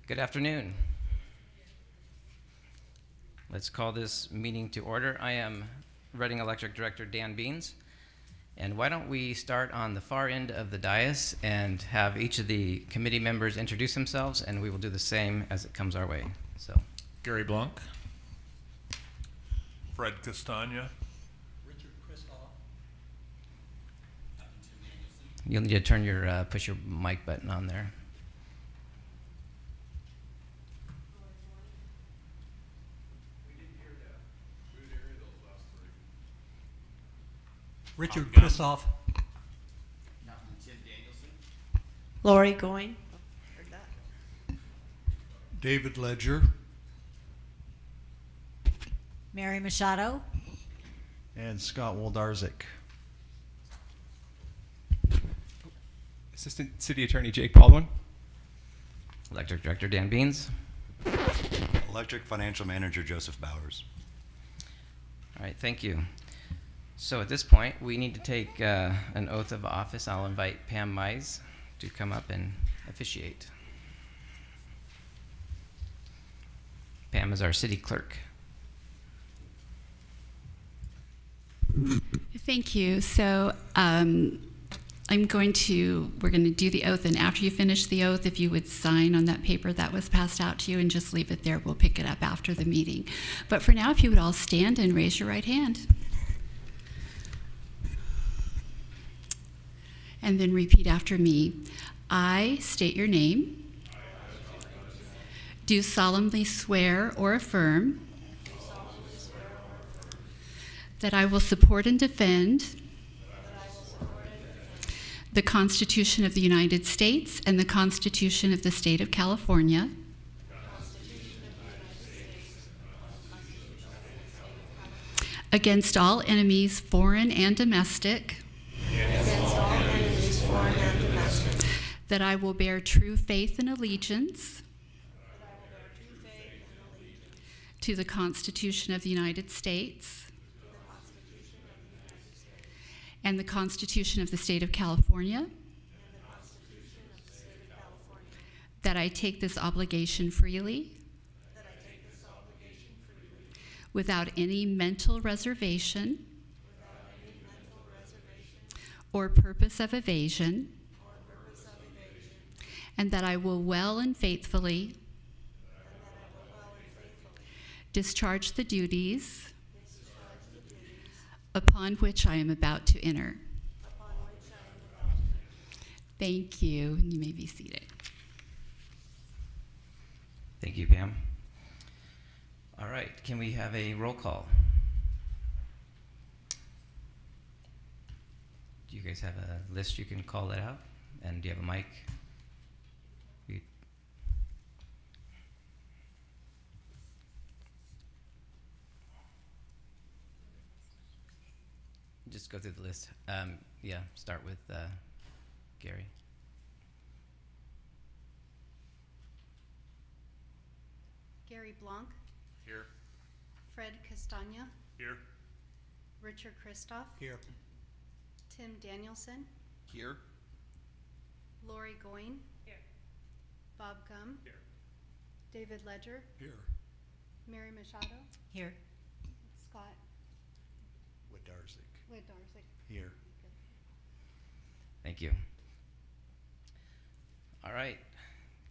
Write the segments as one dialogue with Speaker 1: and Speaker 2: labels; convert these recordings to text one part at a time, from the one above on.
Speaker 1: Good afternoon. Let's call this meeting to order. I am Reading Electric Director Dan Beans. And why don't we start on the far end of the dais and have each of the committee members introduce themselves, and we will do the same as it comes our way. So,
Speaker 2: Gary Blanc. Fred Castagna.
Speaker 3: Richard Kristoff.
Speaker 1: you'll need to turn your, push your mic button on there.
Speaker 3: Richard Kristoff.
Speaker 4: Lori Going. Heard that.
Speaker 3: David Ledger.
Speaker 4: Mary Machado.
Speaker 5: And Scott Woldarzik.
Speaker 6: Assistant City Attorney Jake Baldwin.
Speaker 1: Electric Director Dan Beans.
Speaker 7: Electric Financial Manager Joseph Bowers.
Speaker 1: All right, thank you. So at this point, we need to take an oath of office. I'll invite Pam Mize to come up and officiate. Pam is our city clerk.
Speaker 8: Thank you. So we're going to do the oath, and after you finish the oath, if you would sign on that paper that was passed out to you and just leave it there, we'll pick it up after the meeting. But for now, if you would all stand and raise your right hand. And then repeat after me. I state your name. Do solemnly swear or affirm that I will support and defend the Constitution of the United States and the Constitution of the State of California against all enemies, foreign and domestic, that I will bear true faith and allegiance to the Constitution of the United States and the Constitution of the State of California, that I take this obligation freely without any mental reservation or purpose of evasion, and that I will well and faithfully discharge the duties upon which I am about to enter. Thank you. You may be seated.
Speaker 1: Thank you, Pam. All right, can we have a roll call? Do you guys have a list you can call that out? And do you have a mic? Just go through the list. Yeah, start with Gary.
Speaker 9: Gary Blanc.
Speaker 2: Here.
Speaker 9: Fred Castagna.
Speaker 2: Here.
Speaker 9: Richard Kristoff.
Speaker 3: Here.
Speaker 9: Tim Danielson.
Speaker 7: Here.
Speaker 9: Lori Going.
Speaker 4: Here.
Speaker 9: Bob Gum.
Speaker 2: Here.
Speaker 9: David Ledger.
Speaker 3: Here.
Speaker 9: Mary Machado.
Speaker 4: Here.
Speaker 9: Scott
Speaker 3: Woldarzik.
Speaker 9: Darzik.
Speaker 5: Here.
Speaker 1: Thank you. All right,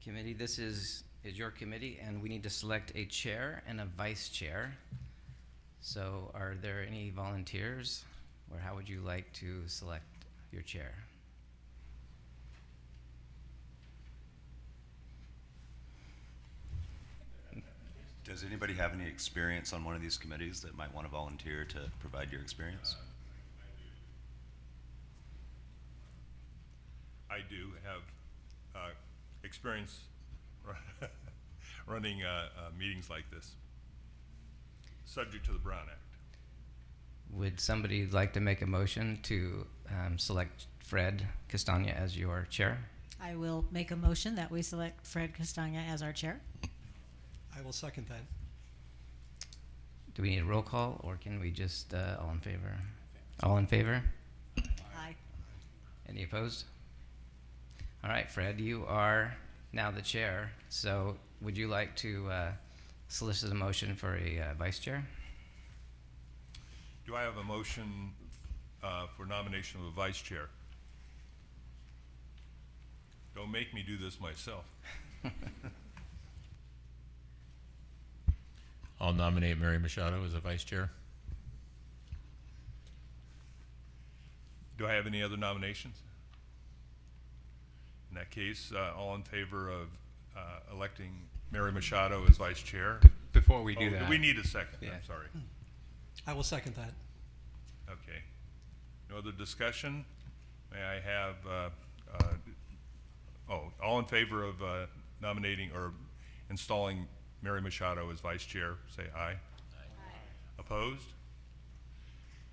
Speaker 1: committee, this is your committee, and we need to select a chair and a vice chair. So are there any volunteers, or how would you like to select your chair?
Speaker 7: Does anybody have any experience on one of these committees that might want to volunteer to provide your experience?
Speaker 2: I do have experience running meetings like this, subject to the Brown Act.
Speaker 1: Would somebody like to make a motion to select Fred Castagna as your chair?
Speaker 4: I will make a motion that we select Fred Castagna as our chair.
Speaker 3: I will second that.
Speaker 1: Do we need a roll call, or can we just all in favor? All in favor?
Speaker 4: Aye.
Speaker 1: Any opposed? All right, Fred, you are now the chair. So would you like to solicit a motion for a vice chair?
Speaker 2: Do I have a motion for nomination of a vice chair? Don't make me do this myself.
Speaker 6: I'll nominate Mary Machado as a vice chair.
Speaker 2: Do I have any other nominations? In that case, all in favor of electing Mary Machado as vice chair?
Speaker 10: Before we do
Speaker 2: Oh,
Speaker 10: that,
Speaker 2: we need a second,
Speaker 10: Yeah.
Speaker 2: I'm sorry.
Speaker 3: I will second that.
Speaker 2: Okay. No other discussion? May I have, all in favor of nominating or installing Mary Machado as vice chair, say aye. Aye. Opposed?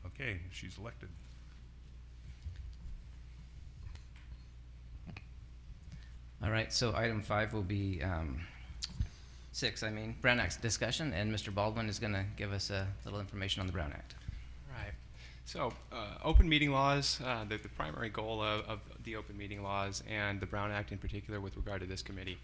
Speaker 2: Okay, she's elected.
Speaker 1: All right, so item 5 will be 6, Brown Act discussion, and Mr. Baldwin is going to give us a little information on the Brown Act.
Speaker 10: right. So, open meeting laws, the primary goal of the open meeting laws and the Brown Act in particular with regard to this committee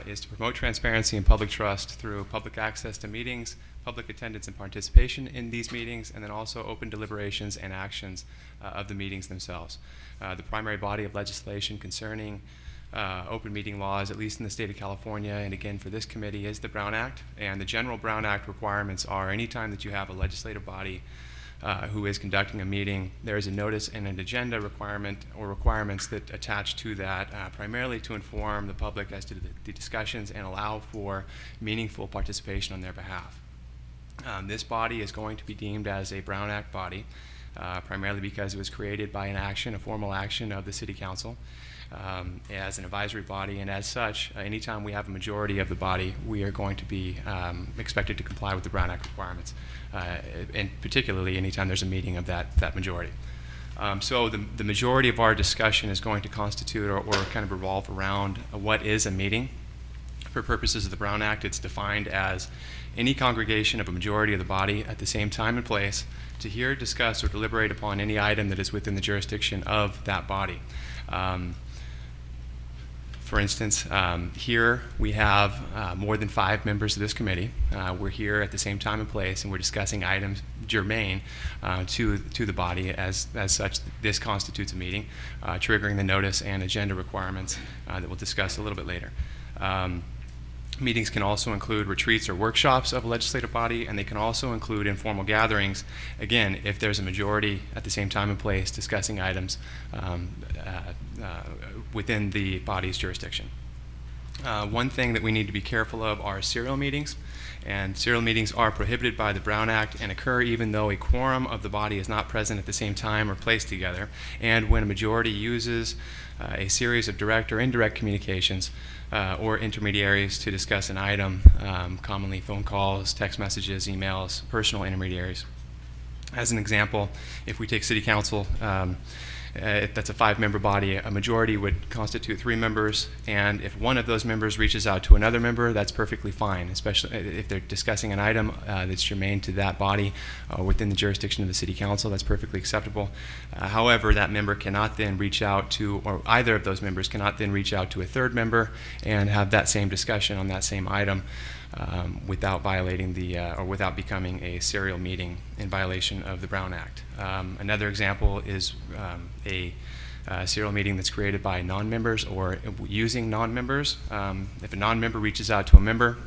Speaker 10: is to promote transparency and public trust through public access to meetings, public attendance and participation in these meetings, and then also open deliberations and actions of the meetings themselves. The primary body of legislation concerning open meeting laws, at least in the state of California, and again for this committee, is the Brown Act. And the general Brown Act requirements are anytime that you have a legislative body who is conducting a meeting, there is a notice and an agenda requirement or requirements that attach to that, primarily to inform the public as to the discussions and allow for meaningful participation on their behalf. This body is going to be deemed as a Brown Act body, primarily because it was created by a formal action of the City Council. As an advisory body, and as such, anytime we have a majority of the body, we are going to be expected to comply with the Brown Act requirements, and particularly anytime there's a meeting of that majority. So the majority of our discussion is going to constitute or kind of revolve around what is a meeting. For purposes of the Brown Act, it's defined as any congregation of a majority of the body at the same time and place to hear, discuss, or deliberate upon any item that is within the jurisdiction of that body. For instance, here we have more than 5 members of this committee. We're here at the same time and place, and we're discussing items germane to the body. As such, this constitutes a meeting, triggering the notice and agenda requirements that we'll discuss a little bit later. Meetings can also include retreats or workshops of a legislative body, and they can also include informal gatherings, again, if there's a majority at the same time and place discussing items within the body's jurisdiction. One thing that we need to be careful of are serial meetings, and serial meetings are prohibited by the Brown Act and occur even though a quorum of the body is not present at the same time or placed together, and when a majority uses a series of direct or indirect communications or intermediaries to discuss an item, commonly phone calls, text messages, emails, personal intermediaries. As an example, if we take City Council, that's a 5-member body, a majority would constitute 3 members, and if one of those members reaches out to another member, that's perfectly fine, especially if they're discussing an item that's germane to that body within the jurisdiction of the City Council. That's perfectly acceptable. However, that member cannot then reach out to, or either of those members cannot then reach out to a 3rd member and have that same discussion on that same item without violating or without becoming a serial meeting in violation of the Brown Act. Another example is a serial meeting that's created by non-members or using non-members. If a non-member reaches out to a member,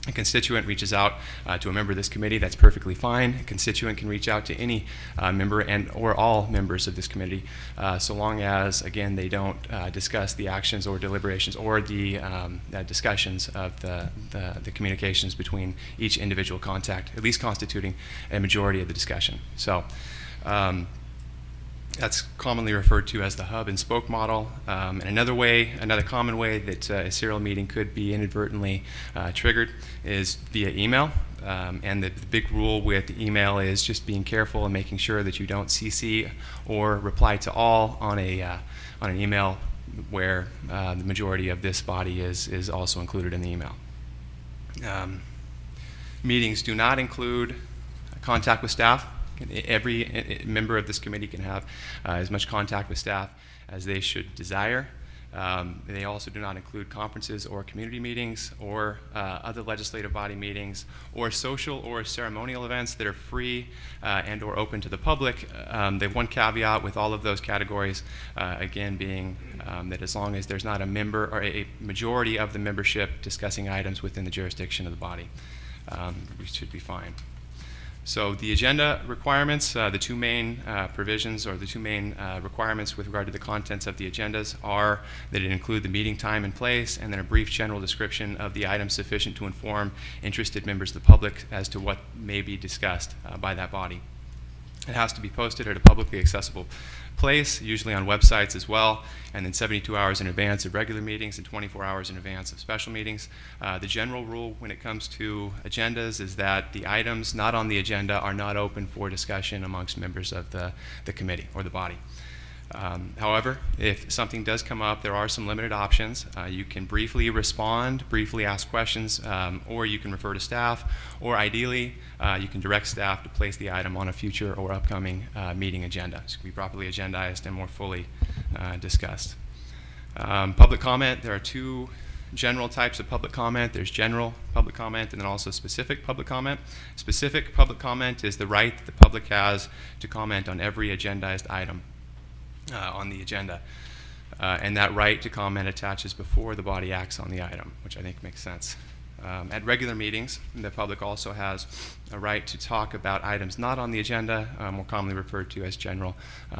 Speaker 10: a constituent reaches out to a member of this committee, that's perfectly fine. A constituent can reach out to any member or all members of this committee, so long as, again, they don't discuss the actions or deliberations or the discussions of the communications between each individual contact, at least constituting a majority of the discussion. So that's commonly referred to as the hub and spoke model. And another common way that a serial meeting could be inadvertently triggered is via email. And the big rule with email is just being careful and making sure that you don't CC or reply to all on an email where the majority of this body is also included in the email. Meetings do not include contact with staff. Every member of this committee can have as much contact with staff as they should desire. They also do not include conferences or community meetings or other legislative body meetings or social or ceremonial events that are free and or open to the public. They have one caveat with all of those categories, again being that as long as there's not a member or a majority of the membership discussing items within the jurisdiction of the body, we should be fine. So the agenda requirements, the two main provisions or the two main requirements with regard to the contents of the agendas are that it include the meeting time and place and then a brief general description of the items sufficient to inform interested members of the public as to what may be discussed by that body. It has to be posted at a publicly accessible place, usually on websites as well, and then 72 hours in advance of regular meetings and 24 hours in advance of special meetings. The general rule when it comes to agendas is that the items not on the agenda are not open for discussion amongst members of the committee or the body. However, if something does come up, there are some limited options. You can briefly respond, briefly ask questions, or you can refer to staff, or ideally, you can direct staff to place the item on a future or upcoming meeting agenda. So it can be properly agendized and more fully discussed. Public comment, there are two general types of public comment. There's general public comment and then also specific public comment. Specific public comment is the right that the public has to comment on every agendized item on the agenda. And that right to comment attaches before the body acts on the item, which I think makes sense. At regular meetings, the public also has a right to talk about items not on the agenda, more commonly referred to as general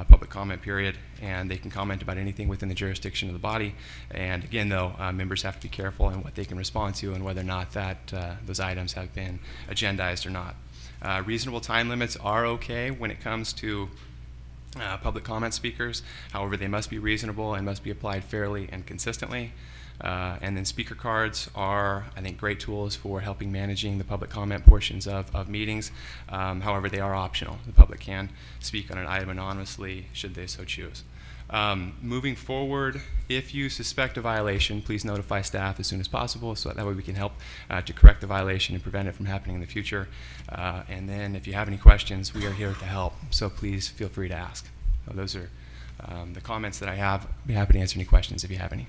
Speaker 10: public comment period, and they can comment about anything within the jurisdiction of the body. And again, though, members have to be careful in what they can respond to and whether or not that those items have been agendized or not. Reasonable time limits are okay when it comes to public comment speakers. However, they must be reasonable and must be applied fairly and consistently. And then speaker cards are, I think, great tools for helping managing the public comment portions of meetings. However, they are optional. The public can speak on an item anonymously should they so choose. Moving forward, if you suspect a violation, please notify staff as soon as possible so that way we can help to correct the violation and prevent it from happening in the future. And then if you have any questions, we are here to help, so please feel free to ask. So those are the comments that I have. I'd be happy to answer any questions if you have any.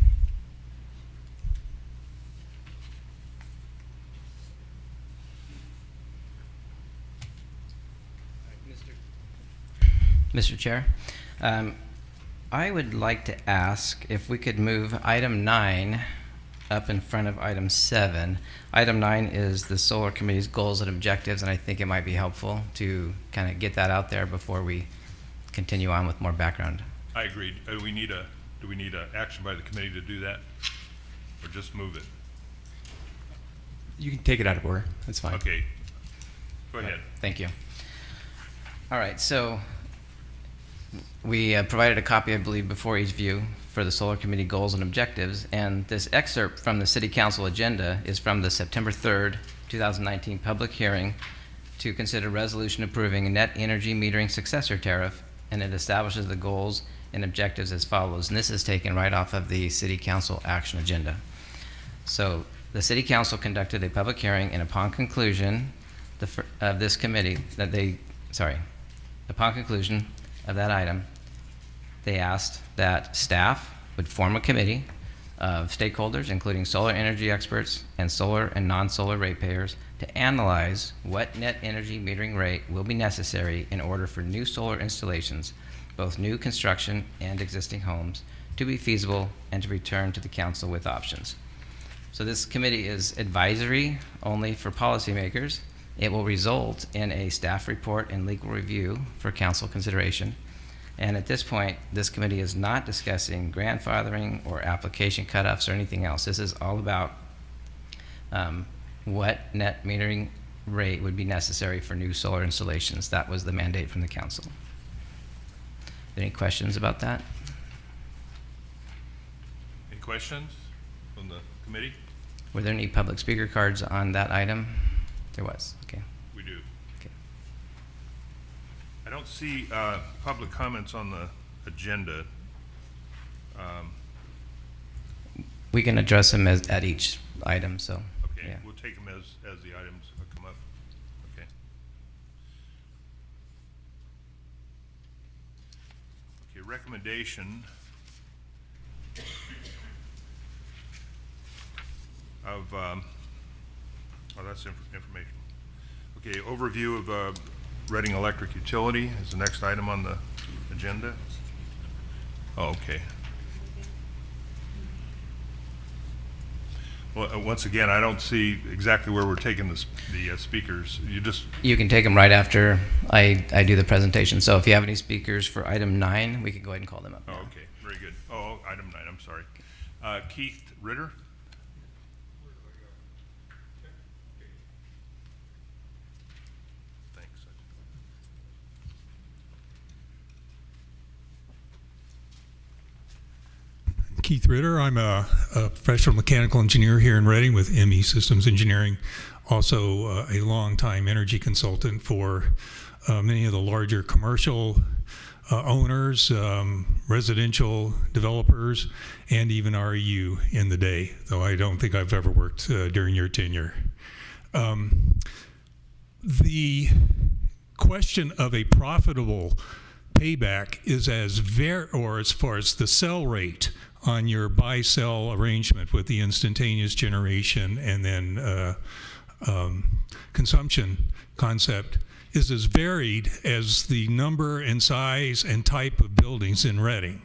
Speaker 1: Mr. Chair, I would like to ask if we could move item 9 up in front of item 7. Item 9 is the Solar Committee's goals and objectives, and I think it might be helpful to kind of get that out there before we continue on with more background.
Speaker 2: I agree. Do we need a action by the committee to do that, or just move it?
Speaker 10: You can take it out of order. That's fine.
Speaker 2: Okay. Go ahead.
Speaker 1: Thank you. All right, so we provided a copy, I believe, before each of you for the Solar Committee goals and objectives, and this excerpt from the City Council agenda is from the September 3rd, 2019 public hearing to consider resolution approving a net energy metering successor tariff, and it establishes the goals and objectives as follows, and this is taken right off of the City Council action agenda. So the City Council conducted a public hearing, and upon conclusion of this committee, upon conclusion of that item, they asked that staff would form a committee of stakeholders, including solar energy experts and solar and non-solar ratepayers, to analyze what net energy metering rate will be necessary in order for new solar installations, both new construction and existing homes, to be feasible and to return to the council with options. So this committee is advisory only for policymakers. It will result in a staff report and legal review for council consideration. And at this point, this committee is not discussing grandfathering or application cutoffs or anything else. This is all about what net metering rate would be necessary for new solar installations. That was the mandate from the council. Any questions about that?
Speaker 2: Any questions from the committee?
Speaker 1: Were there any public speaker cards on that item? There was, okay.
Speaker 2: We do.
Speaker 1: Okay.
Speaker 2: I don't see public comments on the agenda.
Speaker 1: We can address them at each item, so.
Speaker 2: Okay,
Speaker 1: yeah.
Speaker 2: we'll take them as the items come up. Okay. Okay, recommendation of, oh, that's information. Okay, overview of Reading Electric Utility is the next item on the agenda. Oh, okay. Well, once again, I don't see exactly where we're taking the speakers.
Speaker 1: You can take them right after I do the presentation. So if you have any speakers for item 9, we can go ahead and call them up.
Speaker 2: Oh,
Speaker 1: now.
Speaker 2: okay, very good. Oh, item 9, I'm sorry. Keith Ritter? Thanks.
Speaker 11: Keith Ritter. I'm a professional mechanical engineer here in Reading with ME Systems Engineering, also a longtime energy consultant for many of the larger commercial owners, residential developers, and even REU in the day, though I don't think I've ever worked during your tenure. The question of a profitable payback is as far as the sell rate on your buy-sell arrangement with the instantaneous generation and then consumption concept is as varied as the number and size and type of buildings in Reading.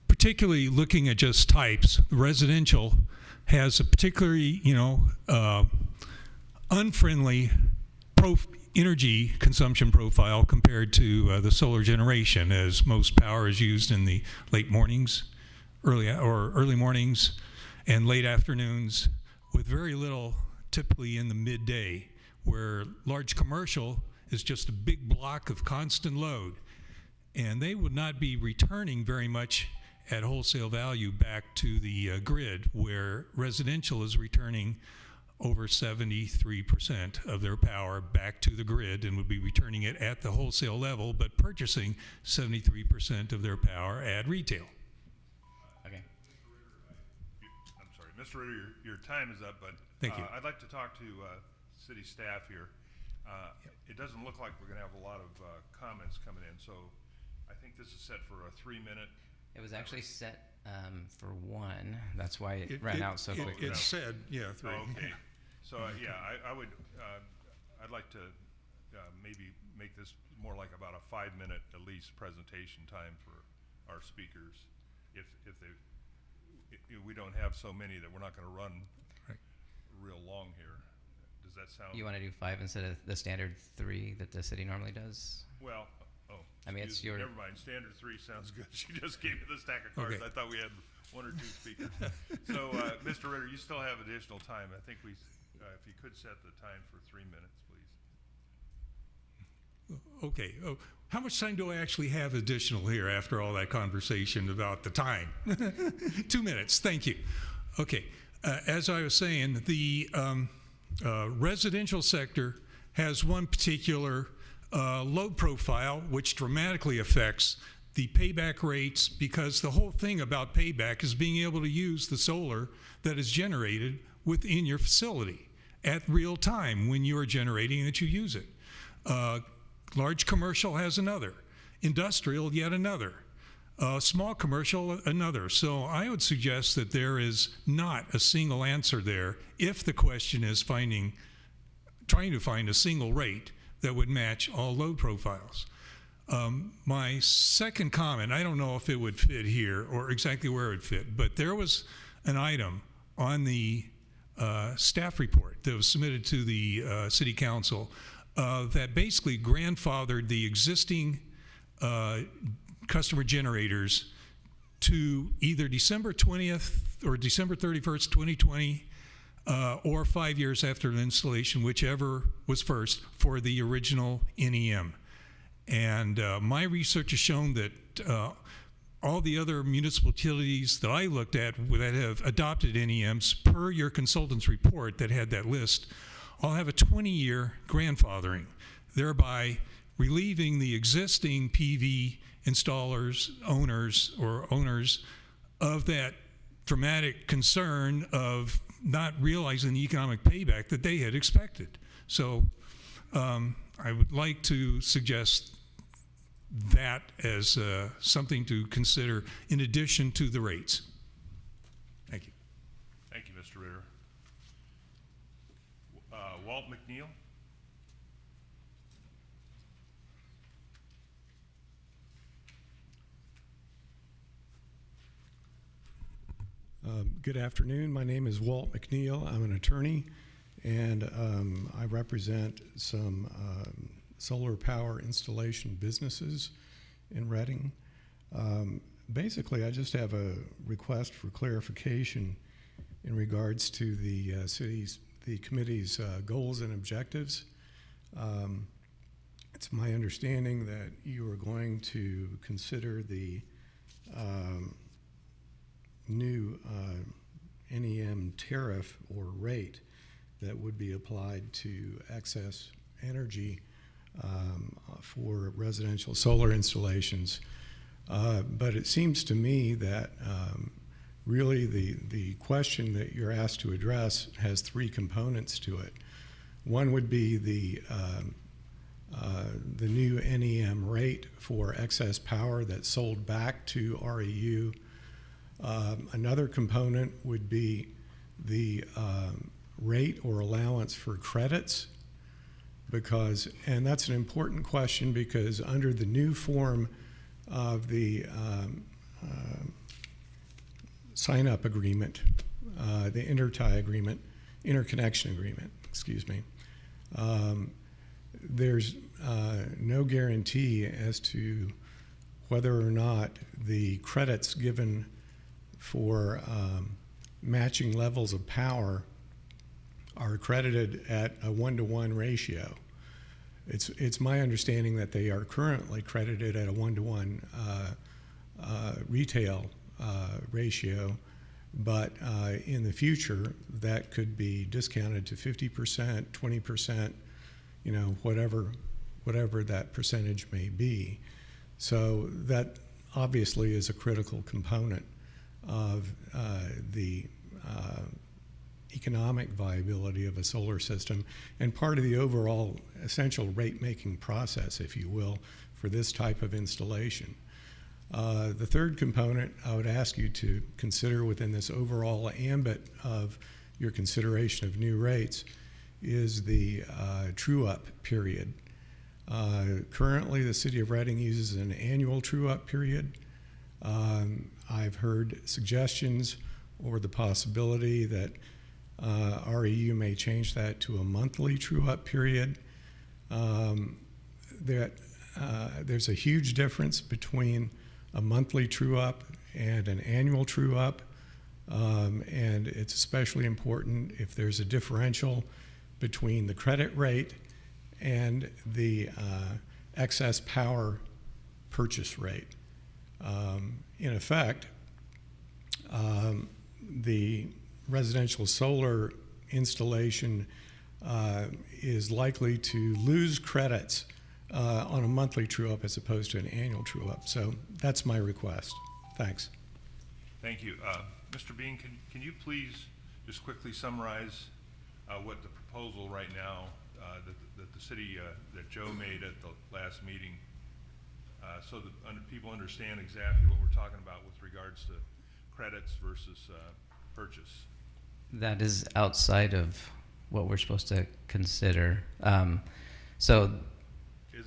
Speaker 11: Particularly looking at just types, residential has a particularly, unfriendly energy consumption profile compared to the solar generation, as most power is used in the late mornings, early mornings, and late afternoons, with very little typically in the midday, where large commercial is just a big block of constant load, and they would not be returning very much at wholesale value back to the grid, where residential is returning over 73% of their power back to the grid and would be returning it at the wholesale level, but purchasing 73% of their power at retail.
Speaker 1: Okay.
Speaker 2: I'm sorry, Mr. Ritter, your time is up, but
Speaker 11: Thank you.
Speaker 2: I'd like to talk to city staff here. It doesn't look like we're going to have a lot of comments coming in, so I think this is set for a 3-minute.
Speaker 1: It was actually set for 1. That's why it ran out so quickly.
Speaker 11: It said, 3.
Speaker 2: Oh, okay. So, yeah, I would, I'd like to maybe make this more like about a 5-minute at least presentation time for our speakers. If we don't have so many that we're not going to run real long here. Does that sound?
Speaker 1: You want to do 5 instead of the standard 3 that the city normally does?
Speaker 2: Well,
Speaker 1: I mean, it's your.
Speaker 2: Never mind. Standard 3 sounds good. She just gave me the stack of cards.
Speaker 11: Okay.
Speaker 2: I thought we had 1 or 2 speakers. So, Mr. Ritter, you still have additional time. I think if you could set the time for 3 minutes, please.
Speaker 11: Okay. Oh, how much time do I actually have additional here after all that conversation about the time? 2 minutes. Thank you. Okay. As I was saying, the residential sector has one particular load profile which dramatically affects the payback rates, because the whole thing about payback is being able to use the solar that is generated within your facility at real time when you are generating that you use it. Large commercial has another, industrial yet another, small commercial another. So I would suggest that there is not a single answer there if the question is trying to find a single rate that would match all load profiles. My second comment, I don't know if it would fit here or exactly where it would fit, but there was an item on the staff report that was submitted to the city council that basically grandfathered the existing customer generators to either December 20th or December 31st, 2020, or 5 years after the installation, whichever was first, for the original NEM. And my research has shown that all the other municipal utilities that I looked at that have adopted NEMs, per your consultant's report that had that list, all have a 20-year grandfathering, thereby relieving the existing PV installers, owners of that dramatic concern of not realizing the economic payback that they had expected. So I would like to suggest that as something to consider in addition to the rates. Thank you.
Speaker 2: Thank you, Mr. Ritter. Walt McNeil?
Speaker 12: Good afternoon. My name is Walt McNeil. I'm an attorney, and I represent some solar power installation businesses in Reading. Basically, I just have a request for clarification in regards to the committee's goals and objectives. It's my understanding that you are going to consider the new NEM tariff or rate that would be applied to excess energy for residential solar installations. But it seems to me that really the question that you're asked to address has three components to it. One would be the new NEM rate for excess power that's sold back to REU. Another component would be the rate or allowance for credits, and that's an important question because under the new form of the sign-up agreement, the interconnection agreement, excuse me, there's no guarantee as to whether or not the credits given for matching levels of power are credited at a 1-to-1 ratio. It's my understanding that they are currently credited at a 1-to-1 retail ratio, but in the future that could be discounted to 50%, 20%, whatever that percentage may be. So that obviously is a critical component of the economic viability of a solar system and part of the overall essential rate-making process, if you will, for this type of installation. The third component I would ask you to consider within this overall ambit of your consideration of new rates is the true-up period. Currently, the City of Reading uses an annual true-up period. I've heard suggestions or the possibility that REU may change that to a monthly true-up period. There's a huge difference between a monthly true-up and an annual true-up, and it's especially important if there's a differential between the credit rate and the excess power purchase rate. In effect, the residential solar installation is likely to lose credits on a monthly true-up as opposed to an annual true-up. So that's my request. Thanks.
Speaker 2: Thank you. Mr. Bean, can you please just quickly summarize what the proposal right now that the city, that Joe made at the last meeting, so that people understand exactly what we're talking about with regards to credits versus purchase?
Speaker 1: That is outside of what we're supposed to consider.
Speaker 2: Isn't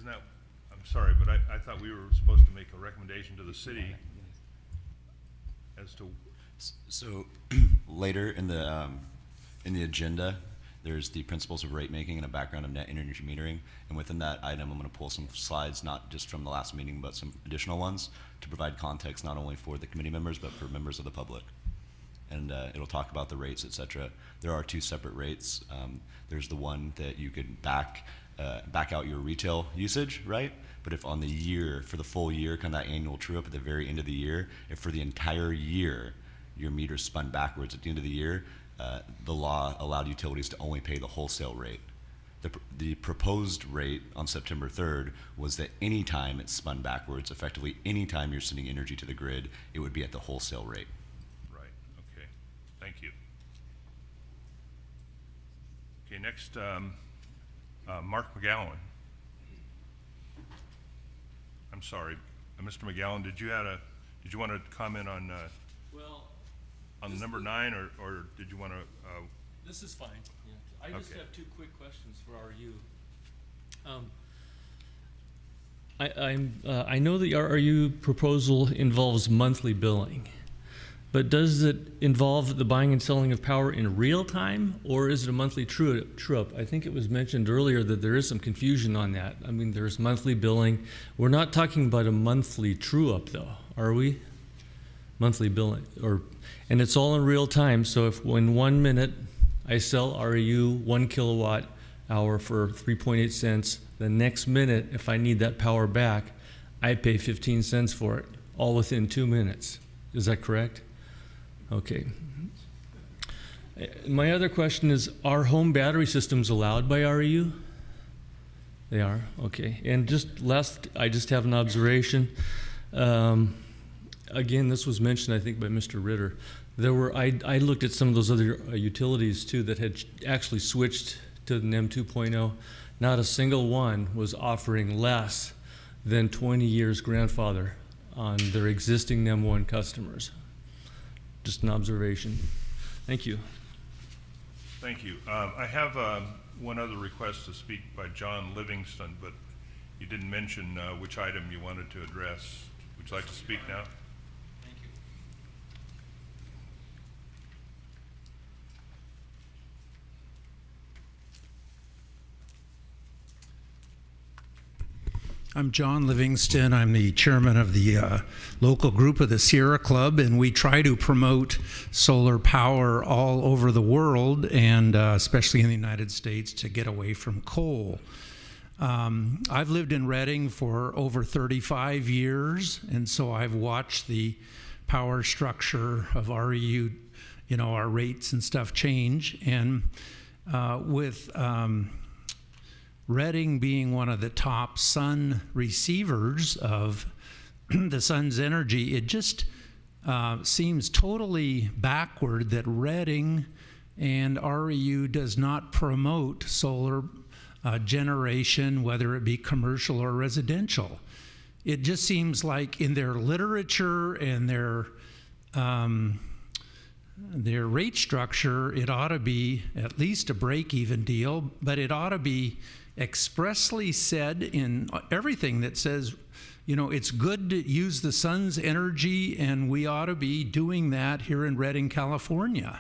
Speaker 2: that, I'm sorry, but I thought we were supposed to make a recommendation to the city as to.
Speaker 7: So later in the agenda, there's the principles of rate making and a background of net energy metering. And within that item, I'm going to pull some slides, not just from the last meeting, but some additional ones to provide context not only for the committee members, but for members of the public. And it'll talk about the rates, et cetera. There are two separate rates. There's the one that you could back out your retail usage, right? But if on the year, for the full year, kind of that annual true up at the very end of the year, if for the entire year your meter spun backwards at the end of the year, the law allowed utilities to only pay the wholesale rate. The proposed rate on September 3rd was that any time it spun backwards, effectively any time you're sending energy to the grid, it would be at the wholesale rate.
Speaker 2: Right, okay, thank you. Okay, next, Mark McGowan. I'm sorry, Mr. McGowan, did you want to comment on,
Speaker 13: Well,
Speaker 2: on number 9, or did you want to,
Speaker 13: this is fine. Yeah. I just
Speaker 2: Okay.
Speaker 13: have 2 quick questions for RU. I know the RU proposal involves monthly billing, but does it involve the buying and selling of power in real time, or is it a monthly true-up? I think it was mentioned earlier that there is some confusion on that. I mean, there's monthly billing. We're not talking about a monthly true-up, though, are we? Monthly billing, and it's all in real time. So if in 1 minute I sell REU 1 kilowatt hour for 3.8 cents, the next minute, if I need that power back, I pay 15 cents for it, all within 2 minutes. Is that correct? Okay. My other question is, are home battery systems allowed by REU? They are, okay. And I just have an observation. Again, this was mentioned, I think, by Mr. Ritter. I looked at some of those other utilities too that had actually switched to the NEM 2.0. Not a single one was offering less than 20 years grandfather on their existing NEM 1 customers. Just an observation. Thank you.
Speaker 2: thank you. I have one other request to speak by John Livingston, but you didn't mention which item you wanted to address. Would you like to speak now?
Speaker 13: Thank you.
Speaker 14: I'm John Livingston. I'm the chairman of the local group of the Sierra Club, and we try to promote solar power all over the world, and especially in the United States, to get away from coal. I've lived in Redding for over 35 years, and so I've watched the power structure of REU, our rates and stuff change. And with Redding being one of the top sun receivers of the sun's energy, it just seems totally backward that Redding and REU does not promote solar generation, whether it be commercial or residential. It just seems like in their literature and their rate structure, it ought to be at least a break-even deal, but it ought to be expressly said in everything that says, it's good to use the sun's energy, and we ought to be doing that here in Redding, California.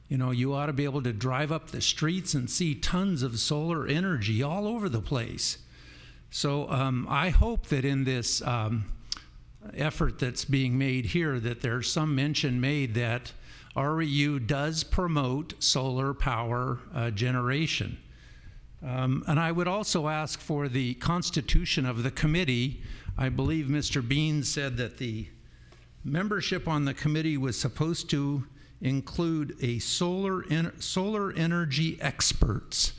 Speaker 14: You ought to be able to drive up the streets and see tons of solar energy all over the place. So I hope that in this effort that's being made here, that there's some mention made that REU does promote solar power generation. And I would also ask for the constitution of the committee. I believe Mr. Bean said that the membership on the committee was supposed to include a solar energy experts.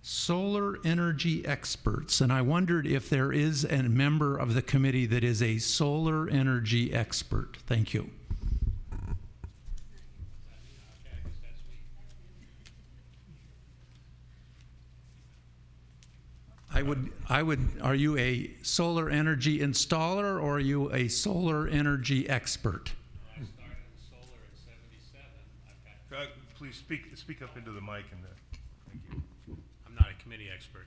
Speaker 14: Solar energy experts. And I wondered if there is a member of the committee that is a solar energy expert. Thank you. Are you a solar energy installer, or are you a solar energy expert?
Speaker 15: I started in solar in '77.
Speaker 2: Please speak up into the mic. Thank you.
Speaker 15: I'm not a committee expert.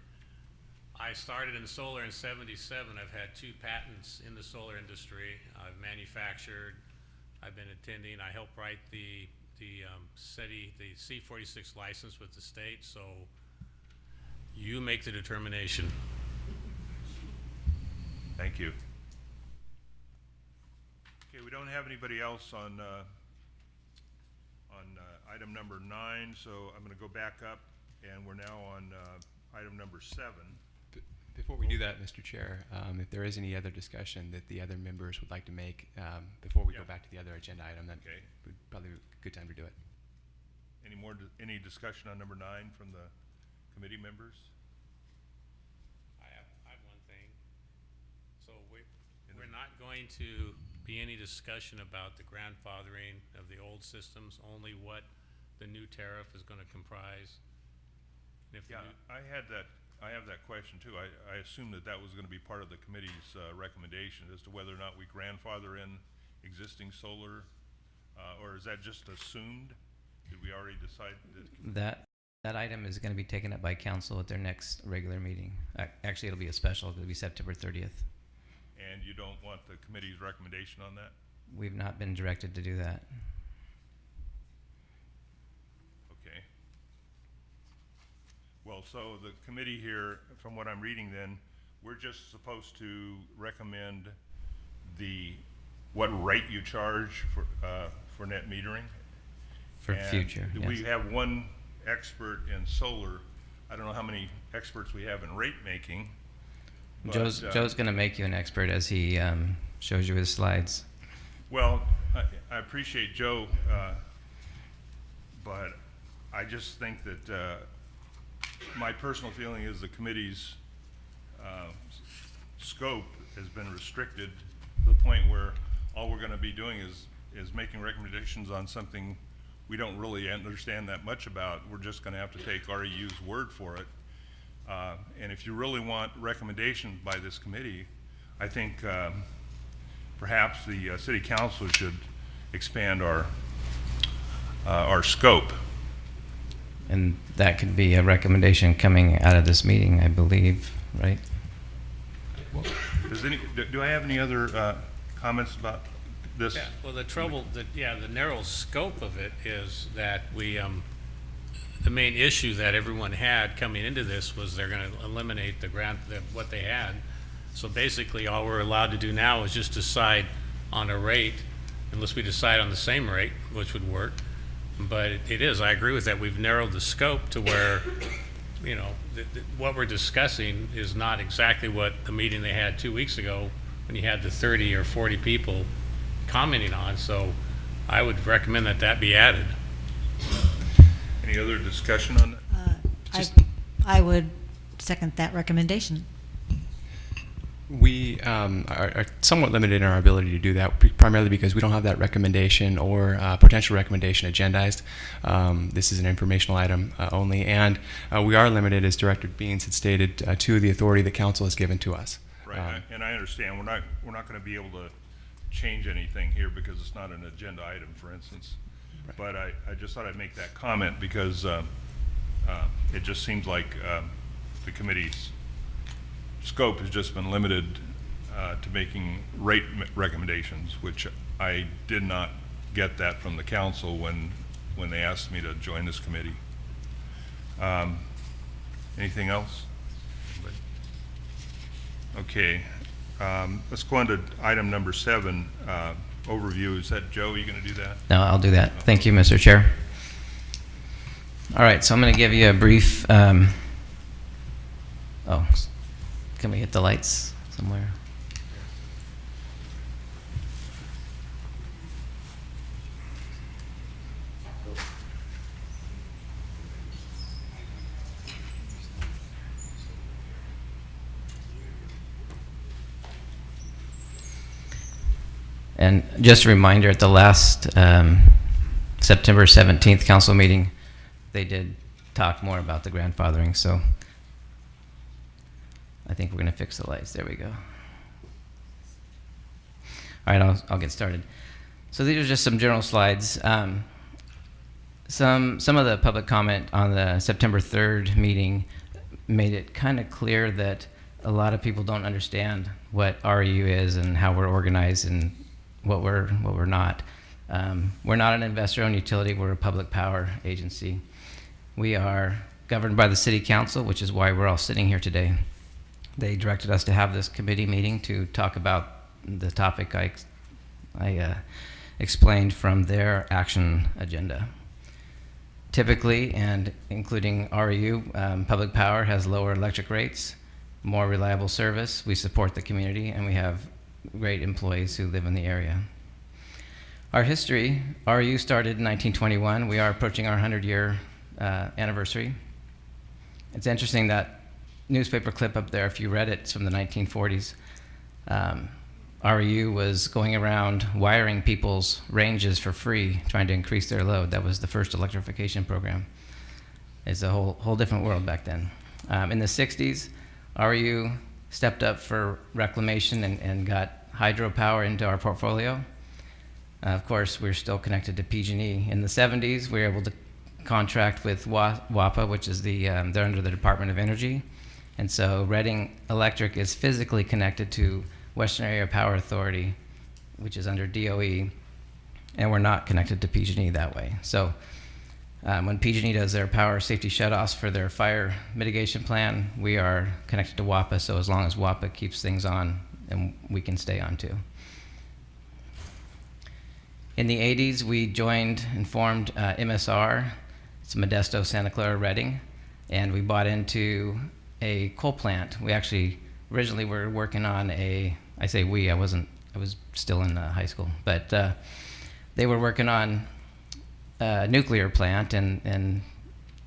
Speaker 15: I started in solar in '77. I've had 2 patents in the solar industry. I've manufactured. I've been attending. I helped write the SETI, the C46 license with the state. So you make the determination.
Speaker 2: Thank you. Okay, we don't have anybody else on item number 9, so I'm going to go back up, and we're now on item number 7.
Speaker 10: Before we do that, Mr. Chair, if there is any other discussion that the other members would like to make before we go back to the other agenda item, that would probably be a good time to do it.
Speaker 2: Any discussion on number 9 from the committee members?
Speaker 15: I have one thing. So we're not going to be any discussion about the grandfathering of the old systems, only what the new tariff is going to comprise. And if
Speaker 2: Yeah, I had that I have that question too. I assumed that that was gonna be part of the committee's recommendation as to whether or not we grandfather in existing solar, or is that just assumed? Did we already decide that?
Speaker 1: That item is going to be taken up by council at their next regular meeting. Actually, it'll be a special. It'll be September 30th.
Speaker 2: And you don't want the committee's recommendation on that?
Speaker 1: We've not been directed to do that.
Speaker 2: Okay. Well, so the committee here, from what I'm reading then, we're just supposed to recommend what rate you charge for net metering?
Speaker 1: For
Speaker 2: And
Speaker 1: future,
Speaker 2: do
Speaker 1: yes.
Speaker 2: we have one expert in solar? I don't know how many experts we have in rate making. but,
Speaker 1: Joe's going to make you an expert as he shows you his slides.
Speaker 2: Well, I appreciate Joe, but I just think that my personal feeling is the committee's scope has been restricted to the point where all we're going to be doing is making recommendations on something we don't really understand that much about. We're just going to have to take REU's word for it. And if you really want recommendations by this committee, I think perhaps the city council should expand our scope.
Speaker 1: And that could be a recommendation coming out of this meeting, I believe, right?
Speaker 2: Do I have any other comments about this?
Speaker 15: Yeah, well, the trouble, the narrow scope of it is that we, the main issue that everyone had coming into this was they're going to eliminate what they had. So basically, all we're allowed to do now is just decide on a rate, unless we decide on the same rate, which would work. But I agree with that. We've narrowed the scope to where, you know, what we're discussing is not exactly what the meeting they had 2 weeks ago when you had the 30 or 40 people commenting on. So I would recommend that be added.
Speaker 2: Any other discussion on that?
Speaker 4: I would second that recommendation.
Speaker 10: We are somewhat limited in our ability to do that, primarily because we don't have that recommendation or potential recommendation agendized. This is an informational item only, and we are limited, as Director Beans had stated, to the authority that council has given to us.
Speaker 2: Right, and I understand. We're not going to be able to change anything here because it's not an agenda item, for instance. Right. But I just thought I'd make that comment because it just seems like the committee's scope has just been limited to making rate recommendations, which I did not get that from the council when they asked me to join this committee. Anything else? Okay, let's go on to item number 7, overview. Is that Joe? Are you going to do that?
Speaker 1: No, I'll do that. Thank you, Mr. Chair. All right, so I'm going to give you a brief, can we hit the lights somewhere? And just a reminder, at the last September 17th council meeting, they did talk more about the grandfathering, so I think we're going to fix the lights. There we go. All right, I'll get started. So these are just some general slides. Some of the public comment on the September 3rd meeting made it kind of clear that a lot of people don't understand what REU is and how we're organized and what we're not. We're not an investor-owned utility. We're a public power agency. We are governed by the city council, which is why we're all sitting here today. They directed us to have this committee meeting to talk about the topic I explained from their action agenda. Typically, and including REU, public power has lower electric rates, more reliable service, we support the community, and we have great employees who live in the area. Our history, REU started in 1921. We are approaching our 100-year anniversary. It's interesting that newspaper clip up there, if you read it, it's from the 1940s. REU was going around wiring people's ranges for free, trying to increase their load. That was the first electrification program. It's a whole different world back then. In the 60s, RU stepped up for reclamation and got hydropower into our portfolio. Of course, we're still connected to PG&E. In the 70s, we were able to contract with WAPA, which is they're under the Department of Energy. And so Reading Electric is physically connected to Western Area Power Authority, which is under DOE, and we're not connected to PG&E that way. So when PG&E does their power safety shutoffs for their fire mitigation plan, we are connected to WAPA, so as long as WAPA keeps things on, and we can stay on too. In the 80s, we joined and formed MSR. It's Modesto, Santa Clara, Reading, and we bought into a coal plant. We actually originally were working on I say we, I was still in high school, but they were working on a nuclear plant, and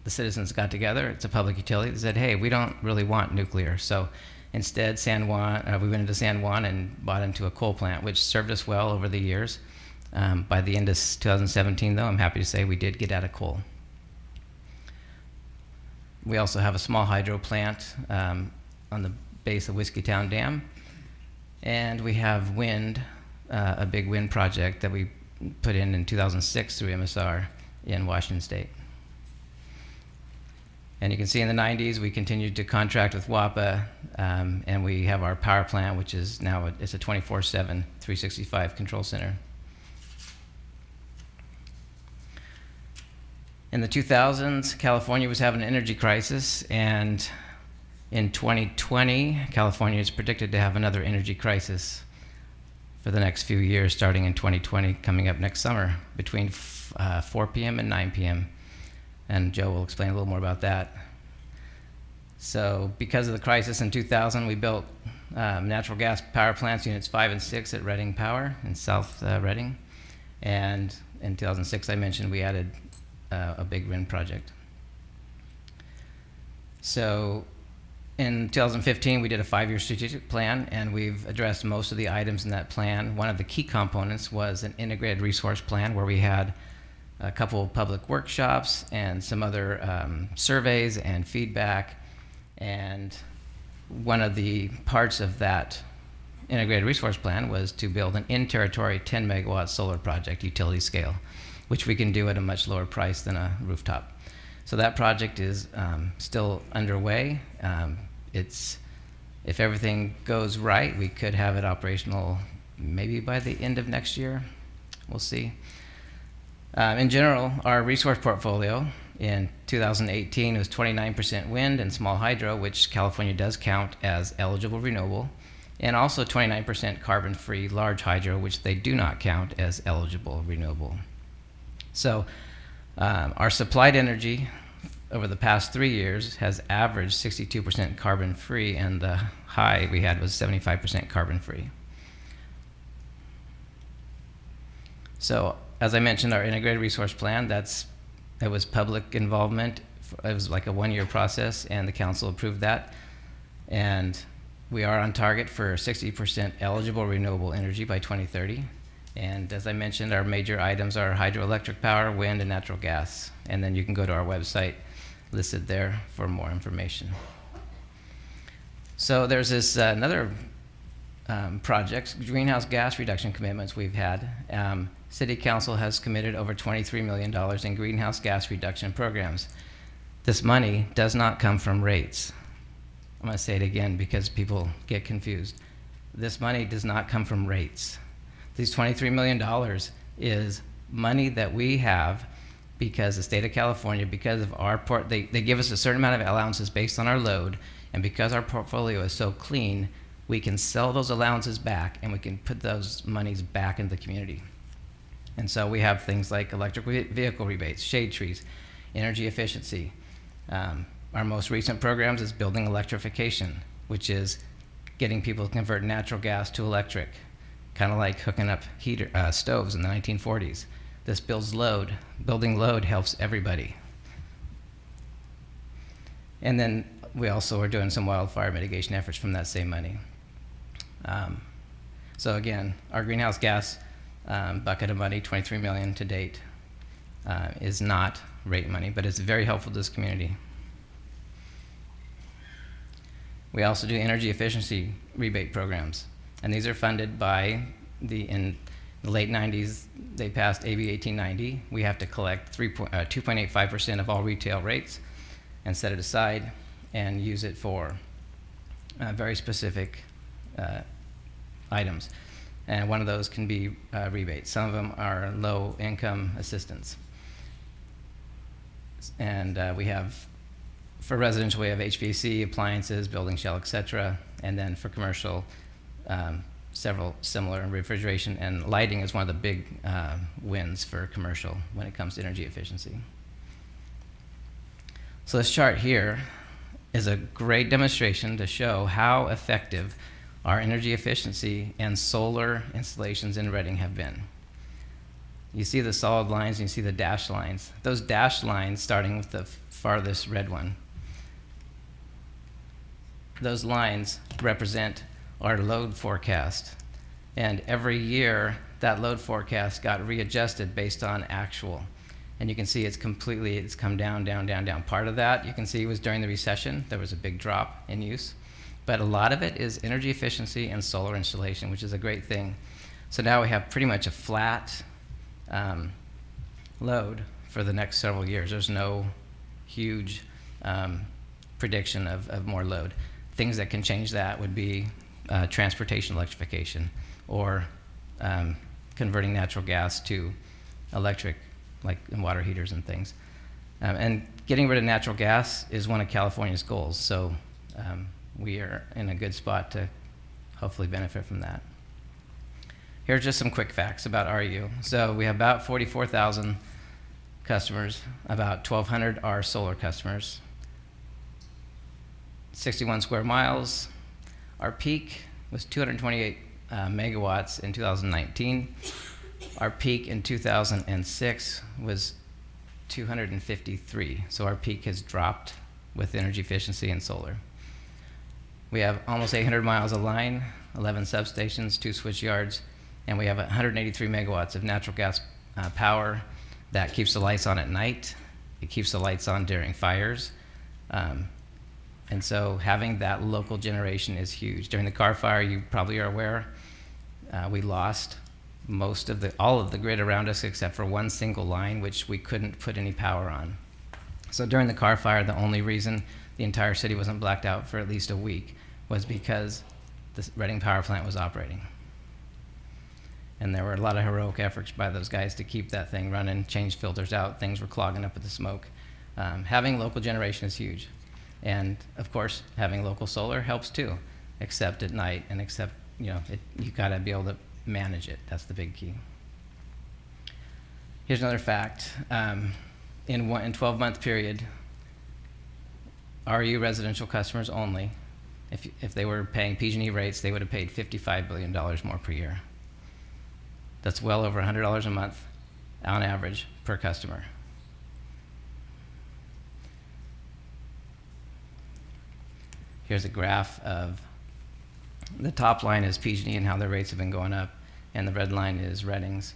Speaker 1: the citizens got together. It's a public utility. They said, hey, we don't really want nuclear. So instead, San Juan, we went into San Juan and bought into a coal plant, which served us well over the years. By the end of 2017, though, I'm happy to say we did get out of coal. We also have a small hydro plant on the base of Whiskeytown Dam. And we have wind, a big wind project that we put in 2006 through MSR in Washington State. And you can see in the 90s, we continued to contract with WAPA, and we have our power plant, which is now it's a 24/7, 365 control center. In the 2000s, California was having an energy crisis, and in 2020, California is predicted to have another energy crisis for the next few years, starting in 2020, coming up next summer, between 4 p.m. and 9 p.m. And Joe will explain a little more about that. So because of the crisis in 2000, we built natural gas power plants, units 5 and 6 at Reading Power in South Reading. And in 2006, I mentioned we added a big wind project. So in 2015, we did a 5-year strategic plan, and we've addressed most of the items in that plan. One of the key components was an integrated resource plan where we had a couple of public workshops and some other surveys and feedback. And one of the parts of that integrated resource plan was to build an in-territory 10 megawatt solar project, utility scale, which we can do at a much lower price than a rooftop. So that project is still underway. If everything goes right, we could have it operational maybe by the end of next year. We'll see. In general, our resource portfolio in 2018 was 29% wind and small hydro, which California does count as eligible renewable, and also 29% carbon-free large hydro, which they do not count as eligible renewable. So our supplied energy over the past 3 years has averaged 62% carbon-free, and the high we had was 75% carbon-free. So as I mentioned, our integrated resource plan, it was public involvement. It was like a 1-year process, and the council approved that. And we are on target for 60% eligible renewable energy by 2030. And as I mentioned, our major items are hydroelectric power, wind, and natural gas. And then you can go to our website listed there for more information. So there's this another project, greenhouse gas reduction commitments we've had. City Council has committed over $23 million in greenhouse gas reduction programs. This money does not come from rates. I'm going to say it again because people get confused. This money does not come from rates. These $23 million is money that we have because the state of California, because of our they give us a certain amount of allowances based on our load, and because our portfolio is so clean, we can sell those allowances back and we can put those monies back into the community. And so we have things like electric vehicle rebates, shade trees, energy efficiency. Our most recent programs is building electrification, which is getting people to convert natural gas to electric, kind of like hooking up stoves in the 1940s. This builds load. Building load helps everybody. And then we also are doing some wildfire mitigation efforts from that same money. So again, our greenhouse gas bucket of money, $23 million to date, is not rate money, but it's very helpful to this community. We also do energy efficiency rebate programs, and these are funded by in the late 90s, they passed AB 1890. We have to collect 2.85% of all retail rates and set it aside and use it for very specific items. And one of those can be rebates. Some of them are low income assistance. And we have, for residential, we have HVAC, appliances, building shell, et cetera. And then for commercial, several similar. Refrigeration and lighting is one of the big wins for commercial when it comes to energy efficiency. So this chart here is a great demonstration to show how effective our energy efficiency and solar installations in Reading have been. You see the solid lines and you see the dashed lines. Those dashed lines, starting with the farthest red one, those lines represent our load forecast. And every year, that load forecast got readjusted based on actual. And you can see it's come down, down, down, down. Part of that, you can see, was during the recession. There was a big drop in use. But a lot of it is energy efficiency and solar installation, which is a great thing. So now we have pretty much a flat load for the next several years. There's no huge prediction of more load. Things that can change that would be transportation electrification, or converting natural gas to electric, like in water heaters and things. And getting rid of natural gas is one of California's goals, so we are in a good spot to hopefully benefit from that. Here are just some quick facts about RU. So we have about 44,000 customers, about 1,200 are solar customers, 61 square miles. Our peak was 228 megawatts in 2019. Our peak in 2006 was 253. So our peak has dropped with energy efficiency and solar. We have almost 800 miles of line, 11 substations, 2 switch yards, and we have 183 megawatts of natural gas power that keeps the lights on at night. It keeps the lights on during fires. And so having that local generation is huge. During the car fire, you probably are aware, we lost all of the grid around us except for one single line, which we couldn't put any power on. So during the car fire, the only reason the entire city wasn't blacked out for at least a week was because the Reading power plant was operating. And there were a lot of heroic efforts by those guys to keep that thing running, change filters out, things were clogging up with the smoke. Having local generation is huge. And of course, having local solar helps too, except at night, and except, you gotta be able to manage it. That's the big key. Here's another fact. In 12-month period, RU residential customers only, if they were paying PG&E rates, they would have paid $55 billion more per year. That's well over $100 a month on average per customer. Here's a graph of the top line is PG&E and how their rates have been going up, and the red line is Reading's,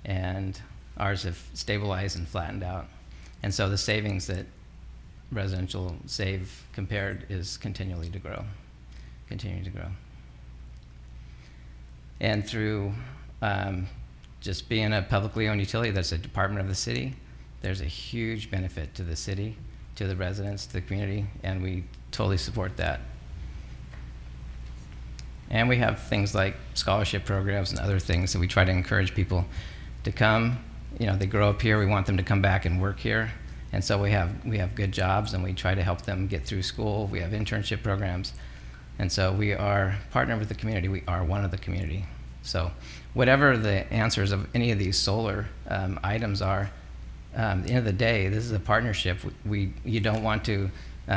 Speaker 1: and ours have stabilized and flattened out. And so the savings that residential save compared is continuing to grow. And through just being a publicly owned utility that's a department of the city, there's a huge benefit to the city, to the residents, to the community, and we totally support that. And we have things like scholarship programs and other things that we try to encourage people to come. They grow up here, we want them to come back and work here. And so we have good jobs, and we try to help them get through school. We have internship programs. And so we are partnered with the community. We are one of the community. So whatever the answers of any of these solar items are, at the end of the day, this is a partnership. You don't want to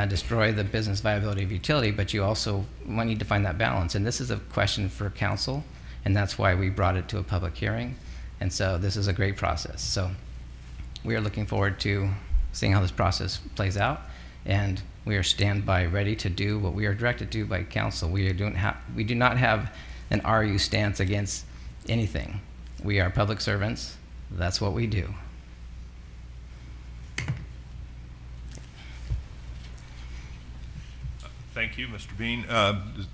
Speaker 1: destroy the business viability of utility, but you also need to find that balance. And this is a question for council, and that's why we brought it to a public hearing. And so this is a great process. So we are looking forward to seeing how this process plays out, and we are standby ready to do what we are directed to by council. We do not have an RU stance against anything. We are public servants. That's what we do.
Speaker 2: Thank you, Mr. Bean. Does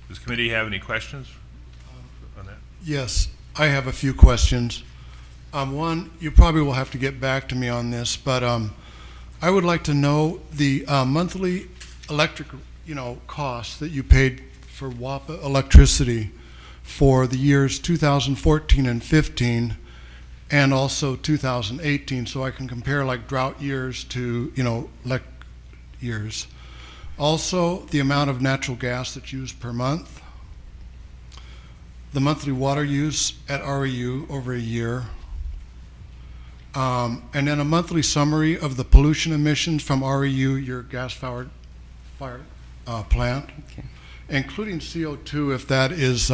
Speaker 2: the committee have any questions on that?
Speaker 16: Yes, I have a few questions. One, you probably will have to get back to me on this, but I would like to know the monthly electric, costs that you paid for WAPA electricity for the years 2014 and 15, and also 2018, so I can compare like drought years to, years. Also, the amount of natural gas that's used per month, the monthly water use at REU over a year, and then a monthly summary of the pollution emissions from REU, your gas-fired plant,
Speaker 1: Okay.
Speaker 16: including CO2, if that is,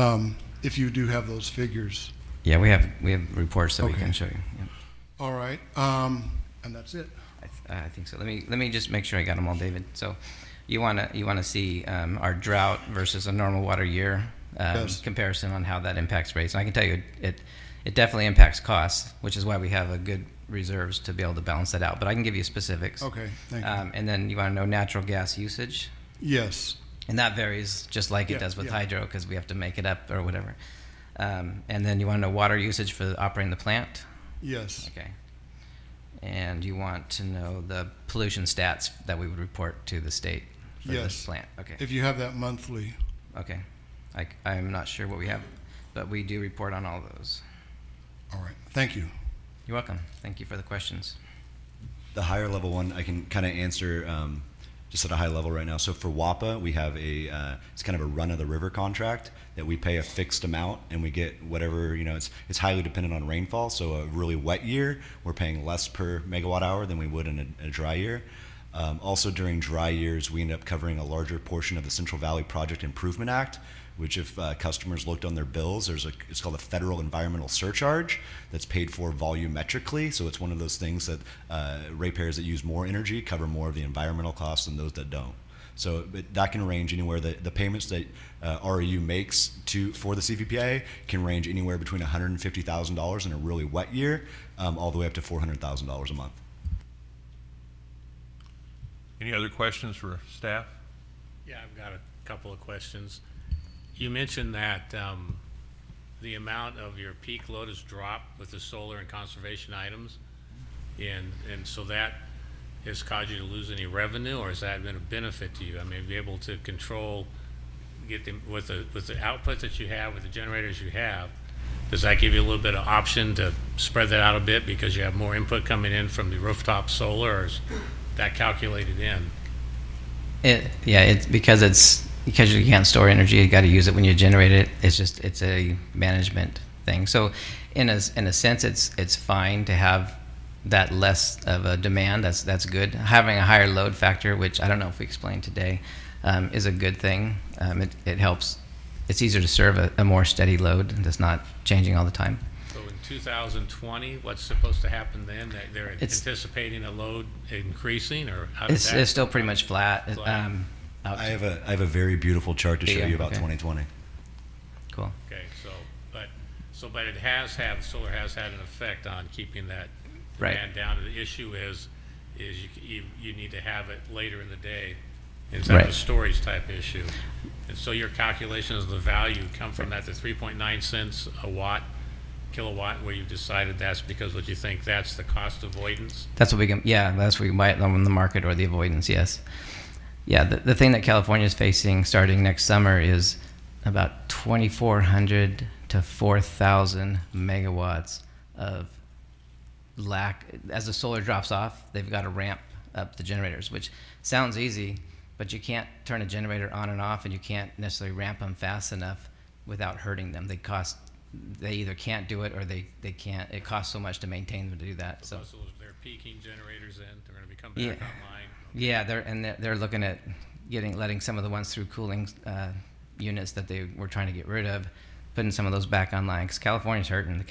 Speaker 16: if you do have those figures.
Speaker 1: Yeah, we have reports that we
Speaker 16: Okay.
Speaker 1: can show you. Yeah.
Speaker 16: All right, and that's it.
Speaker 1: I think so. Let me just make sure I got them all, David. So, you wanna see our drought versus a normal water year
Speaker 16: Yes.
Speaker 1: comparison on how that impacts rates. And I can tell you it definitely impacts costs, which is why we have a good reserves to be able to balance that out. But I can give you specifics.
Speaker 16: Okay, thank you.
Speaker 1: And then you want to know natural gas usage,
Speaker 16: Yes,
Speaker 1: and that varies just like
Speaker 16: Yeah,
Speaker 1: it does with
Speaker 16: yeah.
Speaker 1: hydro because we have to make it up or whatever. And then you want to know water usage for operating the plant.
Speaker 16: yes,
Speaker 1: Okay. And you want to know the pollution stats that we would report to the state for this
Speaker 16: yes.
Speaker 1: plant. Okay.
Speaker 16: If you have that monthly.
Speaker 1: Okay. I'm not sure what we have, but we do report on all those.
Speaker 16: All right, thank you.
Speaker 1: You're welcome. Thank you for the questions.
Speaker 7: The higher level one I can kind of answer just at a high level right now. So for WAPA, we have it's kind of a run of the river contract that we pay a fixed amount and we get whatever, it's highly dependent on rainfall. So a really wet year, we're paying less per megawatt hour than we would in a dry year. Also during dry years, we end up covering a larger portion of the Central Valley Project Improvement Act, which if customers looked on their bills, it's called a federal environmental surcharge that's paid for volumetrically. So it's one of those things that ratepayers that use more energy cover more of the environmental costs than those that don't. So that can range anywhere. The payments that REU makes for the CVPA can range anywhere between $150,000 in a really wet year all the way up to $400,000 a month.
Speaker 2: Any other questions for staff?
Speaker 15: Yeah, I've got a couple of questions. You mentioned that the amount of your peak load has dropped with the solar and conservation items, and so that has caused you to lose any revenue, or has that been a benefit to you? I mean, be able to get them with the output that you have, with the generators you have. Does that give you a little bit of option to spread that out a bit because you have more input coming in from the rooftop solar, or is that calculated in?
Speaker 1: It's because you can't store energy. You got to use it when you generate it. It's a management thing. So, in a sense, it's fine to have that less of a demand. That's good. Having a higher load factor, which I don't know if we explained today, is a good thing. It helps. It's easier to serve a more steady load that's not changing all the time.
Speaker 15: So in 2020, what's supposed to happen then? That they're anticipating a load increasing, or how does that?
Speaker 1: It's still pretty much flat.
Speaker 7: I have a very beautiful chart to show you about 2020.
Speaker 1: Cool.
Speaker 15: Okay, but solar has had an effect on keeping that
Speaker 1: Right.
Speaker 15: demand down. The issue is you need to have it later in the day. Is that
Speaker 1: Right.
Speaker 15: a storage type issue? And so your calculations of the value come from that, the 3.9 cents a kilowatt, where you've decided that's because what you think that's the cost avoidance?
Speaker 1: That's what we can. Yeah, that's what we might on the market or the avoidance. Yes. Yeah, the thing that California is facing starting next summer is about 2,400 to 4,000 megawatts of lack. As the solar drops off, they've got to ramp up the generators, which sounds easy, but you can't turn a generator on and off, and you can't necessarily ramp them fast enough without hurting them. They either can't do it or they can't. It costs so much to maintain them to do that. So
Speaker 15: they're peaking generators in. They're going to become back online.
Speaker 1: Yeah, they're looking at letting some of the ones through cooling units that they were trying to get rid of, putting some of those back online, because California's hurting. The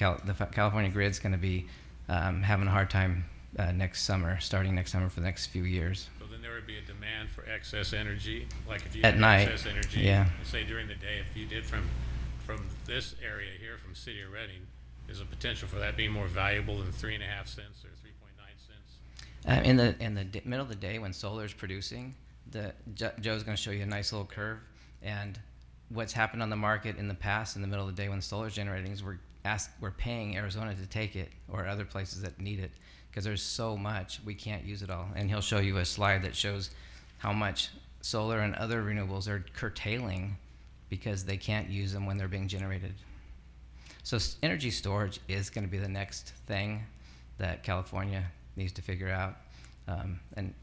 Speaker 1: California grid's going to be having a hard time starting next summer for the next few years.
Speaker 15: So then there would be a demand for excess energy, like if you
Speaker 1: At
Speaker 15: had
Speaker 1: night,
Speaker 15: excess energy,
Speaker 1: yeah.
Speaker 15: say during the day, if you did from this area here, from City of Reading, there's a potential for that being more valuable than 3.5 cents or 3.9 cents.
Speaker 1: In the middle of the day when solar is producing, Joe's going to show you a nice little curve, and what's happened on the market in the past in the middle of the day when solar is generating is we're paying Arizona to take it, or other places that need it, because there's so much we can't use it all. And he'll show you a slide that shows how much solar and other renewables are curtailing because they can't use them when they're being generated. So energy storage is going to be the next thing that California needs to figure out, and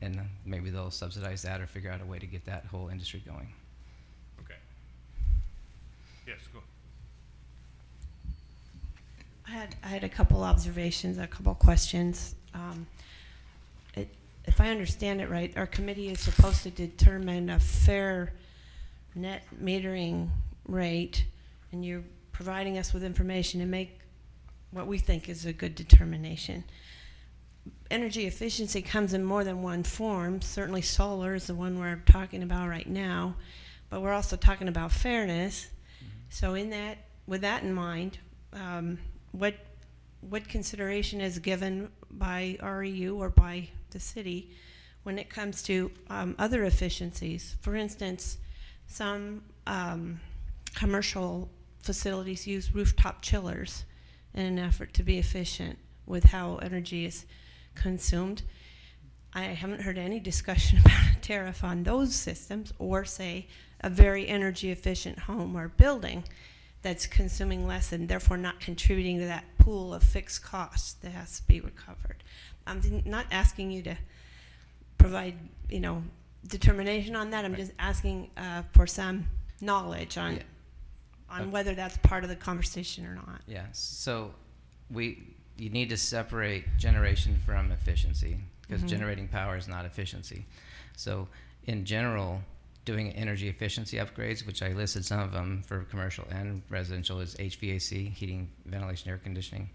Speaker 1: maybe they'll subsidize that or figure out a way to get that whole industry going.
Speaker 2: Okay. Yes, go.
Speaker 17: I had a couple observations, a couple questions. If I understand it right, our committee is supposed to determine a fair net metering rate, and you're providing us with information to make what we think is a good determination. Energy efficiency comes in more than one form. Certainly solar is the one we're talking about right now, but we're also talking about fairness. So with that in mind, what consideration is given by REU or by the city when it comes to other efficiencies? For instance, some commercial facilities use rooftop chillers in an effort to be efficient with how energy is consumed. I haven't heard any discussion about a tariff on those systems, or say a very energy efficient home or building that's consuming less and therefore not contributing to that pool of fixed costs that has to be recovered. I'm not asking you to provide, determination on that. I'm just asking for some knowledge on whether that's part of the conversation or not.
Speaker 1: Yeah. So you need to separate generation from efficiency, because generating power is not efficiency. So in general, doing energy efficiency upgrades, which I listed some of them for commercial and residential, is HVAC, heating, ventilation, air conditioning,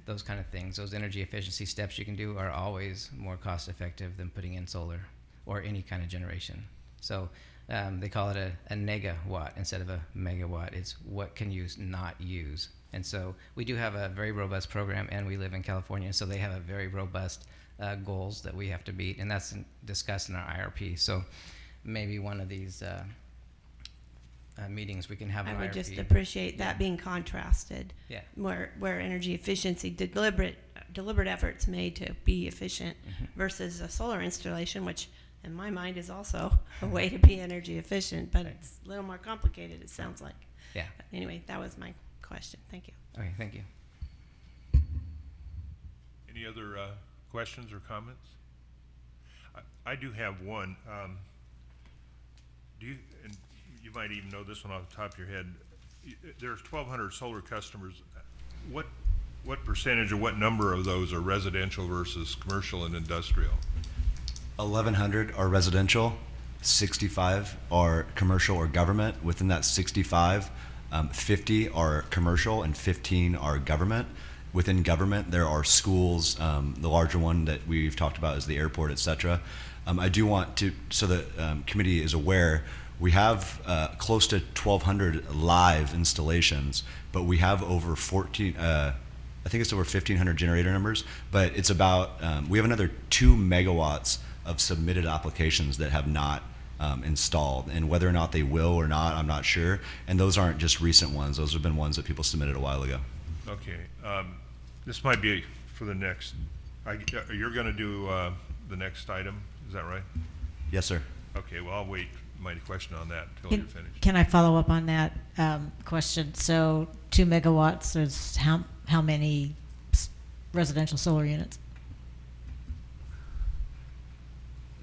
Speaker 1: those kind of things. Those energy efficiency steps you can do are always more cost effective than putting in solar or any kind of generation. So they call it a negawatt instead of a megawatt. It's what can you not use. And so we do have a very robust program, and we live in California, so they have a very robust goals that we have to meet, and that's discussed in our IRP. So maybe one of these meetings we can have an IRP.
Speaker 17: I would just appreciate that being contrasted.
Speaker 1: Yeah.
Speaker 17: Where energy efficiency, deliberate efforts made to be efficient versus a solar installation, which in my mind is also a way to be energy efficient, but it's a little more complicated, it sounds like.
Speaker 1: Yeah.
Speaker 17: But anyway, that was my question. Thank you.
Speaker 1: Okay, thank you.
Speaker 2: Any other questions or comments? I do have one. And you might even know this one off the top of your head. There's 1,200 solar customers. What percentage or what number of those are residential versus commercial and industrial?
Speaker 7: 1,100 are residential, 65 are commercial or government. Within that 65, 50 are commercial and 15 are government. Within government, there are schools. The larger one that we've talked about is the airport, et cetera. I do want to, so the committee is aware, we have close to 1,200 live installations, but we have over 14, I think it's over 1,500 generator numbers, but it's about, we have another 2 megawatts of submitted applications that have not installed, and whether or not they will or not, I'm not sure. And those aren't just recent ones. Those have been ones that people submitted a while ago.
Speaker 2: Okay. This might be for the next, you're going to do the next item, is that right?
Speaker 7: Yes, sir.
Speaker 2: Okay, well, I'll wait my question on that until you're finished.
Speaker 4: Can I follow up on that question? So 2 megawatts is how many residential solar units?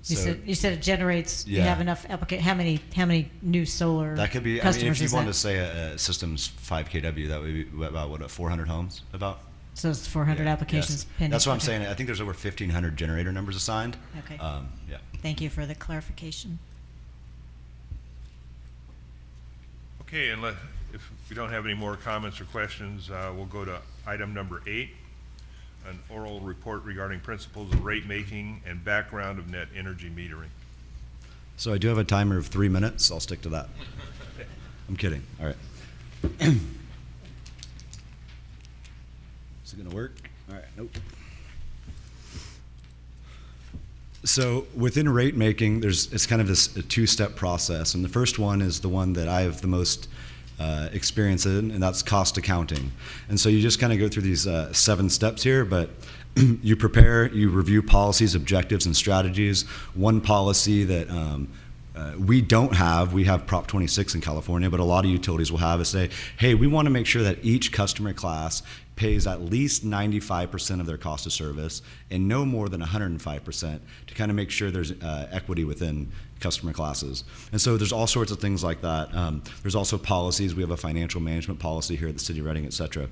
Speaker 4: You said it generates.
Speaker 7: Yeah.
Speaker 4: You have enough how many new solar
Speaker 7: That could be. I mean,
Speaker 4: customers
Speaker 7: if you
Speaker 4: is
Speaker 7: wanted
Speaker 4: that?
Speaker 7: to say a system's 5 kW, that would be about what, 400 homes about.
Speaker 4: So it's 400 applications
Speaker 7: Yes.
Speaker 4: pending.
Speaker 7: That's what I'm
Speaker 4: Okay.
Speaker 7: saying. I think there's over 1,500 generator numbers assigned.
Speaker 4: Okay.
Speaker 7: Yeah.
Speaker 4: Thank you for the clarification.
Speaker 2: Okay, and if we don't have any more comments or questions, we'll go to item number 8, an oral report regarding principles of rate making and background of net energy metering.
Speaker 7: So I do have a timer of 3 minutes. I'll stick to that. I'm kidding. All right. Is it going to work? All right. Nope.
Speaker 5: So within rate making, it's kind of a two-step process, and the first one is the one that I have the most experience in, and that's cost accounting. And so you just kind of go through these 7 steps here, but you prepare, you review policies, objectives, and strategies. One policy that we don't have, we have Prop 26 in California, but a lot of utilities will have is say, hey, we want to make sure that each customer class pays at least 95% of their cost of service and no more than 105% to kind of make sure there's equity within customer classes. And so there's all sorts of things like that. There's also policies. We have a financial management policy here at the City of Reading, et cetera.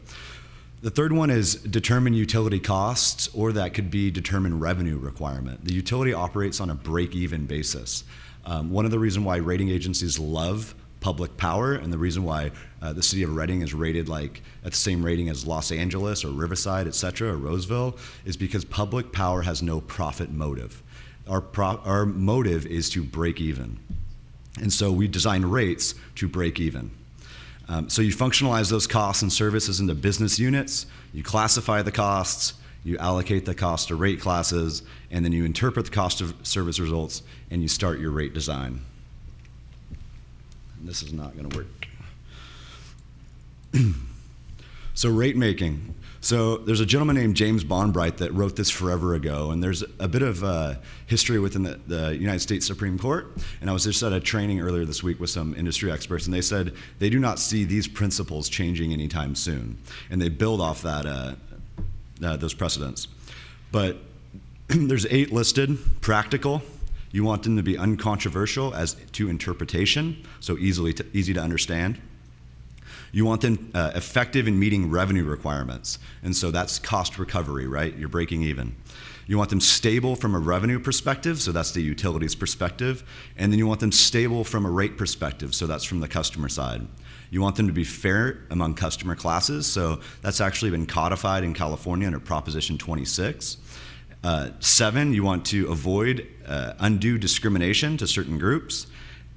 Speaker 5: The third one is determine utility costs, or that could be determine revenue requirement. The utility operates on a break-even basis. One of the reasons why rating agencies love public power, and the reason why the City of Reading is rated like at the same rating as Los Angeles or Riverside, et cetera, or Roseville, is because public power has no profit motive. Our motive is to break even. And so we design rates to break even. So you functionalize those costs and services into business units, you classify the costs, you allocate the cost to rate classes, and then you interpret the cost of service results, and you start your rate design. And this is not going to work. So rate making. So there's a gentleman named James Bonbright that wrote this forever ago, and there's a bit of history within the United States Supreme Court. And I was just at a training earlier this week with some industry experts, and they said they do not see these principles changing anytime soon. And they build off that those precedents. But there's 8 listed. Practical. You want them to be uncontroversial as to interpretation, so easy to understand. You want them effective in meeting revenue requirements, and so that's cost recovery, right? You're breaking even. You want them stable from a revenue perspective, so that's the utilities perspective, and then you want them stable from a rate perspective, so that's from the customer side. You want them to be fair among customer classes, so that's actually been codified in California under Proposition 26. 7, you want to avoid undue discrimination to certain groups.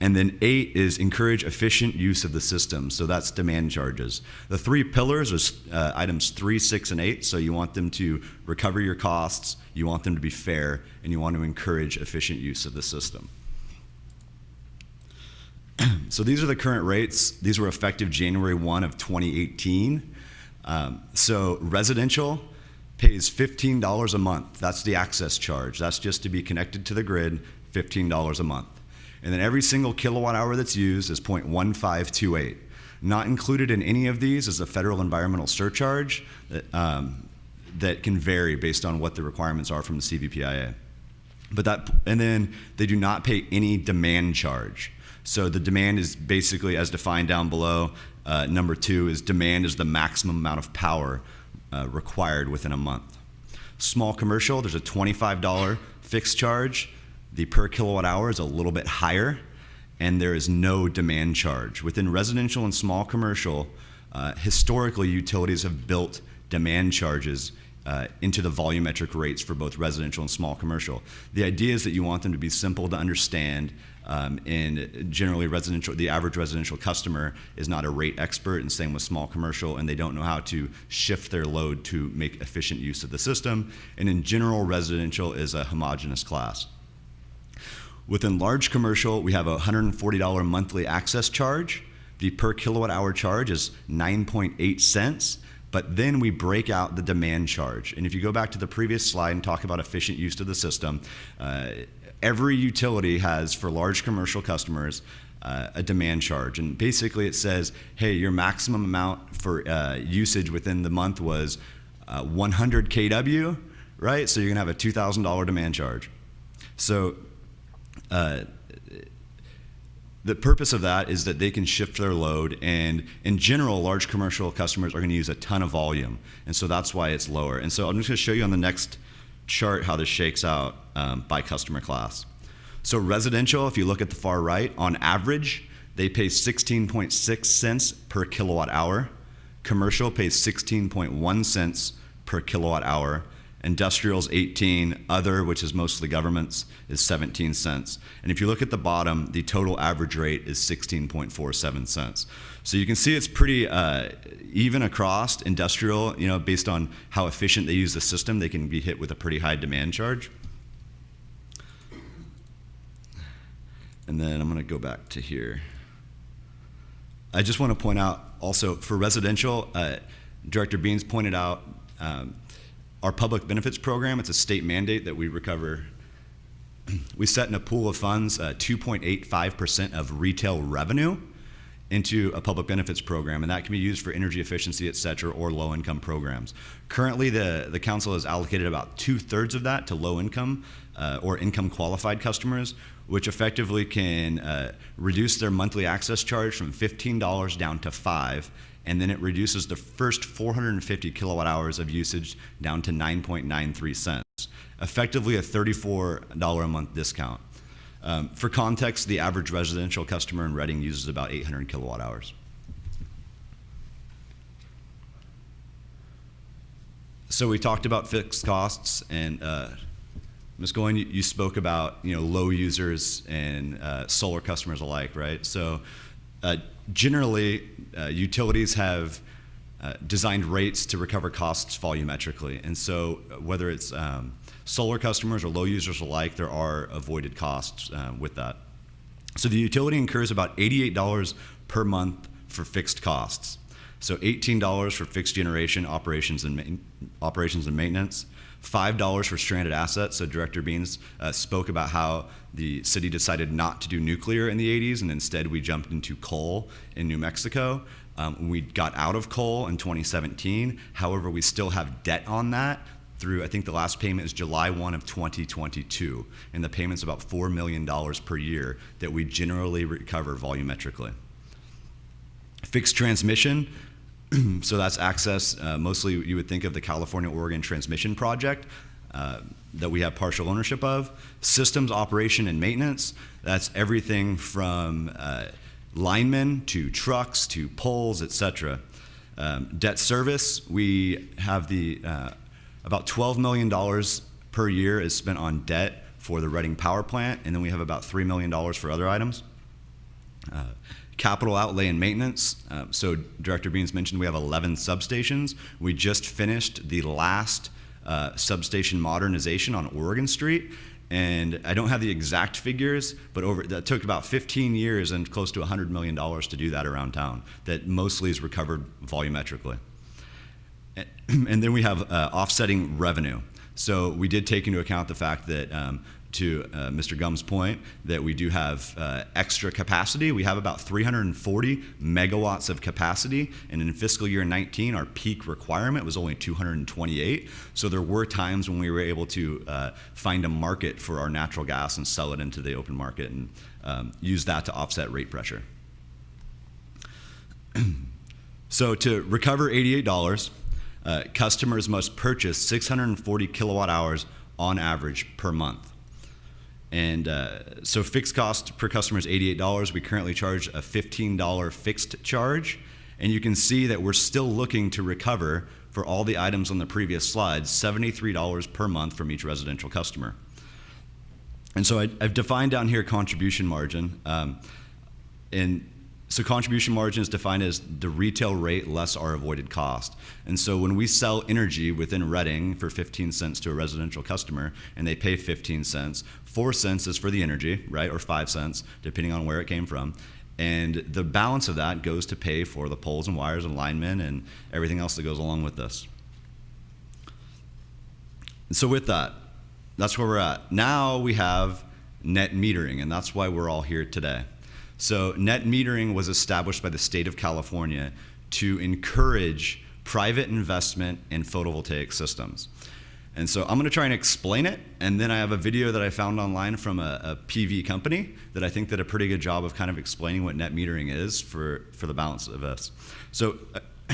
Speaker 5: And then 8 is encourage efficient use of the system. So that's demand charges. The 3 pillars are items 3, 6, and 8. So you want them to recover your costs, you want them to be fair, and you want to encourage efficient use of the system. So these are the current rates. These were effective January 1 of 2018. So residential pays $15 a month. That's the access charge. That's just to be connected to the grid, $15 a month. And then every single kilowatt hour that's used is 0.1528. Not included in any of these is a federal environmental surcharge that can vary based on what the requirements are from the CVPIA. And then they do not pay any demand charge. So the demand is basically as defined down below. Number 2 is demand is the maximum amount of power required within a month. Small commercial, there's a $25 fixed charge. The per kilowatt hour is a little bit higher, and there is no demand charge. Within residential and small commercial, historically, utilities have built demand charges into the volumetric rates for both residential and small commercial. The idea is that you want them to be simple to understand, and generally the average residential customer is not a rate expert, and same with small commercial, and they don't know how to shift their load to make efficient use of the system. And in general, residential is a homogeneous class. Within large commercial, we have a $140 monthly access charge. The per kilowatt hour charge is 9.8 cents, but then we break out the demand charge. And if you go back to the previous slide and talk about efficient use of the system, every utility has, for large commercial customers, a demand charge. And basically it says, hey, your maximum amount for usage within the month was 100 kW, right? So you're gonna have a $2,000 demand charge. So the purpose of that is that they can shift their load, and in general, large commercial customers are going to use a ton of volume, and so that's why it's lower. And so I'm just going to show you on the next chart how this shakes out by customer class. So residential, if you look at the far right, on average, they pay 16.6 cents per kilowatt hour. Commercial pays 16.1 cents per kilowatt hour. Industrial's 18, other, which is mostly governments, is 17 cents. And if you look at the bottom, the total average rate is 16.47 cents. So you can see it's pretty even across industrial, based on how efficient they use the system, they can be hit with a pretty high demand charge. And then I'm going to go back to here. I just want to point out also for residential, Director Beans pointed out our public benefits program. It's a state mandate that we recover. We set in a pool of funds 2.85% of retail revenue into a public benefits program, and that can be used for energy efficiency, et cetera, or low-income programs. Currently, the council has allocated about 2/3 of that to low-income or income-qualified customers, which effectively can reduce their monthly access charge from $15 down to $5, and then it reduces the first 450 kilowatt hours of usage down to 9.93 cents, effectively a $34 a month discount. For context, the average residential customer in Reading uses about 800 kilowatt hours. So we talked about fixed costs, and Ms. Goin, you spoke about low users and solar customers alike, right? So generally, utilities have designed rates to recover costs volumetrically, and so whether it's solar customers or low users alike, there are avoided costs with that. So the utility incurs about $88 per month for fixed costs. So $18 for fixed generation operations and maintenance, $5 for stranded assets. So Director Beans spoke about how the city decided not to do nuclear in the 80s, and instead we jumped into coal in New Mexico. We got out of coal in 2017. However, we still have debt on that through, I think the last payment is July 1 of 2022, and the payment's about $4 million per year that we generally recover volumetrically. Fixed transmission, so that's access, mostly you would think of the California-Oregon Transmission Project that we have partial ownership of. Systems operation and maintenance, that's everything from linemen to trucks to poles, et cetera. Debt service, we have the about $12 million per year is spent on debt for the Reading Power Plant, and then we have about $3 million for other items. Capital outlay and maintenance. So Director Beans mentioned we have 11 substations. We just finished the last substation modernization on Oregon Street, and I don't have the exact figures, but that took about 15 years and close to $100 million to do that around town. That mostly is recovered volumetrically. And then we have offsetting revenue. So we did take into account the fact that, to Mr. Gumm's point, that we do have extra capacity. We have about 340 megawatts of capacity, and in fiscal year 19, our peak requirement was only 228. So there were times when we were able to find a market for our natural gas and sell it into the open market and use that to offset rate pressure. So to recover $88, customers must purchase 640 kilowatt hours on average per month. And so fixed cost per customer is $88. We currently charge a $15 fixed charge. And you can see that we're still looking to recover, for all the items on the previous slides, $73 per month from each residential customer. And so I've defined down here contribution margin. So contribution margin is defined as the retail rate less our avoided cost. And so when we sell energy within Reading for 15 cents to a residential customer and they pay 15 cents, 4 cents is for the energy, right, or 5 cents, depending on where it came from. And the balance of that goes to pay for the poles and wires and linemen and everything else that goes along with this. And so with that, that's where we're at. Now we have net metering, and that's why we're all here today. So net metering was established by the state of California to encourage private investment in photovoltaic systems. And so I'm going to try and explain it, and then I have a video that I found online from a PV company that I think did a pretty good job of kind of explaining what net metering is for the balance of us. So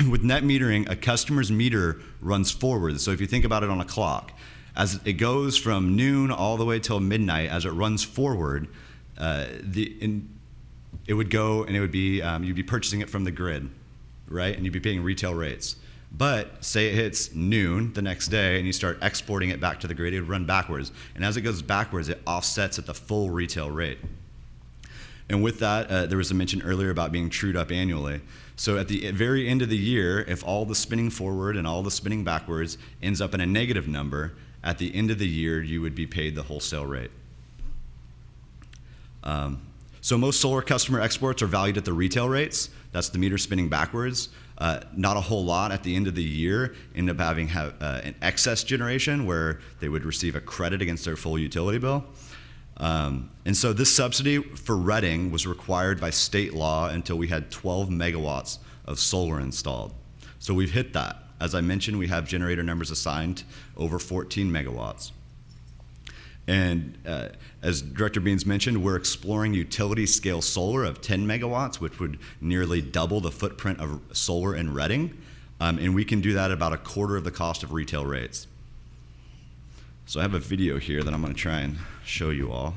Speaker 5: with net metering, a customer's meter runs forward. So if you think about it on a clock, as it goes from noon all the way till midnight, as it runs forward, it would go and it would be, you'd be purchasing it from the grid, right? And you'd be paying retail rates. But say it hits noon the next day and you start exporting it back to the grid, it would run backwards. And as it goes backwards, it offsets at the full retail rate. And with that, there was a mention earlier about being trued up annually. So at the very end of the year, if all the spinning forward and all the spinning backwards ends up in a negative number, at the end of the year, you would be paid the wholesale rate. So most solar customer exports are valued at the retail rates. That's the meter spinning backwards. Not a whole lot at the end of the year end up having an excess generation where they would receive a credit against their full utility bill. And so this subsidy for Reading was required by state law until we had 12 megawatts of solar installed. So we've hit that. As I mentioned, we have generator numbers assigned over 14 megawatts. And as Director Beans mentioned, we're exploring utility scale solar of 10 megawatts, which would nearly double the footprint of solar in Reading. And we can do that at about a quarter of the cost of retail rates. So I have a video here that I'm going to try and show you all.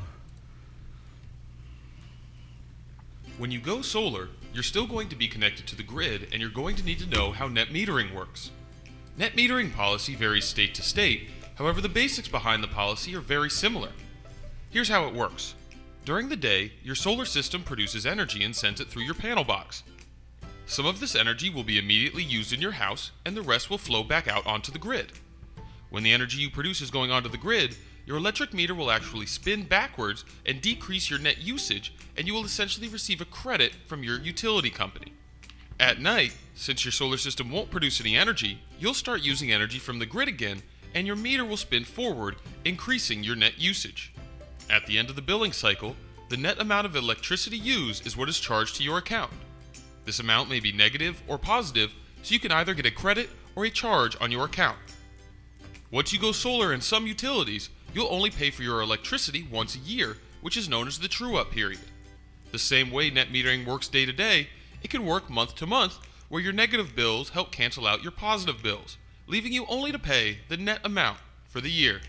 Speaker 18: When you go solar, you're still going to be connected to the grid, and you're going to need to know how net metering works. Net metering policy varies state to state. However, the basics behind the policy are very similar. Here's how it works. During the day, your solar system produces energy and sends it through your panel box. Some of this energy will be immediately used in your house, and the rest will flow back out onto the grid. When the energy you produce is going onto the grid, your electric meter will actually spin backwards and decrease your net usage, and you will essentially receive a credit from your utility company. At night, since your solar system won't produce any energy, you'll start using energy from the grid again, and your meter will spin forward, increasing your net usage. At the end of the billing cycle, the net amount of electricity used is what is charged to your account. This amount may be negative or positive, so you can either get a credit or a charge on your account. Once you go solar in some utilities, you'll only pay for your electricity once a year, which is known as the true-up period. The same way net metering works day to day, it can work month to month, where your negative bills help cancel out your positive bills, leaving you only to pay the net amount for the year.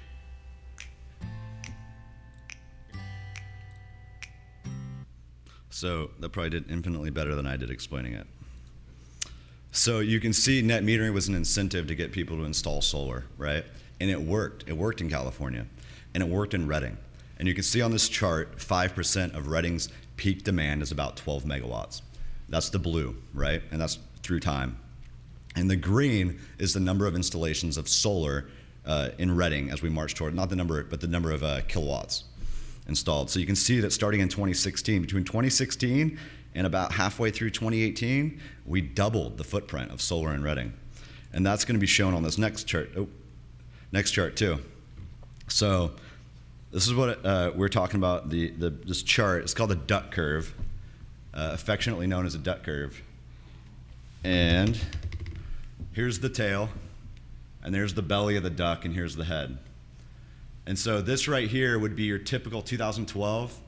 Speaker 5: So that probably did infinitely better than I did explaining it. So you can see net metering was an incentive to get people to install solar, right? And it worked. It worked in California, and it worked in Reading. And you can see on this chart, 5% of Reading's peak demand is about 12 megawatts. That's the blue, right? And that's through time. And the green is the number of installations of solar in Reading as we march toward, not the number, but the number of kilowatts installed. So you can see that starting in 2016, between 2016 and about halfway through 2018, we doubled the footprint of solar in Reading. And that's going to be shown on this next chart. Oh, next chart too. So this is what we're talking about, this chart. It's called the duck curve, affectionately known as a duck curve. And here's the tail, and there's the belly of the duck, and here's the head. And so this right here would be your typical 2012.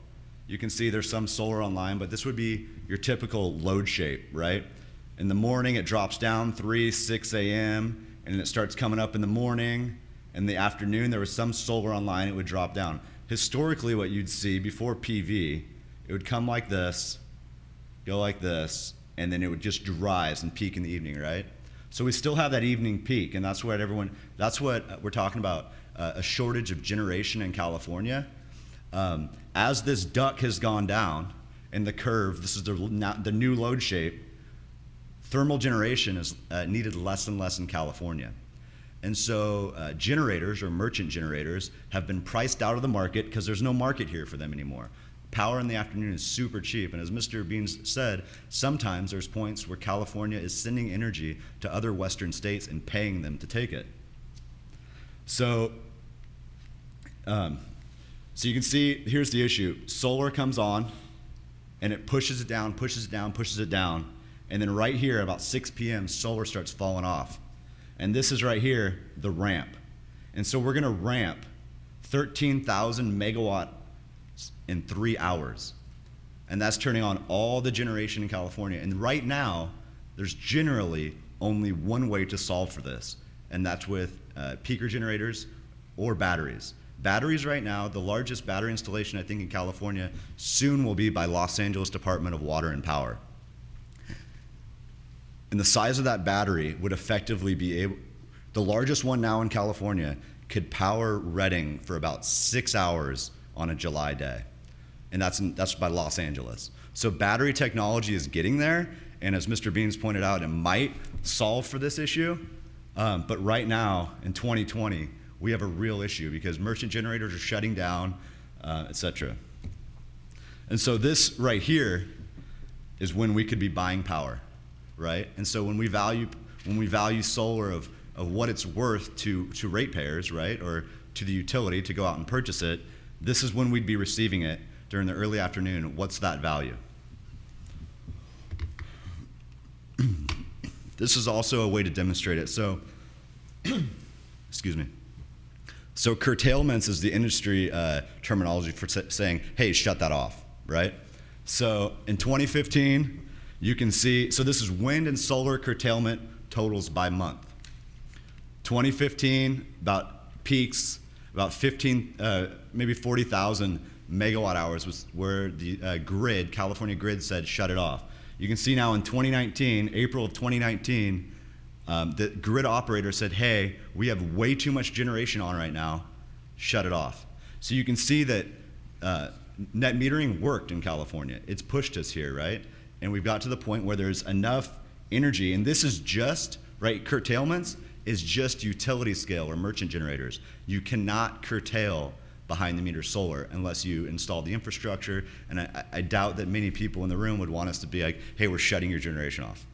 Speaker 5: You can see there's some solar online, but this would be your typical load shape, right? In the morning, it drops down 6 a.m., and it starts coming up in the morning. In the afternoon, there was some solar online, it would drop down. Historically, what you'd see before PV, it would come like this, go like this, and then it would just rise and peak in the evening, right? So we still have that evening peak, and that's what we're talking about, a shortage of generation in California. As this duck has gone down in the curve, this is the new load shape, thermal generation is needed less and less in California. And so generators or merchant generators have been priced out of the market because there's no market here for them anymore. Power in the afternoon is super cheap, and as Mr. Beans said, sometimes there's points where California is sending energy to other western states and paying them to take it. So you can see, here's the issue. Solar comes on, and it pushes it down, pushes it down, pushes it down, and then right here, about 6 p.m., solar starts falling off. And this is right here, the ramp. And so we're gonna ramp 13,000 megawatts in 3 hours. And that's turning on all the generation in California. And right now, there's generally only one way to solve for this, and that's with peaker generators or batteries. Batteries right now, the largest battery installation I think in California soon will be by Los Angeles Department of Water and Power. And the size of that battery would effectively be the largest one now in California could power Reading for about 6 hours on a July day. And that's by Los Angeles. So battery technology is getting there, and as Mr. Beans pointed out, it might solve for this issue, but right now, in 2020, we have a real issue because merchant generators are shutting down, et cetera. And so this right here is when we could be buying power, right? And so when we value solar of what it's worth to ratepayers, right, or to the utility to go out and purchase it, this is when we'd be receiving it during the early afternoon. What's that value? This is also a way to demonstrate it. So, excuse me. So curtailments is the industry terminology for saying, hey, shut that off, right? So in 2015, you can see, so this is wind and solar curtailment totals by month. 2015, about peaks, about 15, maybe 40,000 megawatt hours was where the grid, California grid said shut it off. You can see now in 2019, April of 2019, the grid operator said, hey, we have way too much generation on right now, shut it off. So you can see that net metering worked in California. It's pushed us here, right? And we've got to the point where there's enough energy, and this is just, right, curtailments is just utility scale or merchant generators. You cannot curtail behind the meter solar unless you install the infrastructure, and I doubt that many people in the room would want us to be like, hey, we're shutting your generation off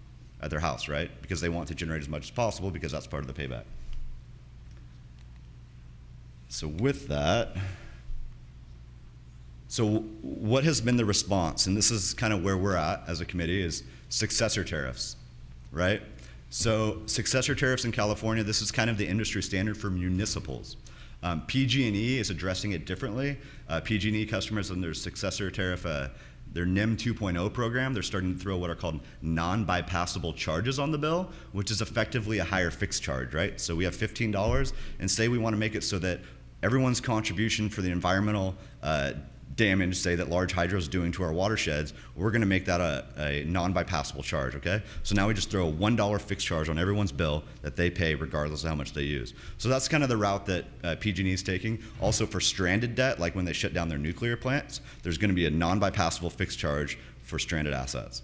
Speaker 5: at their house, right? Because they want to generate as much as possible because that's part of the payback. So with that, so what has been the response? And this is kind of where we're at as a committee, is successor tariffs, right? So successor tariffs in California, this is kind of the industry standard for municipals. PG&E is addressing it differently. PG&E customers on their successor tariff, their NIM 2.0 program, they're starting to throw what are called non-bypassable charges on the bill, which is effectively a higher fixed charge, right? So we have $15, and say we want to make it so that everyone's contribution for the environmental damage, say, that large hydro is doing to our watersheds, we're going to make that a non-bypassable charge, okay? So now we just throw a $1 fixed charge on everyone's bill that they pay regardless of how much they use. So that's kind of the route that PG&E is taking. Also for stranded debt, like when they shut down their nuclear plants, there's going to be a non-bypassable fixed charge for stranded assets.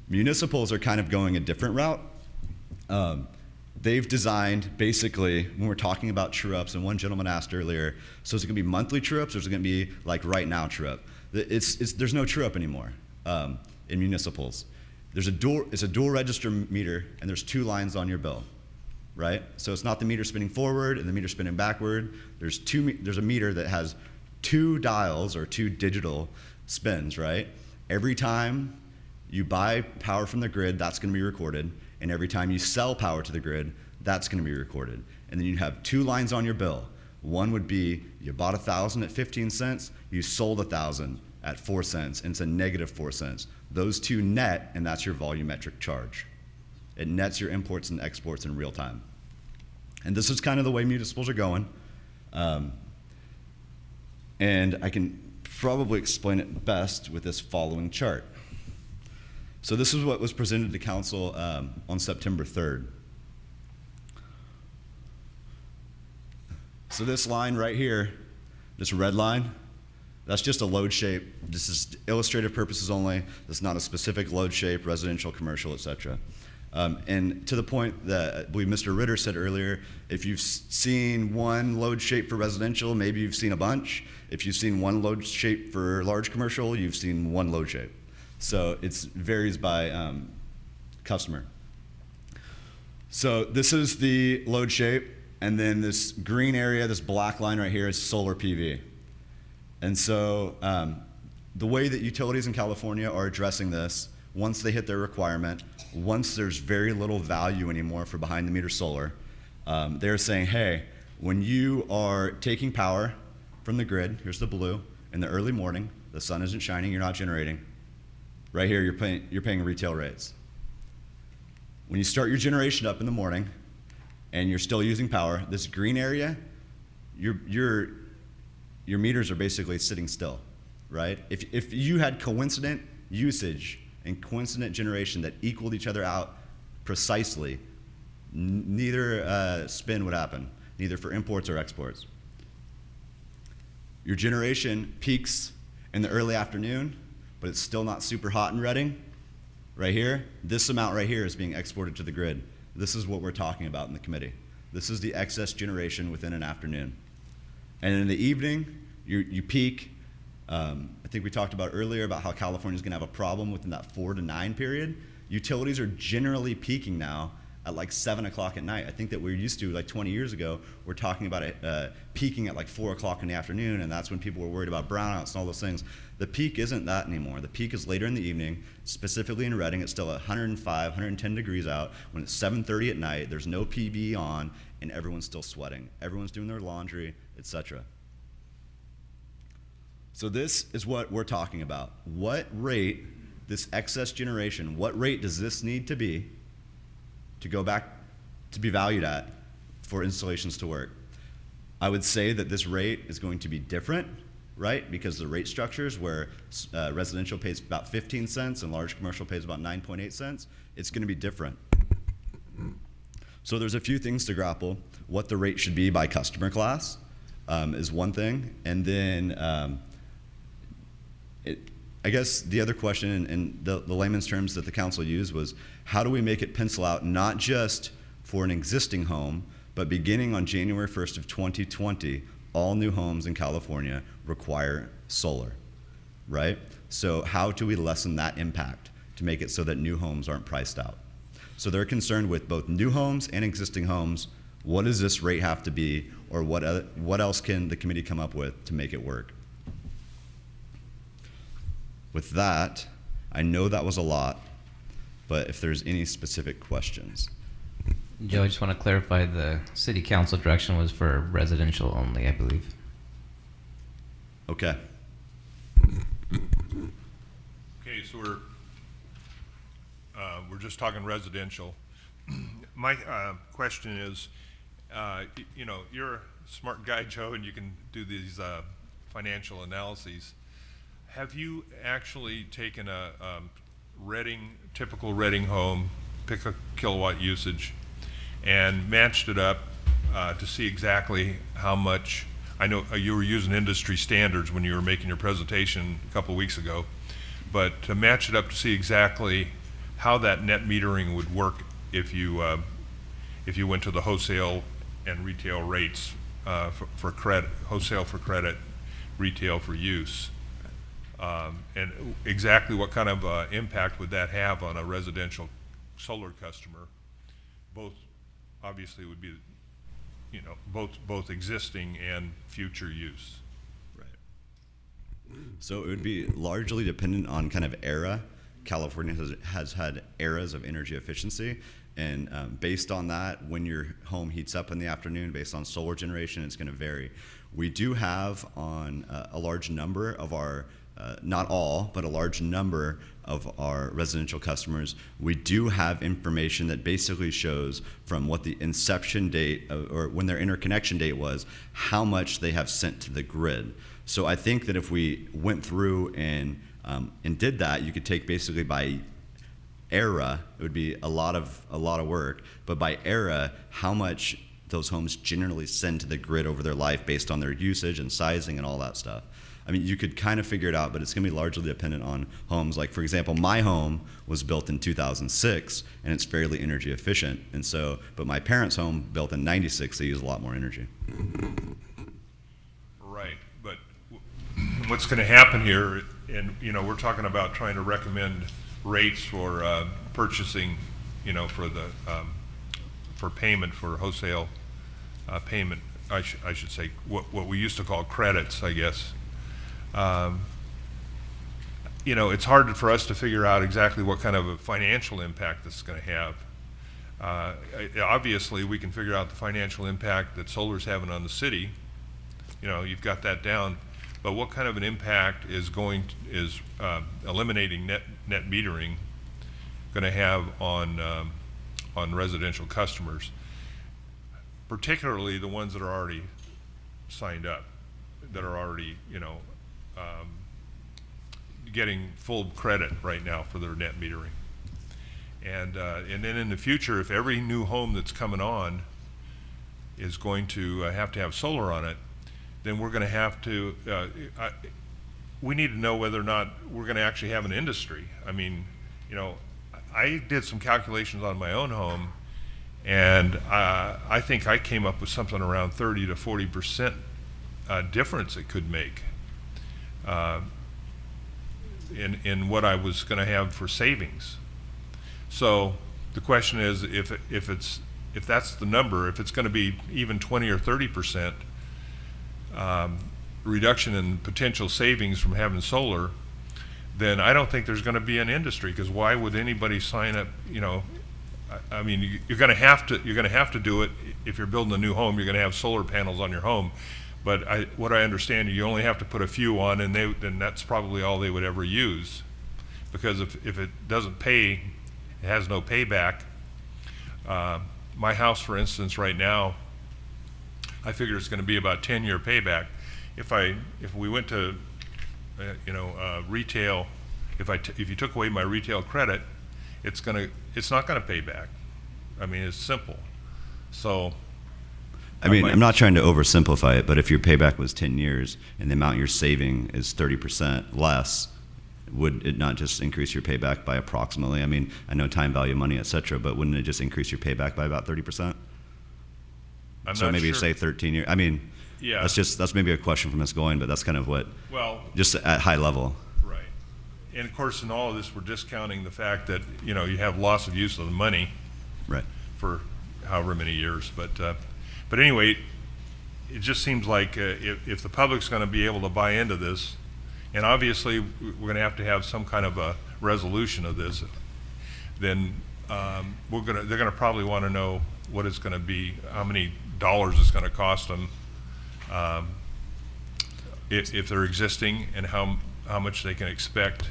Speaker 5: Municipals are kind of going a different route. They've designed, basically, when we're talking about true-ups, and one gentleman asked earlier, so is it going to be monthly true-ups, or is it going to be like right now true-up? There's no true-up anymore in municipals. It's a dual register meter, and there's two lines on your bill, right? So it's not the meter spinning forward and the meter spinning backward. There's a meter that has two dials or two digital spins, right? Every time you buy power from the grid, that's going to be recorded. And every time you sell power to the grid, that's going to be recorded. And then you have two lines on your bill. One would be you bought 1,000 at 15 cents, you sold 1,000 at 4 cents, and it's a negative 4 cents. Those two net, and that's your volumetric charge. It nets your imports and exports in real time. And this is kind of the way municipals are going. And I can probably explain it best with this following chart. So this is what was presented to council on September 3rd. So this line right here, this red line, that's just a load shape. This is illustrative purposes only. That's not a specific load shape, residential, commercial, etc. And to the point that I believe Mr. Ritter said earlier, if you've seen one load shape for residential, maybe you've seen a bunch. If you've seen one load shape for large commercial, you've seen one load shape. So it varies by customer. So this is the load shape, and then this green area, this black line right here is solar PV. And so the way that utilities in California are addressing this, once they hit their requirement, once there's very little value anymore for behind the meter solar, they're saying, hey, when you are taking power from the grid, here's the blue, in the early morning, the sun isn't shining, you're not generating. Right here, you're paying retail rates. When you start your generation up in the morning and you're still using power, this green area, your meters are basically sitting still, right? If you had coincident usage and coincident generation that equaled each other out precisely, neither spin would happen, neither for imports or exports. Your generation peaks in the early afternoon, but it's still not super hot in Redding. Right here, this amount right here is being exported to the grid. This is what we're talking about in the committee. This is the excess generation within an afternoon. And in the evening, you peak, I think we talked about earlier about how California is going to have a problem within that 4 to 9 period. Utilities are generally peaking now at like 7 o'clock at night. I think that we're used to, like 20 years ago, we're talking about it peaking at like 4 o'clock in the afternoon, and that's when people were worried about brownouts and all those things. The peak isn't that anymore. The peak is later in the evening, specifically in Redding. It's still 105, 110 degrees out. When it's 7:30 at night, there's no PB on, and everyone's still sweating. Everyone's doing their laundry, etc. So this is what we're talking about. What rate, this excess generation, what rate does this need to be to go back to be valued at for installations to work? I would say that this rate is going to be different, right? Because the rate structures where residential pays about 15 cents and large commercial pays about 9.8 cents, it's going to be different. So there's a few things to grapple. What the rate should be by customer class is one thing, and then I guess the other question in the layman's terms that the council used was, how do we make it pencil out not just for an existing home, but beginning on January 1st of 2020, all new homes in California require solar, right? So how do we lessen that impact to make it so that new homes aren't priced out? So they're concerned with both new homes and existing homes. What does this rate have to be, or what else can the committee come up with to make it work? With that, I know that was a lot, but if there's any specific questions.
Speaker 1: Joe, I just want to clarify the city council direction was for residential only, I believe.
Speaker 5: Okay.
Speaker 2: Okay, so we're just talking residential. My question is, you know, you're a smart guy, Joe, and you can do these financial analyses. Have you actually taken a typical Redding home, pick a kilowatt usage, and matched it up to see exactly how much? I know you were using industry standards when you were making your presentation a couple of weeks ago, but to match it up to see exactly how that net metering would work if you went to the wholesale and retail rates for credit, wholesale for credit, retail for use. And exactly what kind of impact would that have on a residential solar customer? Both obviously would be, you know, both existing and future use.
Speaker 5: Right. So it would be largely dependent on kind of era. California has had eras of energy efficiency, and based on that, when your home heats up in the afternoon, based on solar generation, it's going to vary. We do have on a large number of our not all, but a large number of our residential customers, we do have information that basically shows from what the inception date or when their interconnection date was, how much they have sent to the grid. So I think that if we went through and did that, you could take basically by era, it would be a lot of work, but by era, how much those homes generally send to the grid over their life based on their usage and sizing and all that stuff. I mean, you could kind of figure it out, but it's going to be largely dependent on homes. Like, for example, my home was built in 2006, and it's fairly energy efficient. And so, but my parents' home built in 96, they use a lot more energy.
Speaker 2: Right, but what's going to happen here, and you know, we're talking about trying to recommend rates for purchasing, you know, for the for payment for wholesale payment. I should say what we used to call credits, I guess. You know, it's hard for us to figure out exactly what kind of a financial impact this is going to have. Obviously, we can figure out the financial impact that solar's having on the city. You know, you've got that down. But what kind of an impact is eliminating net metering going to have on residential customers, particularly the ones that are already signed up, that are already, you know, getting full credit right now for their net metering. And then in the future, if every new home that's coming on is going to have solar on it, then we're going to have to, we need to know whether or not we're going to actually have an industry. I mean, you know, I did some calculations on my own home, and I think I came up with something around 30 to 40% difference it could make. in what I was going to have for savings. So the question is, if that's the number, if it's going to be even 20 or 30% reduction in potential savings from having solar, then I don't think there's going to be an industry, because why would anybody sign up? You know, I mean, you're going to have to do it if you're building a new home. You're going to have solar panels on your home, but what I understand, you only have to put a few on, and then that's probably all they would ever use, because if it doesn't pay, it has no payback. My house, for instance, right now, I figure it's going to be about 10-year payback. If we went to retail, if you took away my retail credit, it's not going to pay back. I mean, it's simple. So
Speaker 5: I mean, I'm not trying to oversimplify it, but if your payback was 10 years and the amount you're saving is 30% less, would it not just increase your payback by approximately? I mean, I know time, value, money, et cetera, but wouldn't it just increase your payback by about 30%? So maybe you say 13 years. I mean,
Speaker 2: yeah,
Speaker 5: that's maybe a question from Ms. Goin, but that's kind of what, just at high level.
Speaker 2: Right. And of course, in all of this, we're discounting the fact that, you have loss of use of the money.
Speaker 5: Right.
Speaker 2: For however many years. But anyway, it just seems like if the public's going to be able to buy into this, and obviously we're going to have some kind of a resolution of this, then they're going to probably want to know what it's going to be, how many dollars it's going to cost them if they're existing, and how much they can expect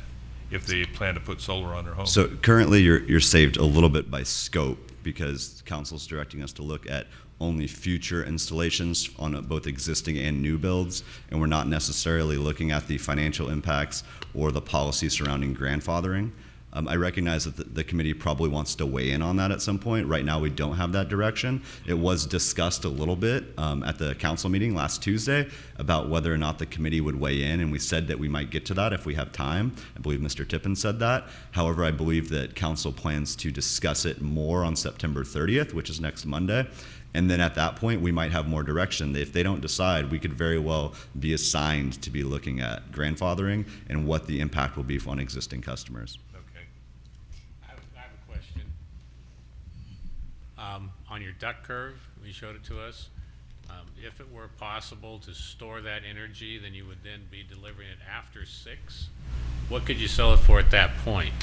Speaker 2: if they plan to put solar on their home.
Speaker 5: So currently you're saved a little bit by scope, because council's directing us to look at only future installations on both existing and new builds, and we're not necessarily looking at the financial impacts or the policy surrounding grandfathering. I recognize that the committee probably wants to weigh in on that at some point. Right now, we don't have that direction. It was discussed a little bit at the council meeting last Tuesday about whether or not the committee would weigh in, and we said that we might get to that if we have time. I believe Mr. Tippin said that. However, I believe that council plans to discuss it more on September 30th, which is next Monday. And then at that point, we might have more direction. If they don't decide, we could very well be assigned to be looking at grandfathering and what the impact will be on existing customers.
Speaker 15: I have a question. On your duct curve, you showed it to us. If it were possible to store that energy, then you would then be delivering it after 6. What could you sell it for at that point?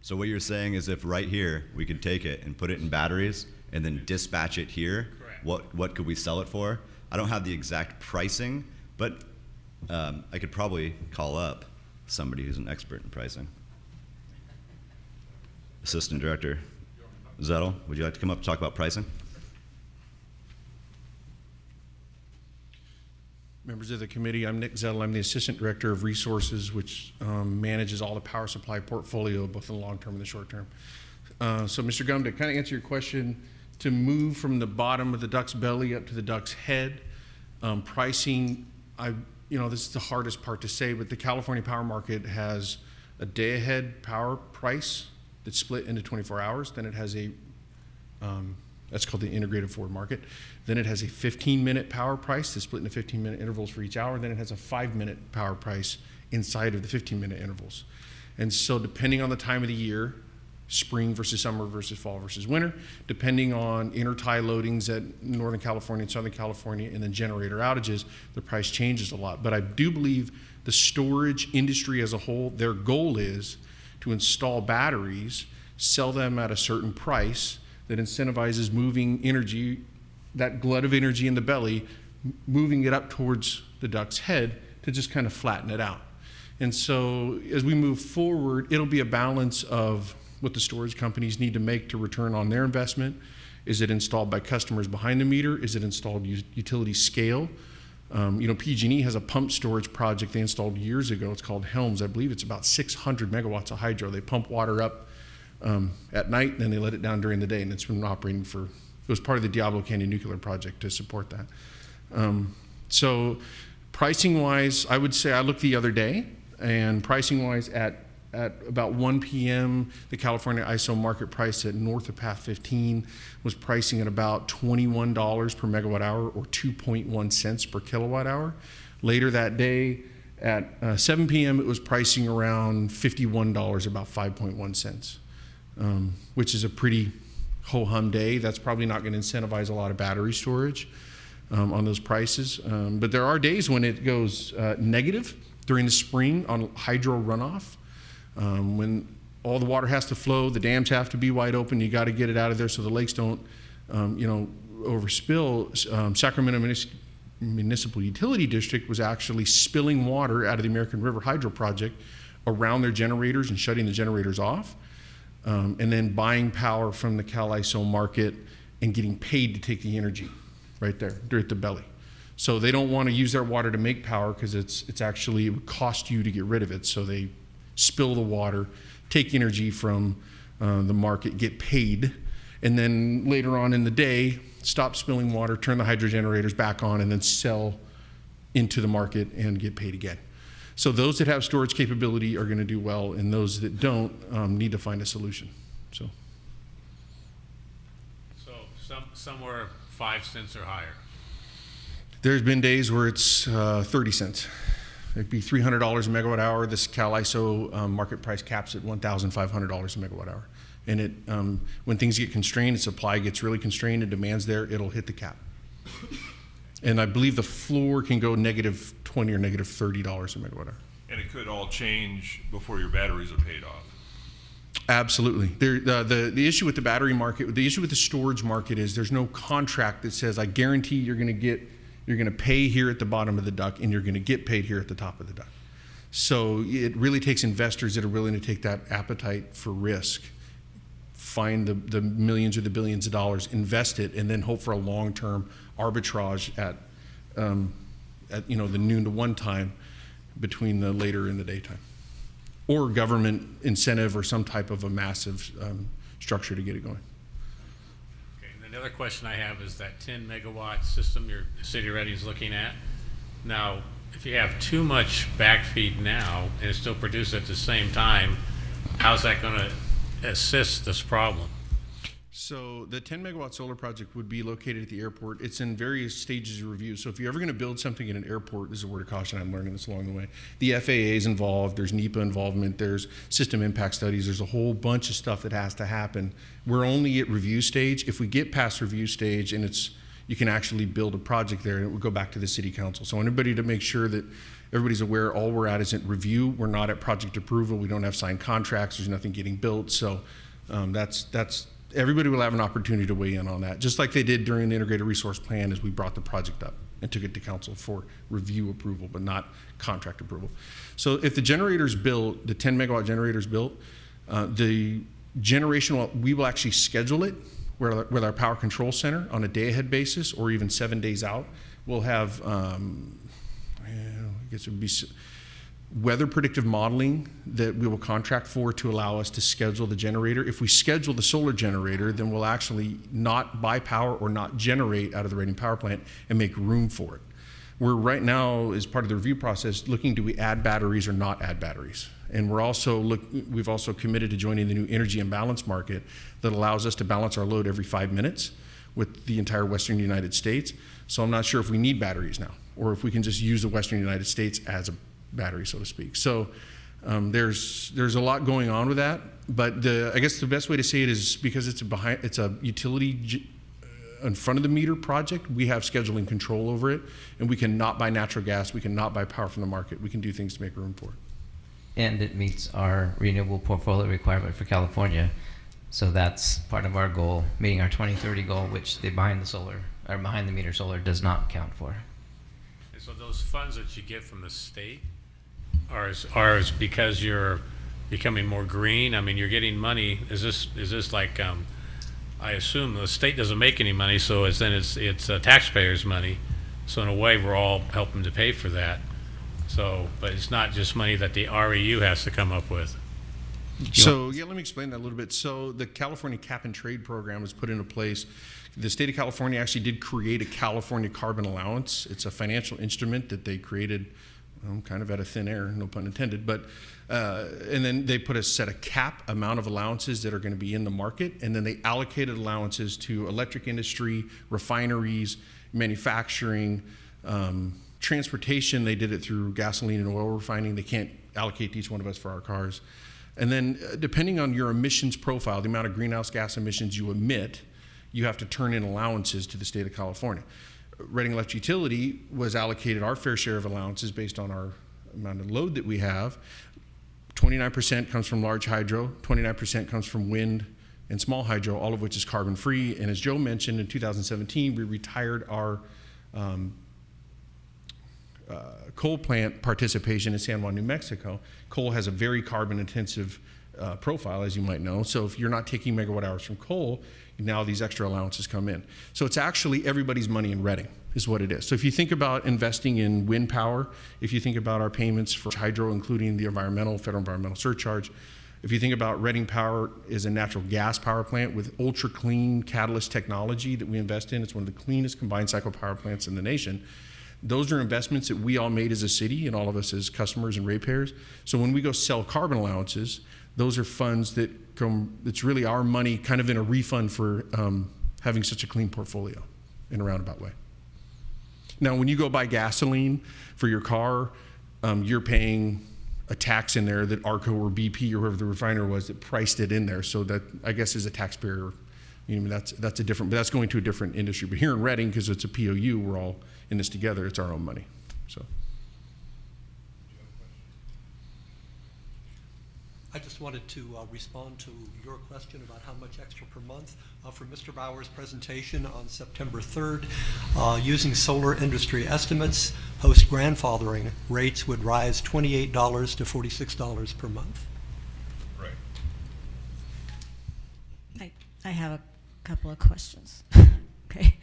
Speaker 5: So what you're saying is, if right here we could take it and put it in batteries and then dispatch it here, what could we sell it for? I don't have the exact pricing, but I could probably call up somebody who's an expert in pricing. Assistant Director Zettel, would you like to come up and talk about pricing?
Speaker 19: Members of the committee, I'm Nick Zettel. I'm the Assistant Director of Resources, which manages all the power supply portfolio, both in the long term and the short term. So Mr. Gum, to kind of answer your question, to move from the bottom of the duck's belly up to the duck's head, pricing, this is the hardest part to say, but the California power market has a day-ahead power price that's split into 24 hours. Then it has a that's called the integrated forward market. Then it has a 15-minute power price that's split into 15-minute intervals for each hour. Then it has a 5-minute power price inside of the 15-minute intervals. And so depending on the time of the year, spring versus summer versus fall versus winter, depending on intertie loadings at Northern California and Southern California, and then generator outages, the price changes a lot. But I do believe the storage industry as a whole, their goal is to install batteries, sell them at a certain price that incentivizes moving energy, that glut of energy in the belly, moving it up towards the duck's head to just kind of flatten it out. And so as we move forward, it'll be a balance of what the storage companies need to make to return on their investment. Is it installed by customers behind the meter? Is it installed utility scale? PG&E has a pump storage project they installed years ago. It's called Helms. I believe it's about 600 megawatts of hydro. They pump water up at night, and then they let it down during the day, and it's been operating it was part of the Diablo Canyon nuclear project to support that. So pricing wise, I would say I looked the other day, and pricing wise at at about 1 p.m., the California ISO market price at north of Path 15 was pricing at about $21 per megawatt hour, or 2.1 cents per kilowatt hour. Later that day at 7 p.m., it was pricing around $51, about 5.1 cents, which is a pretty ho-hum day. That's probably not going to incentivize a lot of battery storage on those prices. But there are days when it goes negative during the spring on hydro runoff, when all the water has to flow, the dams have to be wide open, you got to get it out of there so the lakes don't, overspill. Sacramento Municipal Utility District was actually spilling water out of the American River Hydro Project around their generators and shutting the generators off, and then buying power from the Cal ISO market and getting paid to take the energy right there at the belly. So they don't want to use their water to make power because it would cost you to get rid of it. So they spill the water, take energy from the market, get paid, and then later on in the day, stop spilling water, turn the hydro generators back on, and then sell into the market and get paid again. So those that have storage capability are going to do well, and those that don't need to find a solution. So
Speaker 15: somewhere 5 cents or higher.
Speaker 19: There's been days where it's 30 cents. It'd be $300 a megawatt hour. This Cal ISO market price caps at $1,500 a megawatt hour. And it, when things get constrained, supply gets really constrained and demand's there, it'll hit the cap. And I believe the floor can go negative 20 or negative $30 a megawatt hour.
Speaker 2: And it could all change before your batteries are paid off.
Speaker 19: Absolutely. The issue with the battery market, the issue with the storage market is there's no contract that says, I guarantee you're going to pay here at the bottom of the duct and you're going to get paid here at the top of the duct. So it really takes investors that are willing to take that appetite for risk, find the millions or the billions of dollars, invest it, and then hope for a long-term arbitrage at the noon to 1 time between the later and the daytime, or government incentive or some type of a massive structure to get it going.
Speaker 15: Okay, and another question I have is that 10 megawatt system your City Ready is looking at. Now, if you have too much backfeed now and it still produces at the same time, how's that going to assist this problem?
Speaker 19: So the 10 megawatt solar project would be located at the airport. It's in various stages of review. So if you're ever going to build something in an airport, this is a word of caution, I'm learning this along the way. The FAA is involved, there's NEPA involvement, there's system impact studies, there's a whole bunch of stuff that has to happen. We're only at review stage. If we get past review stage and you can actually build a project there, and it would go back to the city council. So anybody to make sure that everybody's aware all we're at is at review. We're not at project approval. We don't have signed contracts. There's nothing getting built. So that's everybody will have an opportunity to weigh in on that, just like they did during the integrated resource plan as we brought the project up and took it to council for review approval, but not contract approval. So if the generator's built, the 10 megawatt generator's built, the generation, we will actually schedule it with our power control center on a day ahead basis or even 7 days out. We'll have, I guess it would be weather predictive modeling that we will contract for to allow us to schedule the generator. If we schedule the solar generator, then we'll actually not buy power or not generate out of the Reading power plant and make room for it. We're right now, as part of the review process, looking, do we add batteries or not add batteries? And we've also committed to joining the new energy imbalance market that allows us to balance our load every 5 minutes with the entire Western United States. So I'm not sure if we need batteries now, or if we can just use the Western United States as a battery, so to speak. So there's a lot going on with that, but I guess the best way to say it is because it's a utility in front of the meter project, we have scheduling control over it, and we can not buy natural gas, we can not buy power from the market, we can do things to make room for it.
Speaker 1: And it meets our renewable portfolio requirement for California. So that's part of our goal, meeting our 2030 goal, which the behind the meter solar does not count for.
Speaker 15: And so those funds that you get from the state are because you're becoming more green? I mean, you're getting money. Is this like, I assume the state doesn't make any money, so it's taxpayers' money. So in a way, we're all helping to pay for that. So, but it's not just money that the REU has to come up with.
Speaker 19: So yeah, let me explain that a little bit. So the California Cap and Trade program was put into place. The state of California actually did create a California carbon allowance. It's a financial instrument that they created kind of out of thin air, no pun intended. But and then they put a set a cap amount of allowances that are going to be in the market, and then they allocated allowances to electric industry, refineries, manufacturing, transportation. They did it through gasoline and oil refining. They can't allocate to each one of us for our cars. And then depending on your emissions profile, the amount of greenhouse gas emissions you emit, you have to turn in allowances to the state of California. Reading Electric Utility was allocated our fair share of allowances based on our amount of load that we have. 29% comes from large hydro, 29% comes from wind and small hydro, all of which is carbon free. And as Joe mentioned, in 2017, we retired our coal plant participation in San Juan, New Mexico. Coal has a very carbon intensive profile, as you might know. So if you're not taking megawatt hours from coal, now these extra allowances come in. So it's actually everybody's money in Reading is what it is. So if you think about investing in wind power, if you think about our payments for hydro, including the federal environmental surcharge, if you think about Reading Power is a natural gas power plant with ultra clean catalyst technology that we invest in. It's one of the cleanest combined cycle power plants in the nation. Those are investments that we all made as a city and all of us as customers and ratepayers. So when we go sell carbon allowances, those are funds that come, it's really our money kind of in a refund for having such a clean portfolio in a roundabout way. Now, when you go buy gasoline for your car, you're paying a tax in there that ARCO or BP or whoever the refiner was that priced it in there. So that, I guess, as a taxpayer, that's a different, but that's going to a different industry. But here in Reading, because it's a POU, we're all in this together, it's our own money. So.
Speaker 3: I just wanted to respond to your question about how much extra per month. For Mr. Bauer's presentation on September 3rd, using solar industry estimates, post-grandfathering rates would rise $28 to $46 per month.
Speaker 2: Right.
Speaker 4: I have a couple of questions. Okay.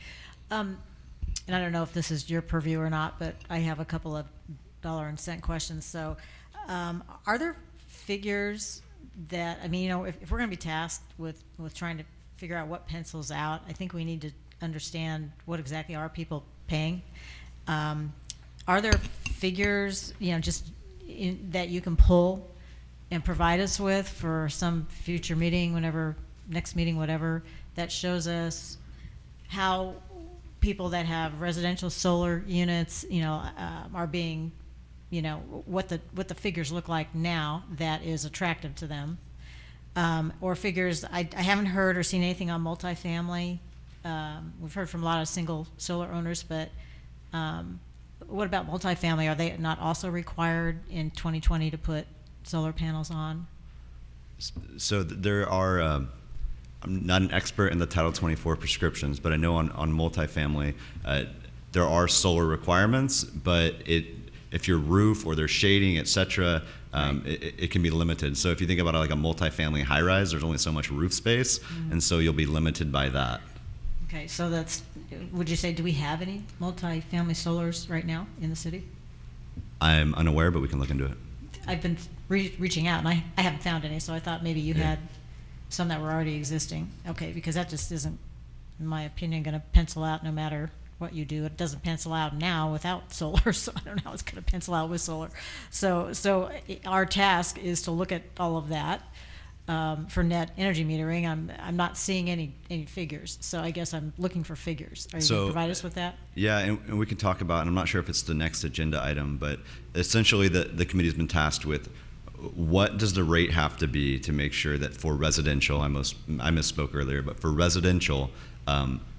Speaker 4: And I don't know if this is your purview or not, but I have a couple of dollar and cent questions. So are there figures that, I mean, if we're going to be tasked with trying to figure out what pencils out, I think we need to understand what exactly are people paying. Are there figures, that you can pull and provide us with for some future meeting, whenever, next meeting, whatever, that shows us how people that have residential solar units, are being, what the figures look like now that is attractive to them, or figures. I haven't heard or seen anything on multifamily. We've heard from a lot of single solar owners, but what about multifamily? Are they not also required in 2020 to put solar panels on?
Speaker 5: So there are. I'm not an expert in the Title 24 prescriptions, but I know on multifamily there are solar requirements, but if your roof or there's shading, et cetera, it can be limited. So if you think about like a multifamily high rise, there's only so much roof space, and so you'll be limited by that.
Speaker 4: Okay, so would you say, do we have any multifamily solars right now in the city?
Speaker 5: I'm unaware, but we can look into it.
Speaker 4: I've been reaching out, and I haven't found any, so I thought maybe you had some that were already existing. Okay, because that just isn't, in my opinion, going to pencil out no matter what you do. It doesn't pencil out now without solar, so I don't know how it's going to pencil out with solar. So our task is to look at all of that for net energy metering. I'm not seeing any figures, so I guess I'm looking for figures. Are you going to provide us with that?
Speaker 5: Yeah, and we can talk about, and I'm not sure if it's the next agenda item, but essentially the committee's been tasked with what does the rate have to be to make sure that for residential, I misspoke earlier, but for residential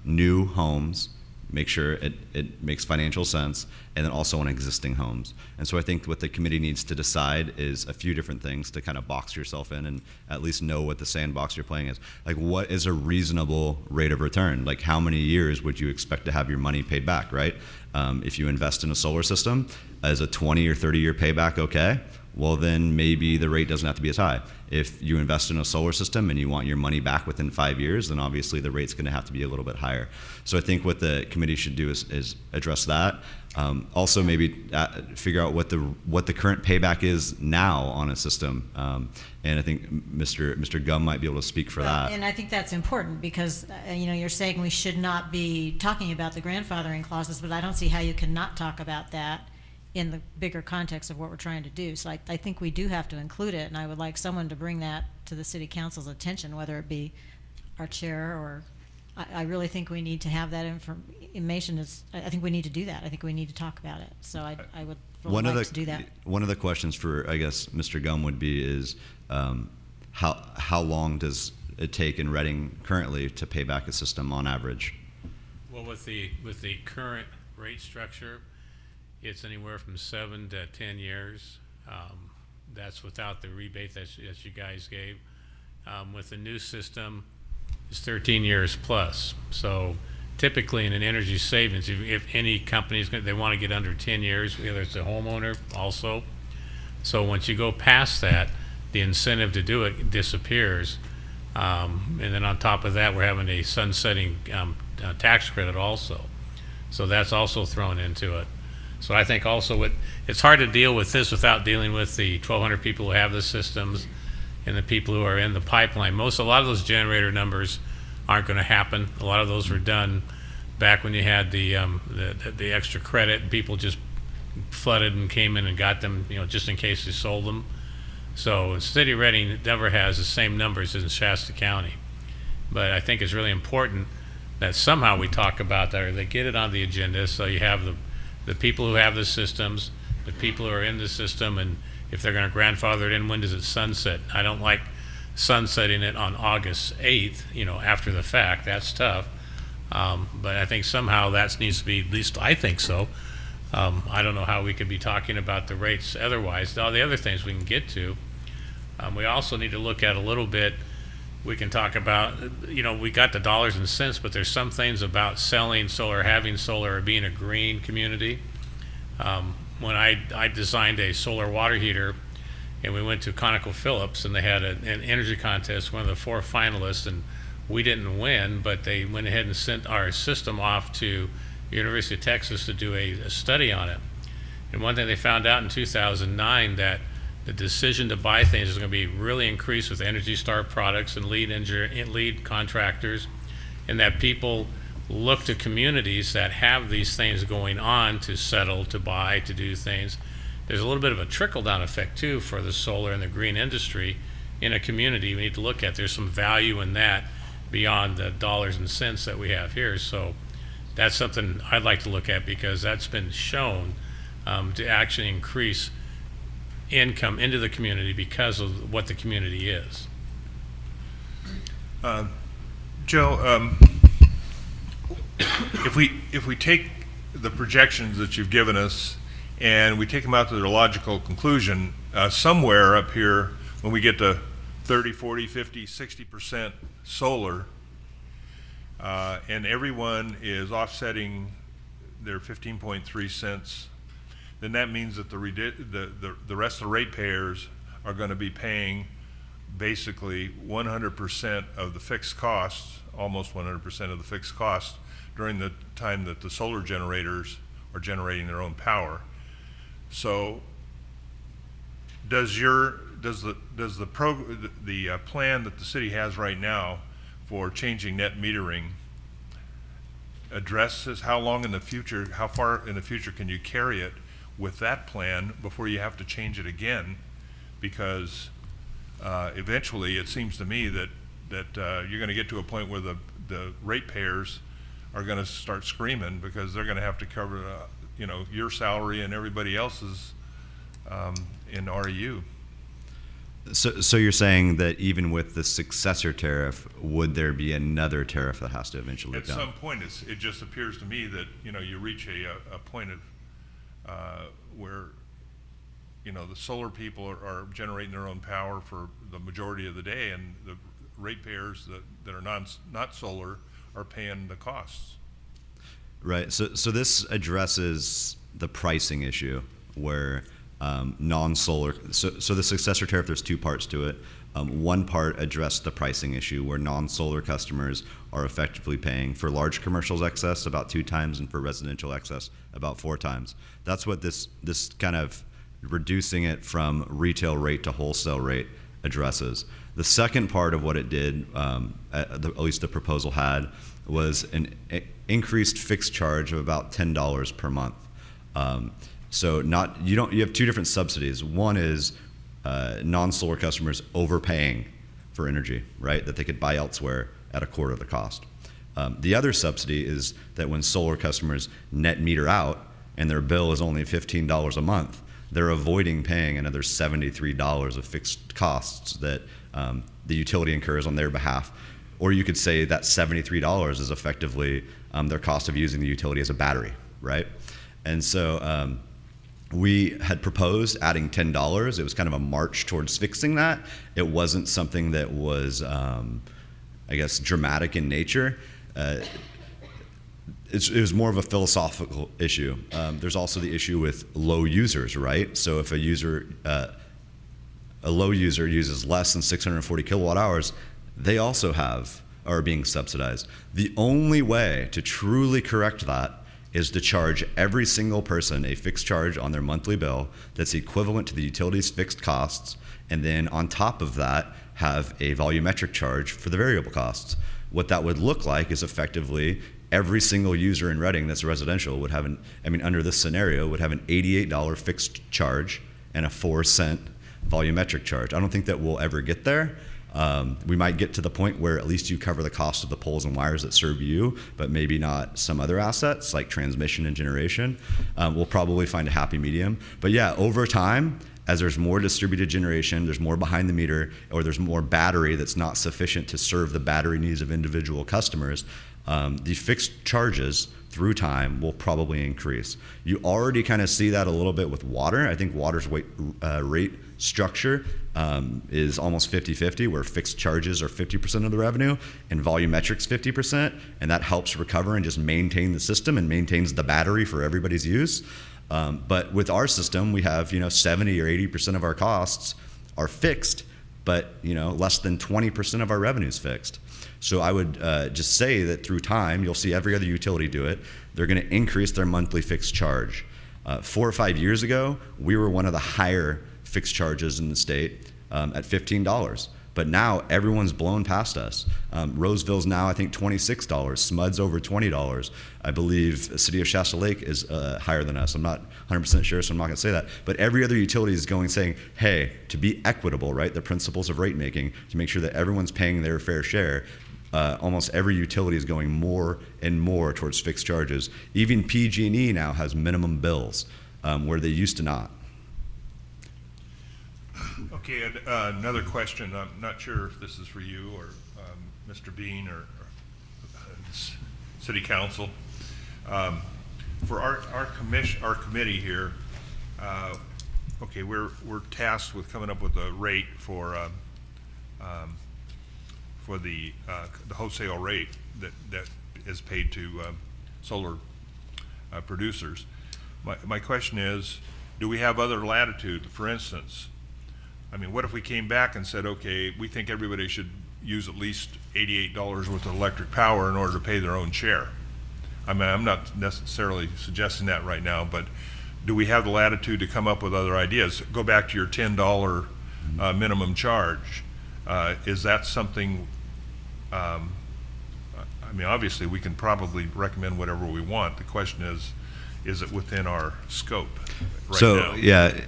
Speaker 5: new homes, make sure it makes financial sense, and then also on existing homes. And so I think what the committee needs to decide is a few different things to kind of box yourself in and at least know what the sandbox you're playing is. Like, what is a reasonable rate of return? Like, how many years would you expect to have your money paid back, right? If you invest in a solar system, as a 20 or 30-year payback, okay, well then maybe the rate doesn't have to be as high. If you invest in a solar system and you want your money back within 5 years, then obviously the rate's going to have to be a little bit higher. So I think what the committee should do is address that. Also maybe figure out what the current payback is now on a system. And I think Mr. Gum might be able to speak for that.
Speaker 4: And I think that's important because you're saying we should not be talking about the grandfathering clauses, but I don't see how you can not talk about that in the bigger context of what we're trying to do. So I think we do have to include it, and I would like someone to bring that to the city council's attention, whether it be our chair or, I really think we need to have that information. I think we need to do that. I think we need to talk about it. So I would really like to do that.
Speaker 5: One of the questions for, I guess, Mr. Gum would be is how long does it take in Reading currently to pay back a system on average?
Speaker 15: Well, with the current rate structure, it's anywhere from 7 to 10 years. That's without the rebate that you guys gave. With the new system, it's 13 years plus. So typically in an energy savings, if any company's they want to get under 10 years, whether it's a homeowner also. So once you go past that, the incentive to do it disappears. And then on top of that, we're having a sunsetting tax credit also. So that's also thrown into it. So I think also it's hard to deal with this without dealing with the 1,200 people who have the systems and the people who are in the pipeline. A lot of those generator numbers aren't going to happen. A lot of those were done back when you had the extra credit, and people just flooded and came in and got them, just in case they sold them. So City of Reading never has the same numbers as in Shasta County. But I think it's really important that somehow we talk about that, or they get it on the agenda, so you have the people who have the systems, the people who are in the system, and if they're going to grandfather it in, when does it sunset? I don't like sunsetting it on August 8th, after the fact. That's tough. But I think somehow that needs to be, at least I think so. I don't know how we could be talking about the rates otherwise. All the other things we can get to. We also need to look at a little bit, we can talk about, we got the dollars and cents, but there's some things about selling solar, having solar, or being a green community. When I designed a solar water heater, and we went to ConocoPhillips, and they had an energy contest, one of the 4 finalists, and we didn't win, but they went ahead and sent our system off to University of Texas to do a study on it. And one thing they found out in 2009, that the decision to buy things is going to be really increased with Energy Star products and lead contractors, and that people look to communities that have these things going on to settle, to buy, to do things. There's a little bit of a trickle-down effect too for the solar and the green industry in a community. We need to look at, there's some value in that beyond the dollars and cents that we have here. So that's something I'd like to look at, because that's been shown to actually increase income into the community because of what the community is.
Speaker 2: Joe, if we take the projections that you've given us and we take them out to their logical conclusion, somewhere up here when we get to 30, 40, 50, 60% solar, and everyone is offsetting their 15.3 cents, then that means that the rest of the ratepayers are going to be paying basically 100% of the fixed costs, almost 100% of the fixed costs, during the time that the solar generators are generating their own power. So does the plan that the city has right now for changing net metering address this? How long in the future, how far in the future can you carry it with that plan before you have to change it again? Because eventually it seems to me that you're going to get to a point where the ratepayers are going to start screaming, because they're going to have to cover your salary and everybody else's in REU.
Speaker 5: So you're saying that even with the successor tariff, would there be another tariff that has to eventually
Speaker 2: At
Speaker 5: come?
Speaker 2: some point, it just appears to me that you reach a point of where the solar people are generating their own power for the majority of the day, and the ratepayers that are not solar are paying the costs.
Speaker 5: Right. So this addresses the pricing issue where non-solar. So the successor tariff, there's 2 parts to it. One part addressed the pricing issue where non-solar customers are effectively paying for large commercials excess about 2 times and for residential excess about 4 times. That's what this kind of reducing it from retail rate to wholesale rate addresses. The second part of what it did, at least the proposal had, was an increased fixed charge of about $10 per month. So you have two different subsidies. One is non-solar customers overpaying for energy, right, that they could buy elsewhere at a quarter of the cost. The other subsidy is that when solar customers net meter out and their bill is only $15 a month, they're avoiding paying another $73 of fixed costs that the utility incurs on their behalf. Or you could say that $73 is effectively their cost of using the utility as a battery, right? And so we had proposed adding $10. It was kind of a march towards fixing that. It wasn't something that was, I guess, dramatic in nature. It was more of a philosophical issue. There's also the issue with low users, right? So if a low user uses less than 640 kilowatt hours, they also are being subsidized. The only way to truly correct that is to charge every single person a fixed charge on their monthly bill that's equivalent to the utility's fixed costs, and then on top of that, have a volumetric charge for the variable costs. What that would look like is effectively every single user in Reading that's residential would have under this scenario, would have an $88 fixed charge and a 4-cent volumetric charge. I don't think that we'll ever get there. We might get to the point where at least you cover the cost of the poles and wires that serve you, but maybe not some other assets like transmission and generation. We'll probably find a happy medium. But yeah, over time, as there's more distributed generation, there's more behind the meter, or there's more battery that's not sufficient to serve the battery needs of individual customers, the fixed charges through time will probably increase. You already kind of see that a little bit with water. I think water's rate structure is almost 50-50, where fixed charges are 50% of the revenue and volumetrics 50%, and that helps recover and just maintain the system and maintains the battery for everybody's use. But with our system, we have 70 or 80% of our costs are fixed, but less than 20% of our revenue is fixed. So I would just say that through time, you'll see every other utility do it. They're going to increase their monthly fixed charge. 4 or 5 years ago, we were one of the higher fixed charges in the state at $15. But now everyone's blown past us. Roseville's now, I think, $26. Smud's over $20. I believe the city of Shasta Lake is higher than us. I'm not 100% sure, so I'm not going to say that. But every other utility is saying, hey, to be equitable, right, the principles of rate making, to make sure that everyone's paying their fair share, almost every utility is going more and more towards fixed charges. Even PG&E now has minimum bills, where they used to not.
Speaker 2: Okay, and, another question. I'm not sure if this is for you or Mr. Bean or City Council. For our committee here, okay, we're tasked with coming up with a rate for the wholesale rate that is paid to solar producers. My question is, do we have other latitude? For instance, what if we came back and said, okay, we think everybody should use at least $88 worth of electric power in order to pay their own share? I'm not necessarily suggesting that right now, but do we have the latitude to come up with other ideas? Go back to your $10 minimum charge. Is that something, obviously we can probably recommend whatever we want. The question is it within our scope right now?
Speaker 5: Yeah,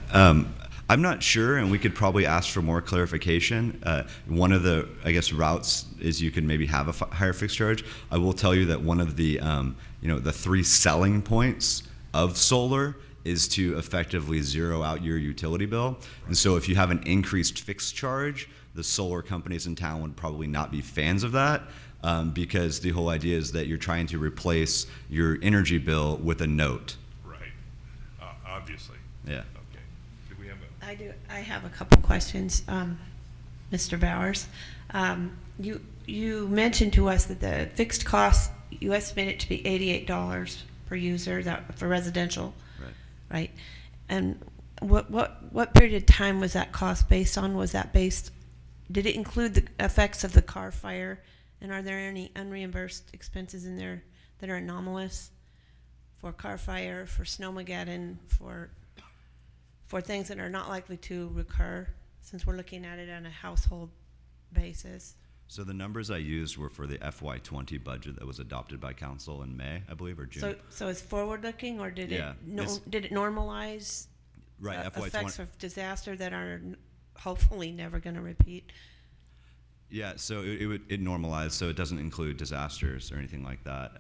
Speaker 5: I'm not sure, and we could probably ask for more clarification. One of the, routes is you can maybe have a higher fixed charge. I will tell you that one of the, the 3 selling points of solar is to effectively zero out your utility bill. And so if you have an increased fixed charge, the solar companies in town would probably not be fans of that, because the whole idea is that you're trying to replace your energy bill with a note.
Speaker 2: Right, obviously.
Speaker 5: Yeah.
Speaker 17: I have a couple questions, Mr. Bowers. You mentioned to us that the fixed cost, you estimate it to be $88 per user for residential, right? And what period of time was that cost based on? Did it include the effects of the car fire? And are there any unreimbursed expenses in there that are anomalous for car fire, for snowmageddon, for things that are not likely to recur, since we're looking at it on a household basis?
Speaker 5: So the numbers I used were for the FY20 budget that was adopted by council in May, I believe, or June.
Speaker 17: So it's forward-looking, or did
Speaker 5: Yeah,
Speaker 17: did it normalize
Speaker 5: Right, FY20.
Speaker 17: effects of disaster that are hopefully never going to repeat?
Speaker 5: Yeah, so it normalized, so it doesn't include disasters or anything like that.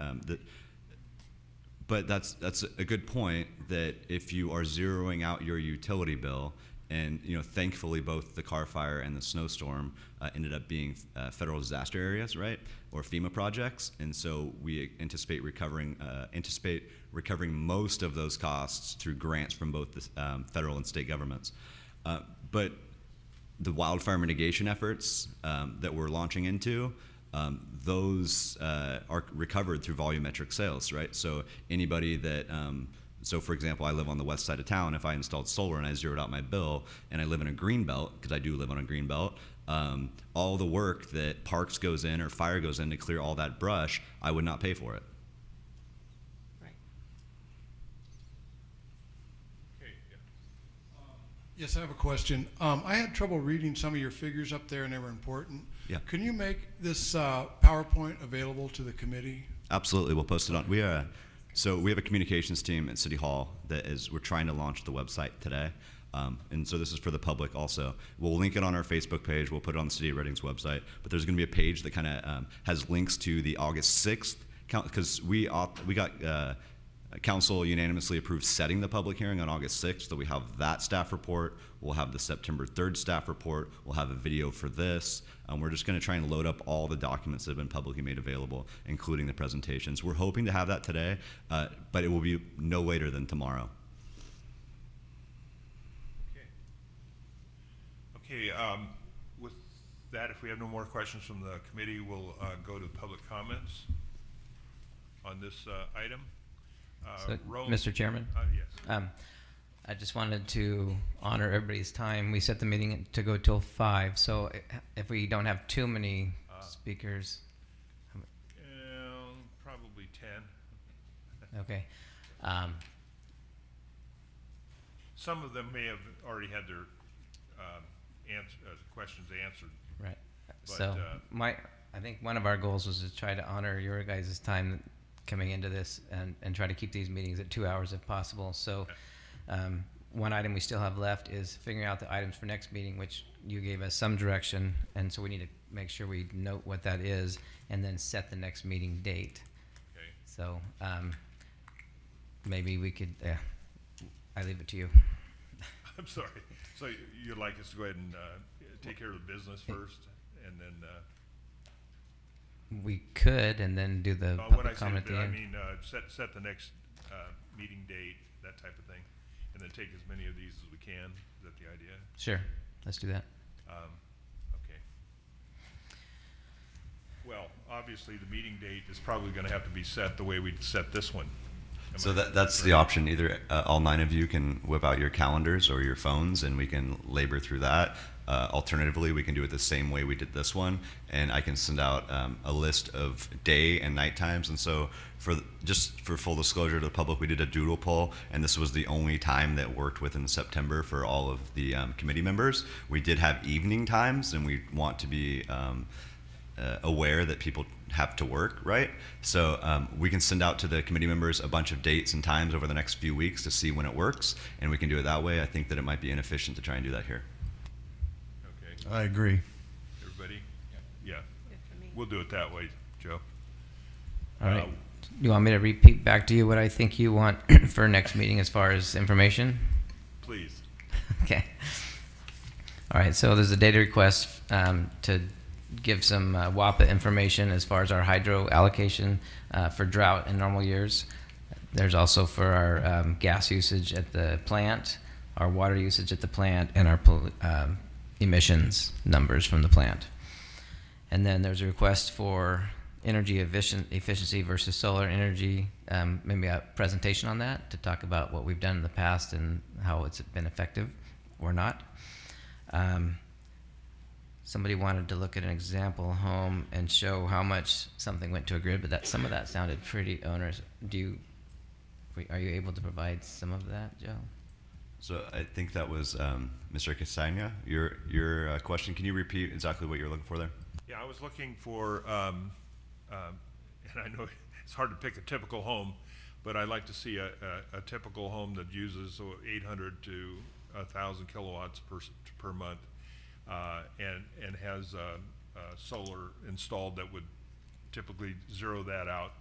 Speaker 5: But that's a good point, that if you are zeroing out your utility bill, and thankfully both the car fire and the snowstorm ended up being federal disaster areas, right, or FEMA projects, and so we anticipate recovering most of those costs through grants from both the federal and state governments. But the wildfire mitigation efforts that we're launching into, those are recovered through volumetric sales, right? So anybody that, so for example, I live on the west side of town. If I installed solar and I zeroed out my bill, and I live in a green belt, because I do live on a green belt, all the work that Parks goes in or fire goes in to clear all that brush, I would not pay for it.
Speaker 16: Yes, I have a question. I had trouble reading some of your figures up there, and they were important.
Speaker 5: Yeah.
Speaker 16: Can you make this PowerPoint available to the committee?
Speaker 5: Absolutely, we'll post it on. So we have a communications team at City Hall we're trying to launch the website today. And so this is for the public also. We'll link it on our Facebook page. We'll put it on the City of Reading's website. But there's going to be a page that kind of has links to the August 6th, because we got council unanimously approved setting the public hearing on August 6th, so we have that staff report. We'll have the September 3rd staff report. We'll have a video for this. We're just going to try and load up all the documents that have been publicly made available, including the presentations. We're hoping to have that today, but it will be no later than tomorrow.
Speaker 2: Okay, with that, if we have no more questions from the committee, we'll go to public comments on this item.
Speaker 1: So, Mr. Chairman?
Speaker 2: Yes.
Speaker 1: I just wanted to honor everybody's time. We set the meeting to go till 5, so if we don't have too many speakers.
Speaker 2: Probably 10.
Speaker 1: Okay.
Speaker 2: Some of them may have already had their questions answered.
Speaker 1: Right.
Speaker 2: But,
Speaker 1: so I think one of our goals was to try to honor your guys' time coming into this and try to keep these meetings at 2 hours if possible. So one item we still have left is figuring out the items for next meeting, which you gave us some direction, and so we need to make sure we note what that is and then set the next meeting date.
Speaker 2: Okay.
Speaker 1: So maybe we could, I leave it to you.
Speaker 2: I'm sorry. So you'd like us to go ahead and take care of the business first, and then
Speaker 1: we could, and then do the
Speaker 2: when I
Speaker 1: public
Speaker 2: say
Speaker 1: comment at the
Speaker 2: I
Speaker 1: end.
Speaker 2: mean set the next meeting date, that type of thing, and then take as many of these as we can. Is that the idea?
Speaker 1: Sure, let's do that.
Speaker 2: Okay. Well, obviously the meeting date is probably going to have to be set the way we set this one.
Speaker 7: So that's the option. Either all 9 of you can whip out your calendars or your phones, and we can labor through that. Alternatively, we can do it the same way we did this one, and I can send out a list of day and night times. And so, just for full disclosure to the public, we did a doodle poll, and this was the only time that worked within September for all of the committee members. We did have evening times, and we want to be aware that people have to work, right? So we can send out to the committee members a bunch of dates and times over the next few weeks to see when it works, and we can do it that way. I think that it might be inefficient to try and do that here.
Speaker 2: Okay.
Speaker 16: I agree.
Speaker 2: Everybody? Yeah. We'll do it that way, Joe.
Speaker 1: All right. You want me to repeat back to you what I think you want for next meeting as far as information?
Speaker 2: Please.
Speaker 1: Okay. All right, so there's a data request to give some WAPA information as far as our hydro allocation for drought in normal years. There's also for our gas usage at the plant, our water usage at the plant, and our emissions numbers from the plant. And then there's a request for energy efficiency versus solar energy, maybe a presentation on that to talk about what we've done in the past and how it's been effective or not. Somebody wanted to look at an example home and show how much something went to a grid, but some of that sounded pretty onerous. Are you able to provide some of that, Joe?
Speaker 7: So I think that was Mr. Casagna. Your question. Can you repeat exactly what you're looking for there?
Speaker 2: Yeah, I was looking for, and I know it's hard to pick a typical home, but I'd like to see a typical home that uses 800 to 1,000 kilowatts per month, and has solar installed that would typically zero that out,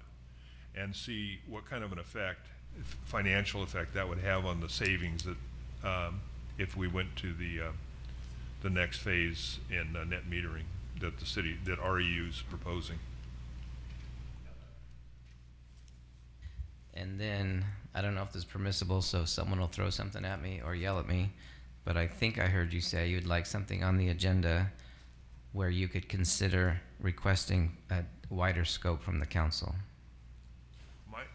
Speaker 2: and see what kind of an effect, financial effect, that would have on the savings that if we went to the next phase in net metering that the city, that REU is proposing.
Speaker 1: And then, I don't know if this is permissible, so someone will throw something at me or yell at me, but I think I heard you say you'd like something on the agenda where you could consider requesting a wider scope from the council.
Speaker 2: Mike,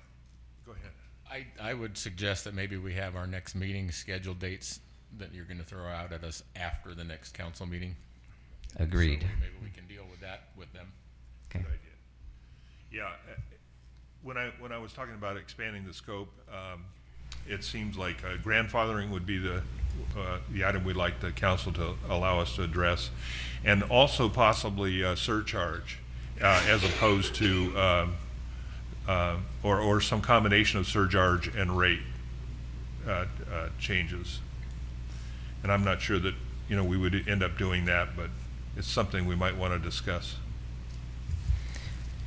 Speaker 2: go ahead.
Speaker 6: I would suggest that maybe we have our next meeting scheduled dates that you're going to throw out at us after the next council meeting.
Speaker 1: Agreed.
Speaker 6: So maybe we can deal with that with them.
Speaker 1: Okay.
Speaker 2: Good idea. Yeah, when I was talking about expanding the scope, it seems like grandfathering would be the item we'd like the council to allow us to address, and also possibly surcharge, as opposed to or some combination of surcharge and rate changes. And I'm not sure that we would end up doing that, but it's something we might want to discuss.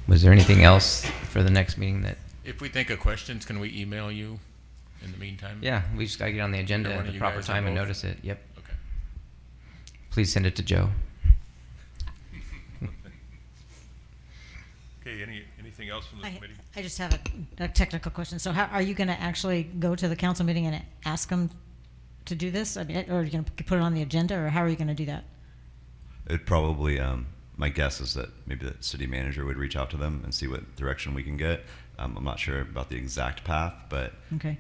Speaker 1: Was there anything else for the next meeting that?
Speaker 6: If we think of questions, can we email you in the meantime?
Speaker 1: Yeah, we just gotta get on the agenda
Speaker 6: Either one
Speaker 1: at
Speaker 6: of
Speaker 1: the
Speaker 6: you
Speaker 1: proper
Speaker 6: guys or
Speaker 1: time and
Speaker 6: both?
Speaker 1: notice it. Yep.
Speaker 6: Okay.
Speaker 1: Please send it to Joe.
Speaker 2: Okay, anything else from the committee?
Speaker 4: I just have a technical question. So how, are you going to actually go to the council meeting and ask them to do this? I mean, or are you going to put it on the agenda, or how are you going to do that?
Speaker 7: It probably, my guess is that maybe the city manager would reach out to them and see what direction we can get. I'm not sure about the exact path, but
Speaker 4: Okay.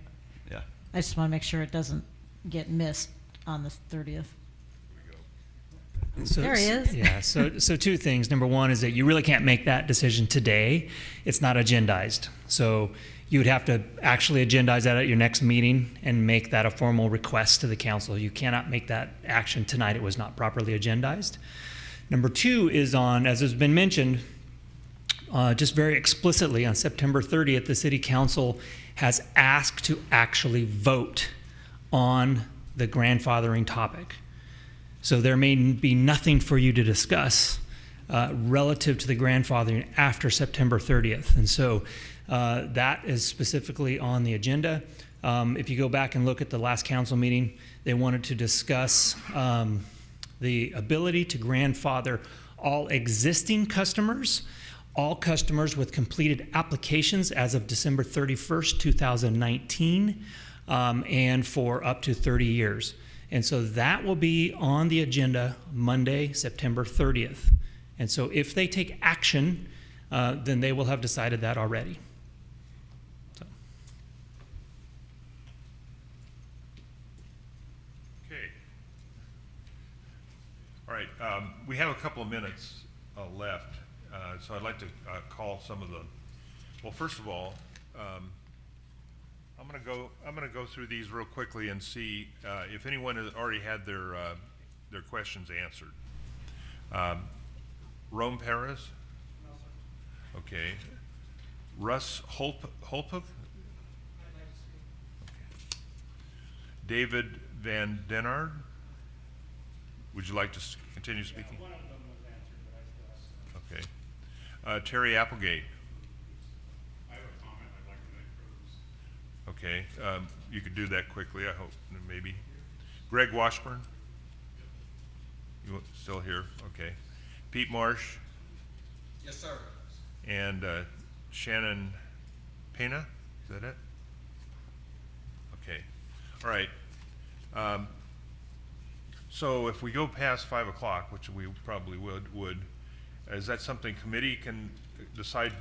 Speaker 7: yeah.
Speaker 4: I just want to make sure it doesn't get missed on the 30th.
Speaker 20: So,
Speaker 4: There he is.
Speaker 20: Yeah, so two things. Number one is that you really can't make that decision today. It's not agendized. So you would have to actually agendize that at your next meeting and make that a formal request to the council. You cannot make that action tonight. It was not properly agendized. Number two is on, as has been mentioned, just very explicitly on September 30th, the city council has asked to actually vote on the grandfathering topic. So there may be nothing for you to discuss relative to the grandfathering after September 30th. And so that is specifically on the agenda. If you go back and look at the last council meeting, they wanted to discuss the ability to grandfather all existing customers, all customers with completed applications as of December 31st, 2019, and for up to 30 years. And so that will be on the agenda Monday, September 30th. And so if they take action, then they will have decided that already. So.
Speaker 2: Okay. All right, we have a couple of minutes left, so I'd like to call some of the, well, first of all, I'm gonna go through these real quickly and see if anyone has already had their questions answered. Rome Perez? No, sir. Okay. Russ Holpuk? Okay. David Van Denard? Would you like to continue speaking?
Speaker 21: One of them was answered, but I still have
Speaker 2: Okay. Terry Applegate?
Speaker 21: I have a comment I'd like to make for this.
Speaker 2: Okay, you could do that quickly, I hope, maybe. Greg Washburn? You still here? Okay. Pete Marsh?
Speaker 21: Yes, sir.
Speaker 2: And Shannon Pena? Is that it? Okay. All right. So if we go past 5 o'clock, which we probably would, is that something committee can decide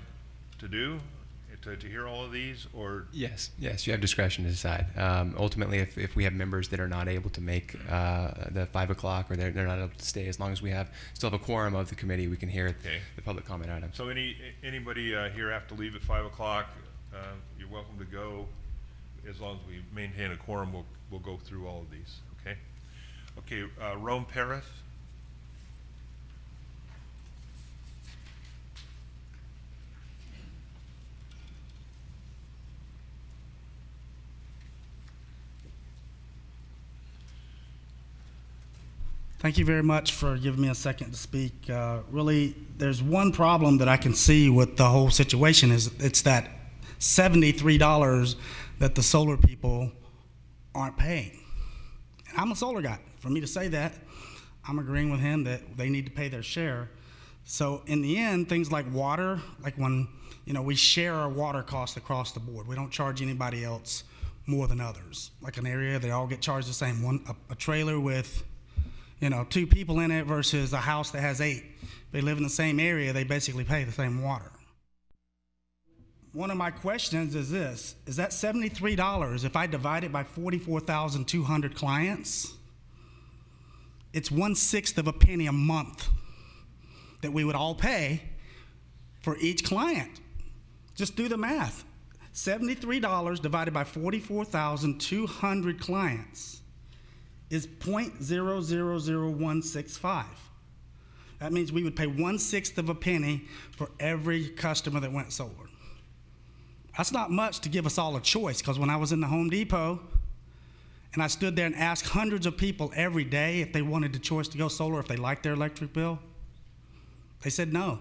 Speaker 2: to do? To hear all of these, or?
Speaker 10: Yes, you have discretion to decide. Ultimately, if we have members that are not able to make the 5 o'clock, or they're not able to stay, as long as we still have a quorum of the committee, we can hear the public comment items.
Speaker 2: So anybody here have to leave at 5 o'clock, you're welcome to go. As long as we maintain a quorum, we'll go through all of these, okay? Okay, Rome Perez?
Speaker 8: Thank you very much for giving me a second to speak. Really, there's one problem that I can see with the whole situation is it's that $73 that the solar people aren't paying. And I'm a solar guy. For me to say that, I'm agreeing with him that they need to pay their share. So in the end, things like water, like when we share our water costs across the board. We don't charge anybody else more than others. Like an area, they all get charged the same. A trailer with 2 people in it versus a house that has 8. They live in the same area, they basically pay the same water. One of my questions is this: is that $73, if I divide it by 44,200 clients, it's 1/6 of a penny a month that we would all pay for each client. Just do the math. $73 divided by 44,200 clients is 0.000165. That means we would pay 1/6 of a penny for every customer that went solar. That's not much to give us all a choice, because when I was in the Home Depot and I stood there and asked hundreds of people every day if they wanted the choice to go solar, if they liked their electric bill, they said no.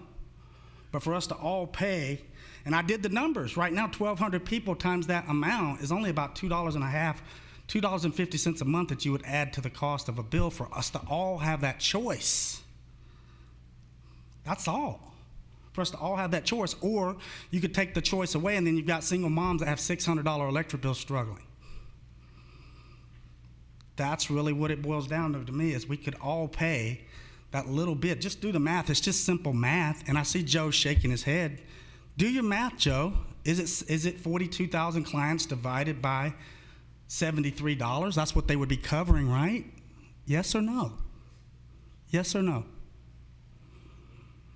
Speaker 8: But for us to all pay, and I did the numbers, right now 1,200 people times that amount is only about $2.50 a month that you would add to the cost of a bill for us to all have that choice. That's all. For us to all have that choice. Or you could take the choice away and then you've got single moms that have $600 electric bills struggling. That's really what it boils down to me, is we could all pay that little bit. Just do the math. It's just simple math. And I see Joe shaking his head. Do your math, Joe. Is it 42,000 clients divided by $73? That's what they would be covering, right? Yes or no? Yes or no?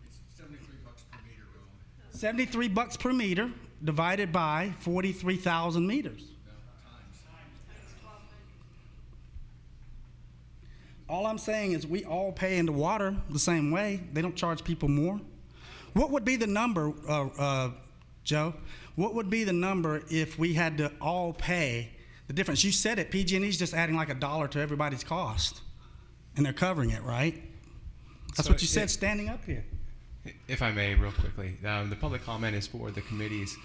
Speaker 22: It's $73 per meter, Will.
Speaker 8: $73 per meter divided by 43,000 meters. All I'm saying is we all pay into water the same way. They don't charge people more. What would be the number, Joe? What would be the number if we had to all pay the difference? You said it, PG&E's just adding like $1 to everybody's cost, and they're covering it, right? That's
Speaker 10: So
Speaker 8: what you said standing up here.
Speaker 10: If I may, real quickly, the public comment is for the committee's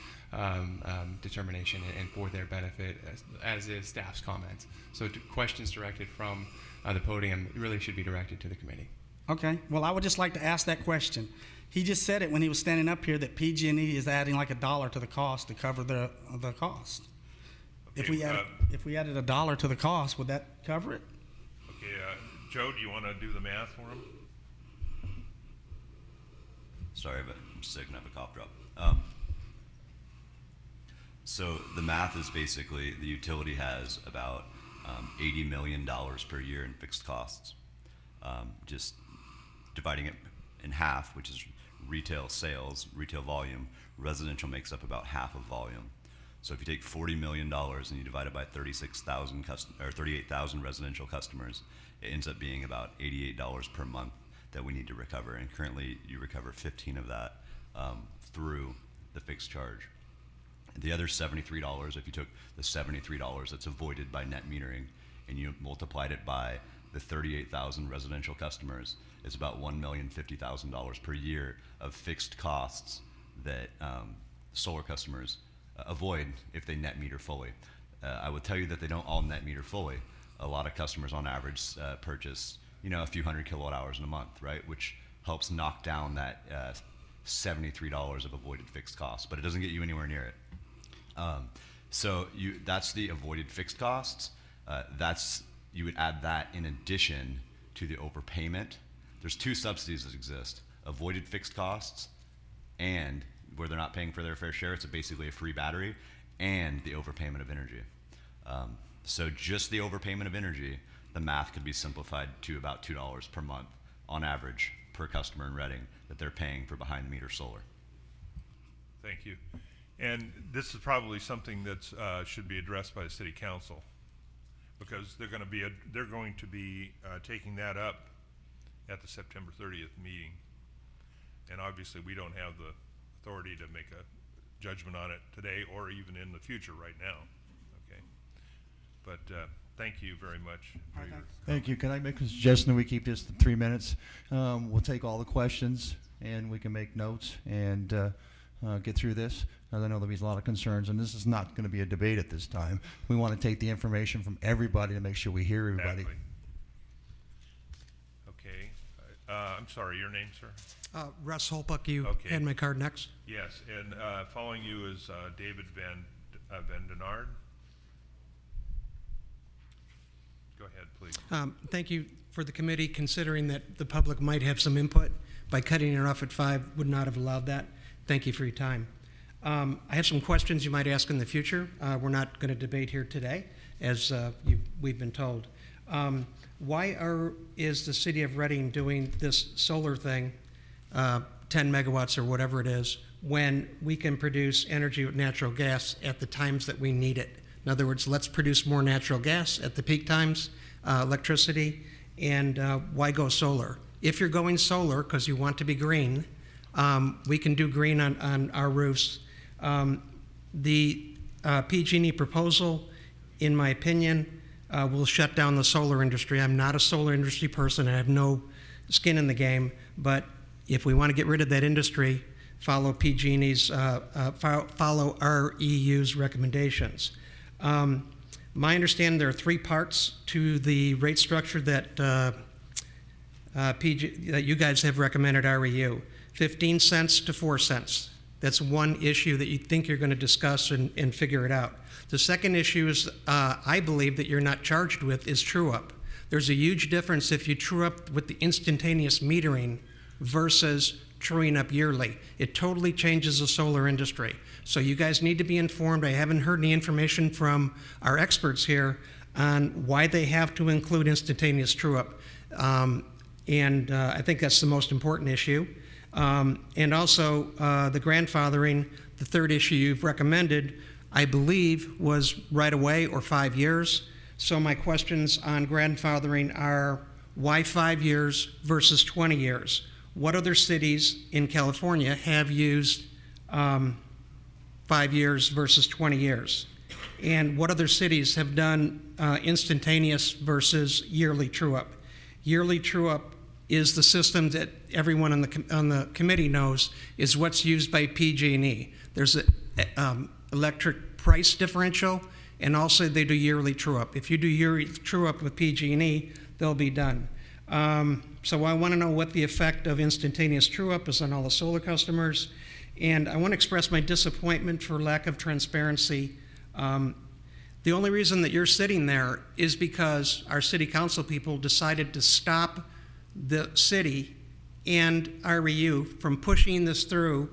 Speaker 10: determination and for their benefit, as is staff's comments. So questions directed from the podium really should be directed to the committee.
Speaker 8: Okay, well, I would just like to ask that question. He just said it when he was standing up here that PG&E is adding like $1 to the cost to cover the cost.
Speaker 2: Okay,
Speaker 8: if we added $1 to the cost, would that cover it?
Speaker 2: Okay, Joe, do you want to do the math for him?
Speaker 7: Sorry, but I'm sick and I have a cough drop. So the math is basically the utility has about $80 million per year in fixed costs. Just dividing it in half, which is retail sales, retail volume, residential makes up about half of volume. So if you take $40 million and you divide it by 38,000 residential customers, it ends up being about $88 per month that we need to recover. And currently you recover 15 of that through the fixed charge. The other $73, if you took the $73 that's avoided by net metering and you multiplied it by the 38,000 residential customers, is about $1,050,000 per year of fixed costs that solar customers avoid if they net meter fully. I would tell you that they don't all net meter fully. A lot of customers on average purchase a few hundred kilowatt hours in a month, right? Which helps knock down that $73 of avoided fixed costs, but it doesn't get you anywhere near it. So that's the avoided fixed costs. You would add that in addition to the overpayment. There's 2 subsidies that exist: avoided fixed costs, and where they're not paying for their fair share, it's basically a free battery, and the overpayment of energy. So just the overpayment of energy, the math could be simplified to about $2 per month on average per customer in Reading that they're paying for behind the meter solar.
Speaker 2: Thank you. And this is probably something that should be addressed by the city council, because they're going to be taking that up at the September 30th meeting. And obviously we don't have the authority to make a judgment on it today or even in the future right now. Okay. But thank you very much for your
Speaker 9: Thank you. Can I make a suggestion that we keep this to 3 minutes? We'll take all the questions and we can make notes and get through this. As I know there'll be a lot of concerns, and this is not going to be a debate at this time. We want to take the information from everybody to make sure we hear everybody.
Speaker 2: Exactly. Okay. I'm sorry, your name, sir?
Speaker 11: Russ Holpuck, you
Speaker 2: Okay.
Speaker 11: had my card next.
Speaker 2: Yes, and following you is David Van Denard. Go ahead, please.
Speaker 11: Thank you for the committee considering that the public might have some input. By cutting it off at 5 would not have allowed that. Thank you for your time. I have some questions you might ask in the future. We're not going to debate here today, as we've been told. Why is the city of Reading doing this solar thing, 10 megawatts or whatever it is, when we can produce energy with natural gas at the times that we need it? In other words, let's produce more natural gas at the peak times, electricity, and why go solar? If you're going solar because you want to be green, we can do green on our roofs. The PG&E proposal, in my opinion, will shut down the solar industry. I'm not a solar industry person. I have no skin in the game. But if we want to get rid of that industry, follow PG&E's, follow our EU's recommendations. My understanding, there are 3 parts to the rate structure that that you guys have recommended REU. 15 cents to 4 cents. That's one issue that you think you're going to discuss and figure it out. The second issue is, I believe that you're not charged with, is true up. There's a huge difference if you true up with the instantaneous metering versus truing up yearly. It totally changes the solar industry. So you guys need to be informed. I haven't heard any information from our experts here on why they have to include instantaneous true up. I think that's the most important issue. And also the grandfathering, the third issue you've recommended, I believe was right away or 5 years. So my questions on grandfathering are, why 5 years versus 20 years? What other cities in California have used 5 years versus 20 years? And what other cities have done instantaneous versus yearly true-up? Yearly true-up is the system that everyone on the committee knows is what's used by PG&E. There's an electric price differential, and also they do yearly true-up. If you do yearly true-up with PG&E, they'll be done. So I want to know what the effect of instantaneous true-up is on all the solar customers, and I want to express my disappointment for lack of transparency. The only reason that you're sitting there is because our city council people decided to stop the city and REU from pushing this through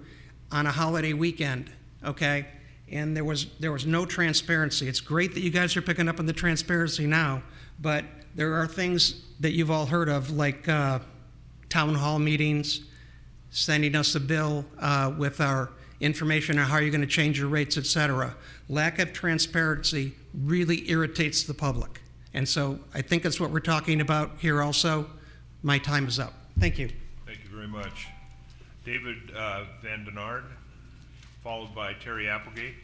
Speaker 11: on a holiday weekend, okay? And there was no transparency. It's great that you guys are picking up on the transparency now, but there are things that you've all heard of, like town hall meetings, sending us a bill with our information on how you're going to change your rates, et cetera. Lack of transparency really irritates the public. And so I think that's what we're talking about here also. My time is up. Thank you.
Speaker 2: Thank you very much. David Van Denard, followed by Terry Applegate.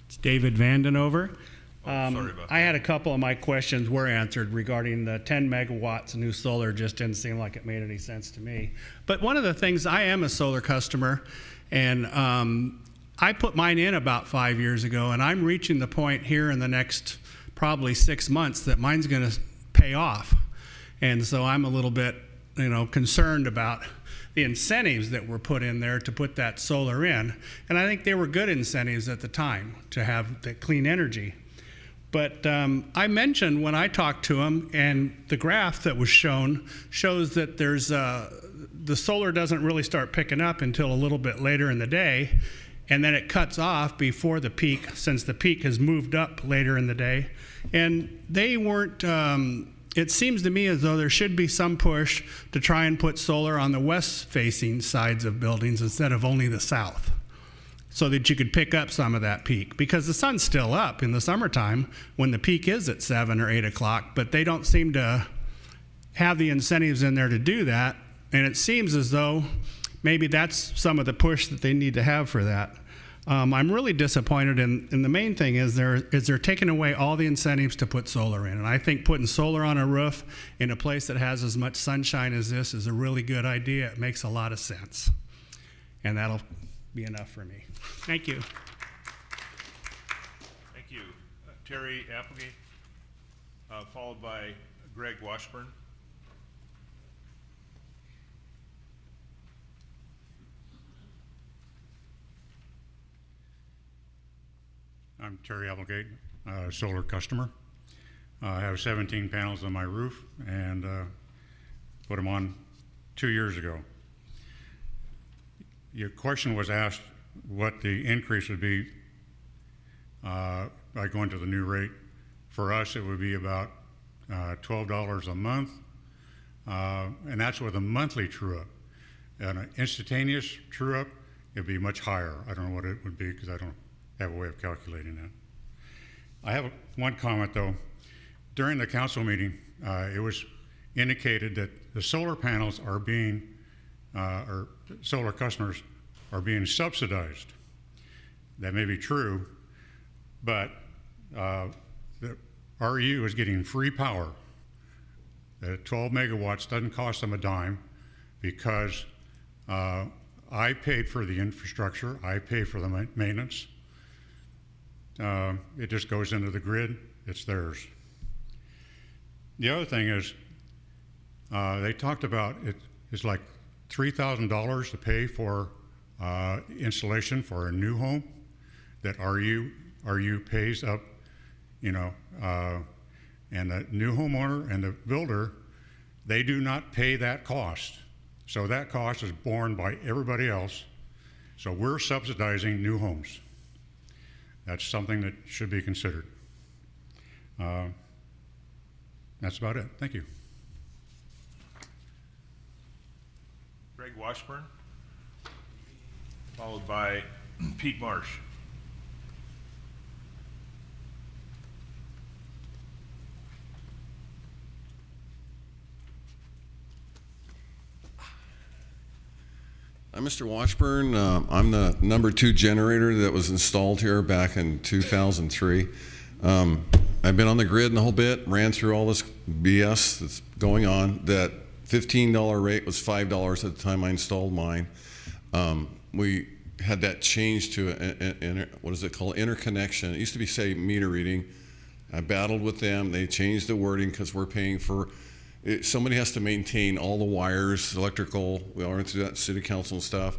Speaker 23: It's David Vandenover.
Speaker 2: Sorry about
Speaker 23: I had a couple of my questions were answered regarding the 10 megawatts new solar. Just didn't seem like it made any sense to me. But one of the things, I am a solar customer, and I put mine in about 5 years ago, and I'm reaching the point here in the next probably 6 months that mine's going to pay off. And so I'm a little bit, concerned about the incentives that were put in there to put that solar in. And I think they were good incentives at the time to have the clean energy. But I mentioned when I talked to him, and the graph that was shown shows that there's the solar doesn't really start picking up until a little bit later in the day, and then it cuts off before the peak, since the peak has moved up later in the day. And they weren't, it seems to me as though there should be some push to try and put solar on the west-facing sides of buildings instead of only the south, so that you could pick up some of that peak, because the sun's still up in the summertime when the peak is at 7 or 8 o'clock, but they don't seem to have the incentives in there to do that. And it seems as though maybe that's some of the push that they need to have for that. I'm really disappointed, and the main thing is they're taking away all the incentives to put solar in. And I think putting solar on a roof in a place that has as much sunshine as this is a really good idea. It makes a lot of sense. And that'll be enough for me. Thank you.
Speaker 2: Thank you. Terry Applegate, followed by Greg Washburn.
Speaker 21: I'm Terry Applegate, solar customer. I have 17 panels on my roof and put them on 2 years ago. Your question was asked what the increase would be by going to the new rate. For us, it would be about $12 a month, and that's with a monthly true-up. And an instantaneous true-up, it'd be much higher. I don't know what it would be because I don't have a way of calculating that. I have one comment though. During the council meeting, it was indicated that the solar panels are being, or solar customers are being subsidized. That may be true, but the REU is getting free power. The 12 megawatts doesn't cost them a dime because I paid for the infrastructure, I pay for the maintenance. It just goes into the grid, it's theirs. The other thing is, they talked about it's like $3,000 to pay for installation for a new home that RU pays up, you know, and the new homeowner and the builder, they do not pay that cost. So that cost is borne by everybody else. So we're subsidizing new homes. That's something that should be considered. That's about it. Thank you.
Speaker 2: Greg Washburn, followed by Pete Marsh.
Speaker 12: I'm Mr. Washburn. I'm the number 2 generator that was installed here back in 2003. I've been on the grid the whole bit, ran through all this BS that's going on. That $15 rate was $5 at the time I installed mine. We had that changed to what is it called, interconnection. It used to be, say, meter reading. I battled with them. They changed the wording because we're paying for somebody has to maintain all the wires, electrical. We all went through that city council and stuff.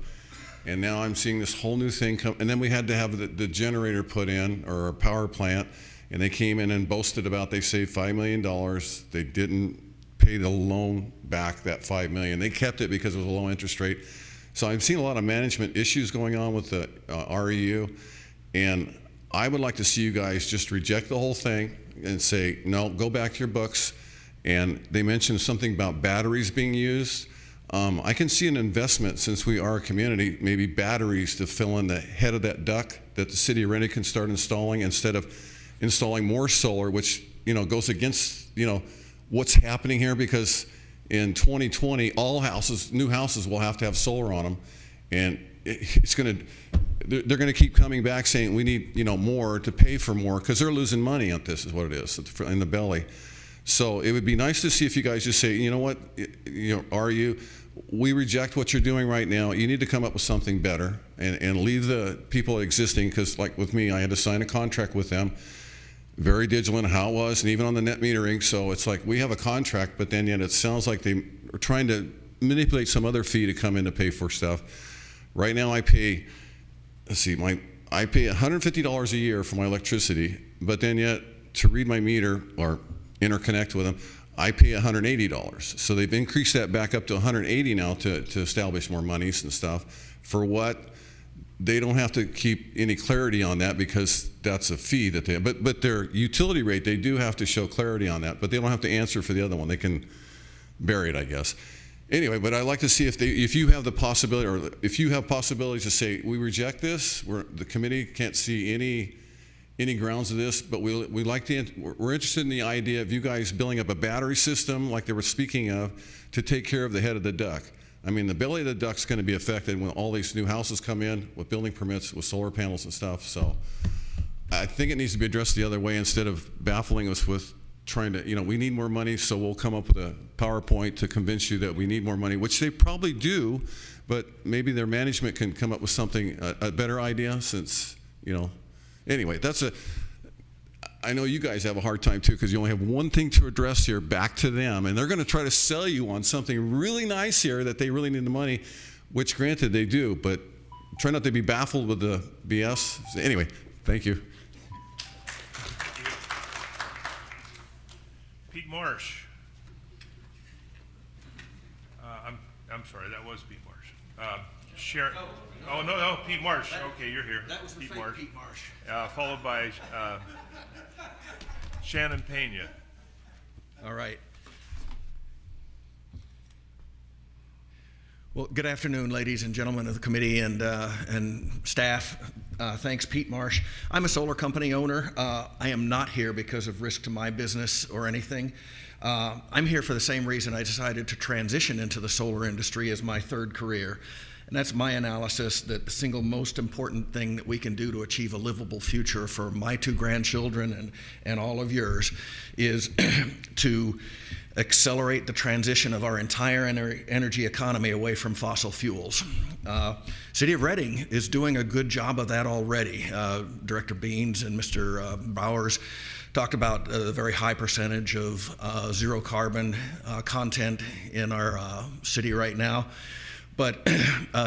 Speaker 12: And now I'm seeing this whole new thing come. And then we had to have the generator put in, or a power plant. And they came in and boasted about they saved $5 million. They didn't pay the loan back, that $5 million. They kept it because it was a low interest rate. So I've seen a lot of management issues going on with the REU. And I would like to see you guys just reject the whole thing and say, no, go back to your books. And they mentioned something about batteries being used. I can see an investment, since we are a community, maybe batteries to fill in the head of that duct that the city of Rennie can start installing, instead of installing more solar, which, you know, goes against, you know, what's happening here, because in 2020, all houses, new houses, will have to have solar on them. And it's going to, they're going to keep coming back saying we need, you know, more to pay for more, because they're losing money on this, is what it is, in the belly. So it would be nice to see if you guys just say, you know what, you know, we reject what you're doing right now. You need to come up with something better and leave the people existing, because like with me, I had to sign a contract with them, very vigilant how it was, and even on the net metering. So it's like we have a contract, but then yet it sounds like they are trying to manipulate some other fee to come in to pay for stuff. Right now I pay, let's see, I pay $150 a year for my electricity, but then yet to read my meter or interconnect with them, I pay $180. So they've increased that back up to $180 now to establish more monies and stuff. For what? They don't have to keep any clarity on that, because that's a fee that they have. But their utility rate, they do have to show clarity on that, but they don't have to answer for the other one. They can bury it, I guess. Anyway, but I'd like to see if you have the possibility, or if you have possibilities to say, we reject this, the committee can't see any grounds of this, but we're interested in the idea of you guys building up a battery system like they were speaking of to take care of the head of the duct. I mean, the belly of the duck's going to be affected when all these new houses come in with building permits, with solar panels and stuff. So I think it needs to be addressed the other way instead of baffling us with trying to, we need more money, so we'll come up with a PowerPoint to convince you that we need more money, which they probably do, but maybe their management can come up with something, a better idea since, Anyway, I know you guys have a hard time too because you only have one thing to address here back to them, and they're going to try to sell you on something really nice here that they really need the money, which granted they do, but try not to be baffled with the BS. Anyway, thank you.
Speaker 2: Pete Marsh. I'm sorry, that was Pete Marsh. Sharon. Oh, no, Pete Marsh. Okay, you're here.
Speaker 13: That was the
Speaker 2: Pete
Speaker 13: fake
Speaker 2: Marsh.
Speaker 13: Pete Marsh.
Speaker 2: Followed by Shannon Pena.
Speaker 13: All right. Well, good afternoon, ladies and gentlemen of the committee and staff. Thanks, Pete Marsh. I'm a solar company owner. I am not here because of risk to my business or anything. I'm here for the same reason I decided to transition into the solar industry as my third career. And that's my analysis that the single most important thing that we can do to achieve a livable future for my two grandchildren and all of yours is to accelerate the transition of our entire energy economy away from fossil fuels. City of Reading is doing a good job of that already. Director Beans and Mr. Bowers talked about the very high percentage of zero carbon content in our city right now. But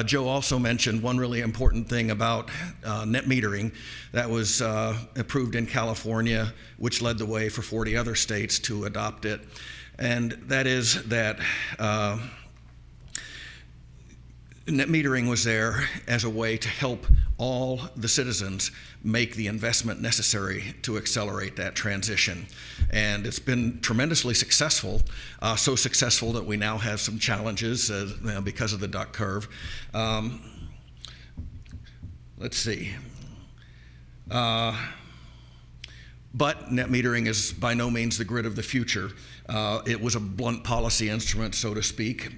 Speaker 13: Joe also mentioned one really important thing about net metering that was approved in California, which led the way for 40 other states to adopt it. And that is that net metering was there as a way to help all the citizens make the investment necessary to accelerate that transition. And it's been tremendously successful, so successful that we now have some challenges because of the duck curve. Let's see. But net metering is by no means the grid of the future. It was a blunt policy instrument, so to speak.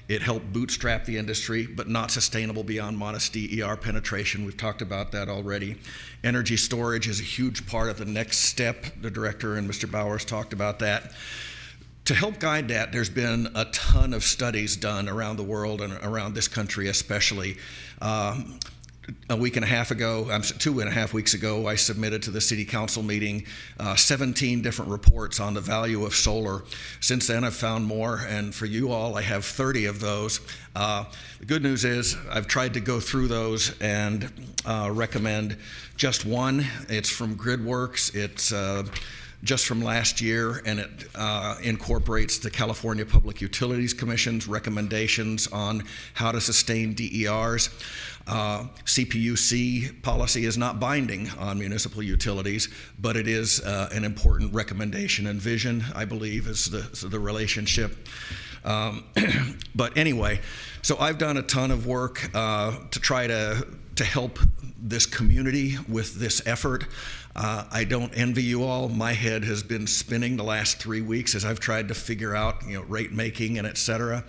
Speaker 13: It helped bootstrap the industry, but not sustainable beyond modest DER penetration. We've talked about that already. Energy storage is a huge part of the next step. The director and Mr. Bowers talked about that. To help guide that, there's been a ton of studies done around the world and around this country especially. A week and a half ago, 2.5 weeks ago, I submitted to the city council meeting 17 different reports on the value of solar. Since then, I've found more, and for you all, I have 30 of those. The good news is I've tried to go through those and recommend just one. It's from GridWorks. It's just from last year, and it incorporates the California Public Utilities Commission's recommendations on how to sustain DERs. CPUC policy is not binding on municipal utilities, but it is an important recommendation and vision, I believe, is the relationship. But anyway, so I've done a ton of work to try to help this community with this effort. I don't envy you all. My head has been spinning the last 3 weeks as I've tried to figure out, rate making and et cetera.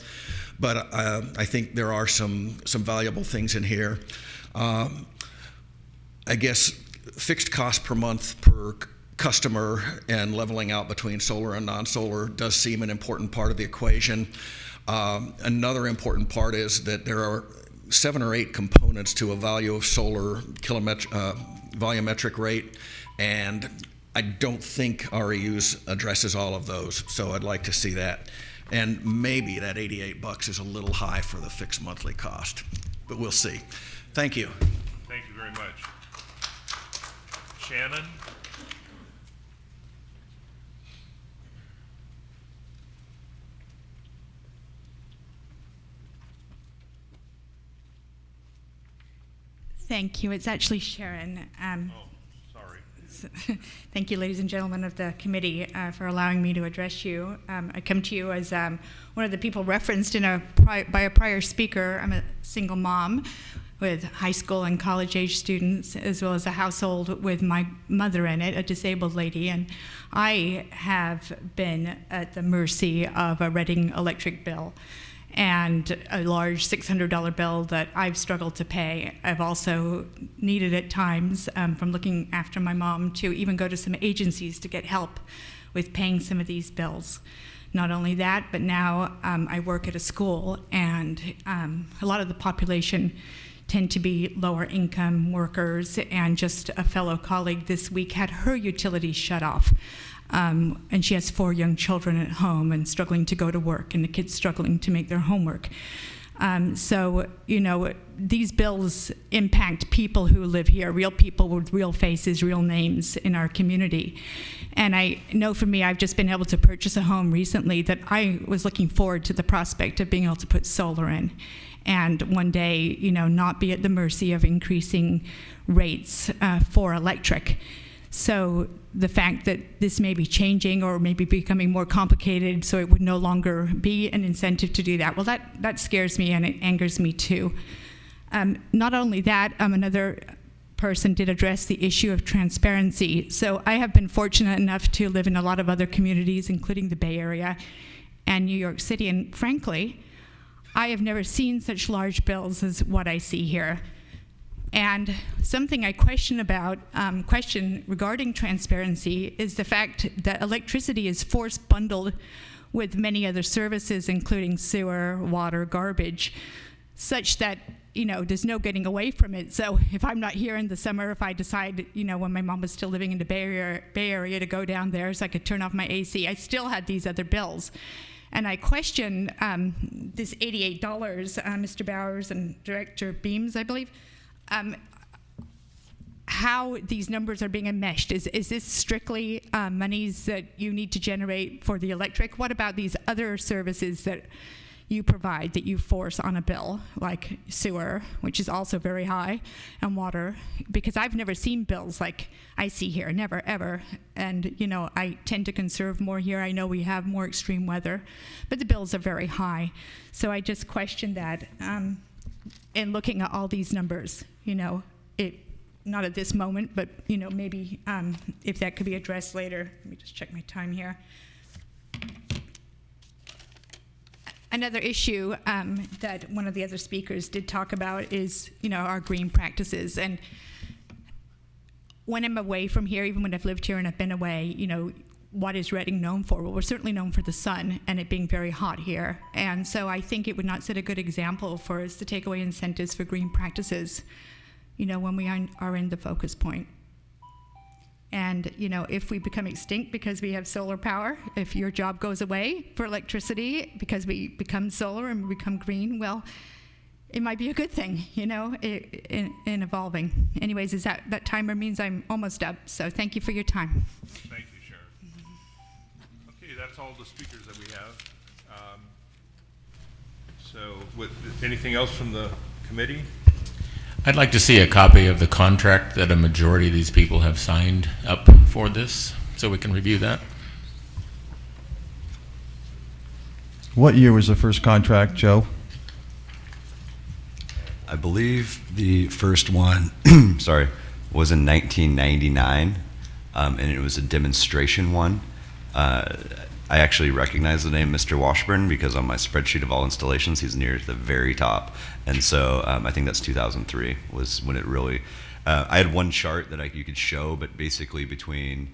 Speaker 13: But I think there are some valuable things in here. I guess fixed cost per month per customer and leveling out between solar and non-solar does seem an important part of the equation. Another important part is that there are 7 or 8 components to a value of solar volumetric rate, and I don't think REUs addresses all of those, so I'd like to see that. And maybe that $88 is a little high for the fixed monthly cost, but we'll see. Thank you.
Speaker 2: Thank you very much. Shannon?
Speaker 14: Thank you. It's actually Sharon.
Speaker 2: Sorry.
Speaker 14: Thank you, ladies and gentlemen of the committee, for allowing me to address you. I come to you as one of the people referenced by a prior speaker. I'm a single mom with high school and college age students, as well as a household with my mother in it, a disabled lady. And I have been at the mercy of a Reading electric bill. and a large $600 bill that I've struggled to pay. I've also needed at times, from looking after my mom, to even go to some agencies to get help with paying some of these bills. Not only that, but now I work at a school, and a lot of the population tend to be lower income workers, and just a fellow colleague this week had her utilities shut off. And she has 4 young children at home and struggling to go to work, and the kids struggling to make their homework. So, you know, these bills impact people who live here, real people with real faces, real names in our community. And I know for me, I've just been able to purchase a home recently that I was looking forward to the prospect of being able to put solar in. And one day, you know, not be at the mercy of increasing rates for electric. So the fact that this may be changing or maybe becoming more complicated, so it would no longer be an incentive to do that, well, that scares me and it angers me too. Not only that, another person did address the issue of transparency. So I have been fortunate enough to live in a lot of other communities, including the Bay Area and New York City, and frankly, I have never seen such large bills as what I see here. And something I question regarding transparency is the fact that electricity is force bundled with many other services, including sewer, water, garbage, such that, you know, there's no getting away from it. So if I'm not here in the summer, if I decide, you know, when my mom was still living in the Bay Area to go down there so I could turn off my AC, I still had these other bills. And I question this $88, Mr. Bowers and Director Beams, I believe, how these numbers are being enmeshed. Is this strictly monies that you need to generate for the electric? What about these other services that you provide, that you force on a bill, like sewer, which is also very high, and water? Because I've never seen bills like I see here, never, ever. And, you know, I tend to conserve more here. I know we have more extreme weather, but the bills are very high. So I just question that. In looking at all these numbers, you know, not at this moment, but, you know, maybe if that could be addressed later. Let me just check my time here. Another issue that one of the other speakers did talk about is, you know, our green practices. And when I'm away from here, even when I've lived here and I've been away, you know, what is Reading known for? Well, we're certainly known for the sun and it being very hot here. And so I think it would not set a good example for us to take away incentives for green practices, you know, when we are in the focus point. And, you know, if we become extinct because we have solar power, if your job goes away for electricity because we become solar and we become green, well, it might be a good thing, you know, in evolving. Anyways, that timer means I'm almost up. So thank you for your time.
Speaker 2: Thank you. That's all the speakers that we have. So anything else from the committee?
Speaker 6: I'd like to see a copy of the contract that a majority of these people have signed up for this, so we can review that.
Speaker 9: What year was the first contract, Joe?
Speaker 7: I believe the first one, sorry, was in 1999, and it was a demonstration one. I actually recognize the name Mr. Washburn because on my spreadsheet of all installations, he's near the very top. And so I think that's 2003 was when it really, I had one chart that you could show, but basically between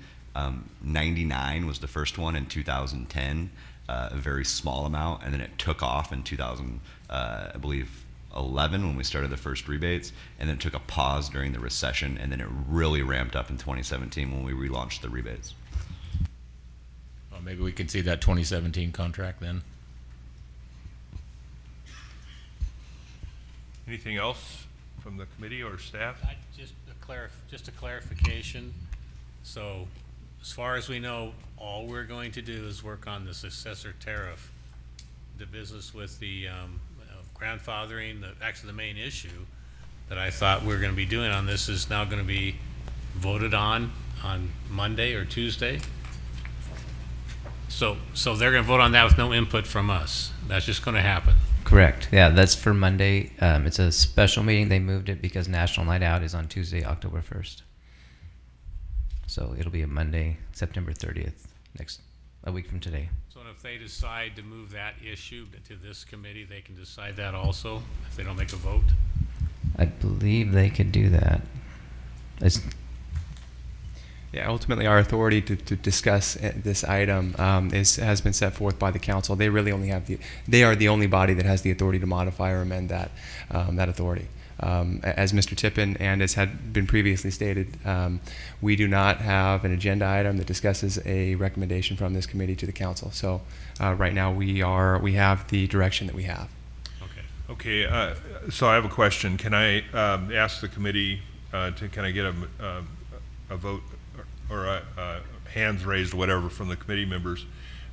Speaker 7: 99 was the first one and 2010, a very small amount. And then it took off in 2000, I believe, 11 when we started the first rebates, and then it took a pause during the recession, and then it really ramped up in 2017 when we relaunched the rebates.
Speaker 6: Well, maybe we can see that 2017 contract then.
Speaker 2: Anything else from the committee or staff?
Speaker 15: Just a clarification. So, as far as we know, all we're going to do is work on the successor tariff. The business with the grandfathering, actually the main issue that I thought we were going to be doing on this is now going to be voted on Monday or Tuesday. So they're going to vote on that with no input from us. That's just going to happen.
Speaker 1: Correct. Yeah, that's for Monday. It's a special meeting. They moved it because National Night Out is on Tuesday, October 1st. So it'll be a Monday, September 30th, next a week from today.
Speaker 15: So if they decide to move that issue to this committee, they can decide that also, if they don't make a vote?
Speaker 1: I believe they could do that.
Speaker 10: Yeah, ultimately, our authority to discuss this item has been set forth by the council. They really only have they are the only body that has the authority to modify or amend that authority. As Mr. Tippin and as had been previously stated, we do not have an agenda item that discusses a recommendation from this committee to the council. So right now we have the direction that we have.
Speaker 2: Okay, so I have a question. Can I ask the committee can I get a vote or hands raised, whatever, from the committee members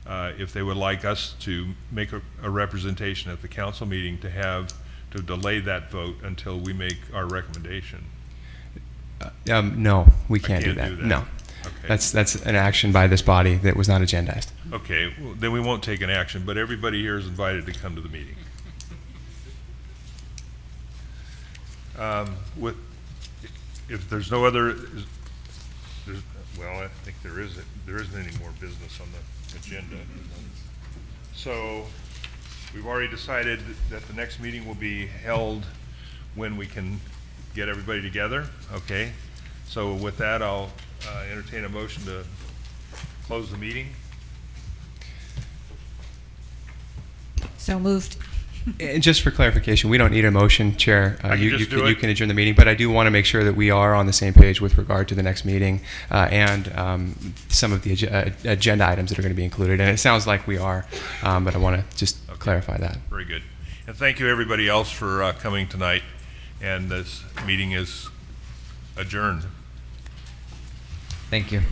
Speaker 2: if they would like us to make a representation at the council meeting to delay that vote until we make our recommendation?
Speaker 10: No, we can't do that. No.
Speaker 2: Okay.
Speaker 10: That's an action by this body that was not agendized.
Speaker 2: Okay, well, then we won't take an action, but everybody here is invited to come to the meeting. If there's no other, well, I think there isn't any more business on the agenda. So we've already decided that the next meeting will be held when we can get everybody together. Okay, so with that, I'll entertain a motion to close the meeting.
Speaker 4: So moved.
Speaker 10: And just for clarification, we don't need a motion, Chair. You can adjourn the meeting, but I do want to make sure that we are on the same page with regard to the next meeting and some of the agenda items that are going to be included. And it sounds like we are, but I want to just clarify that.
Speaker 2: Very good. And thank you, everybody else, for coming tonight. And this meeting is adjourned.
Speaker 1: Thank you.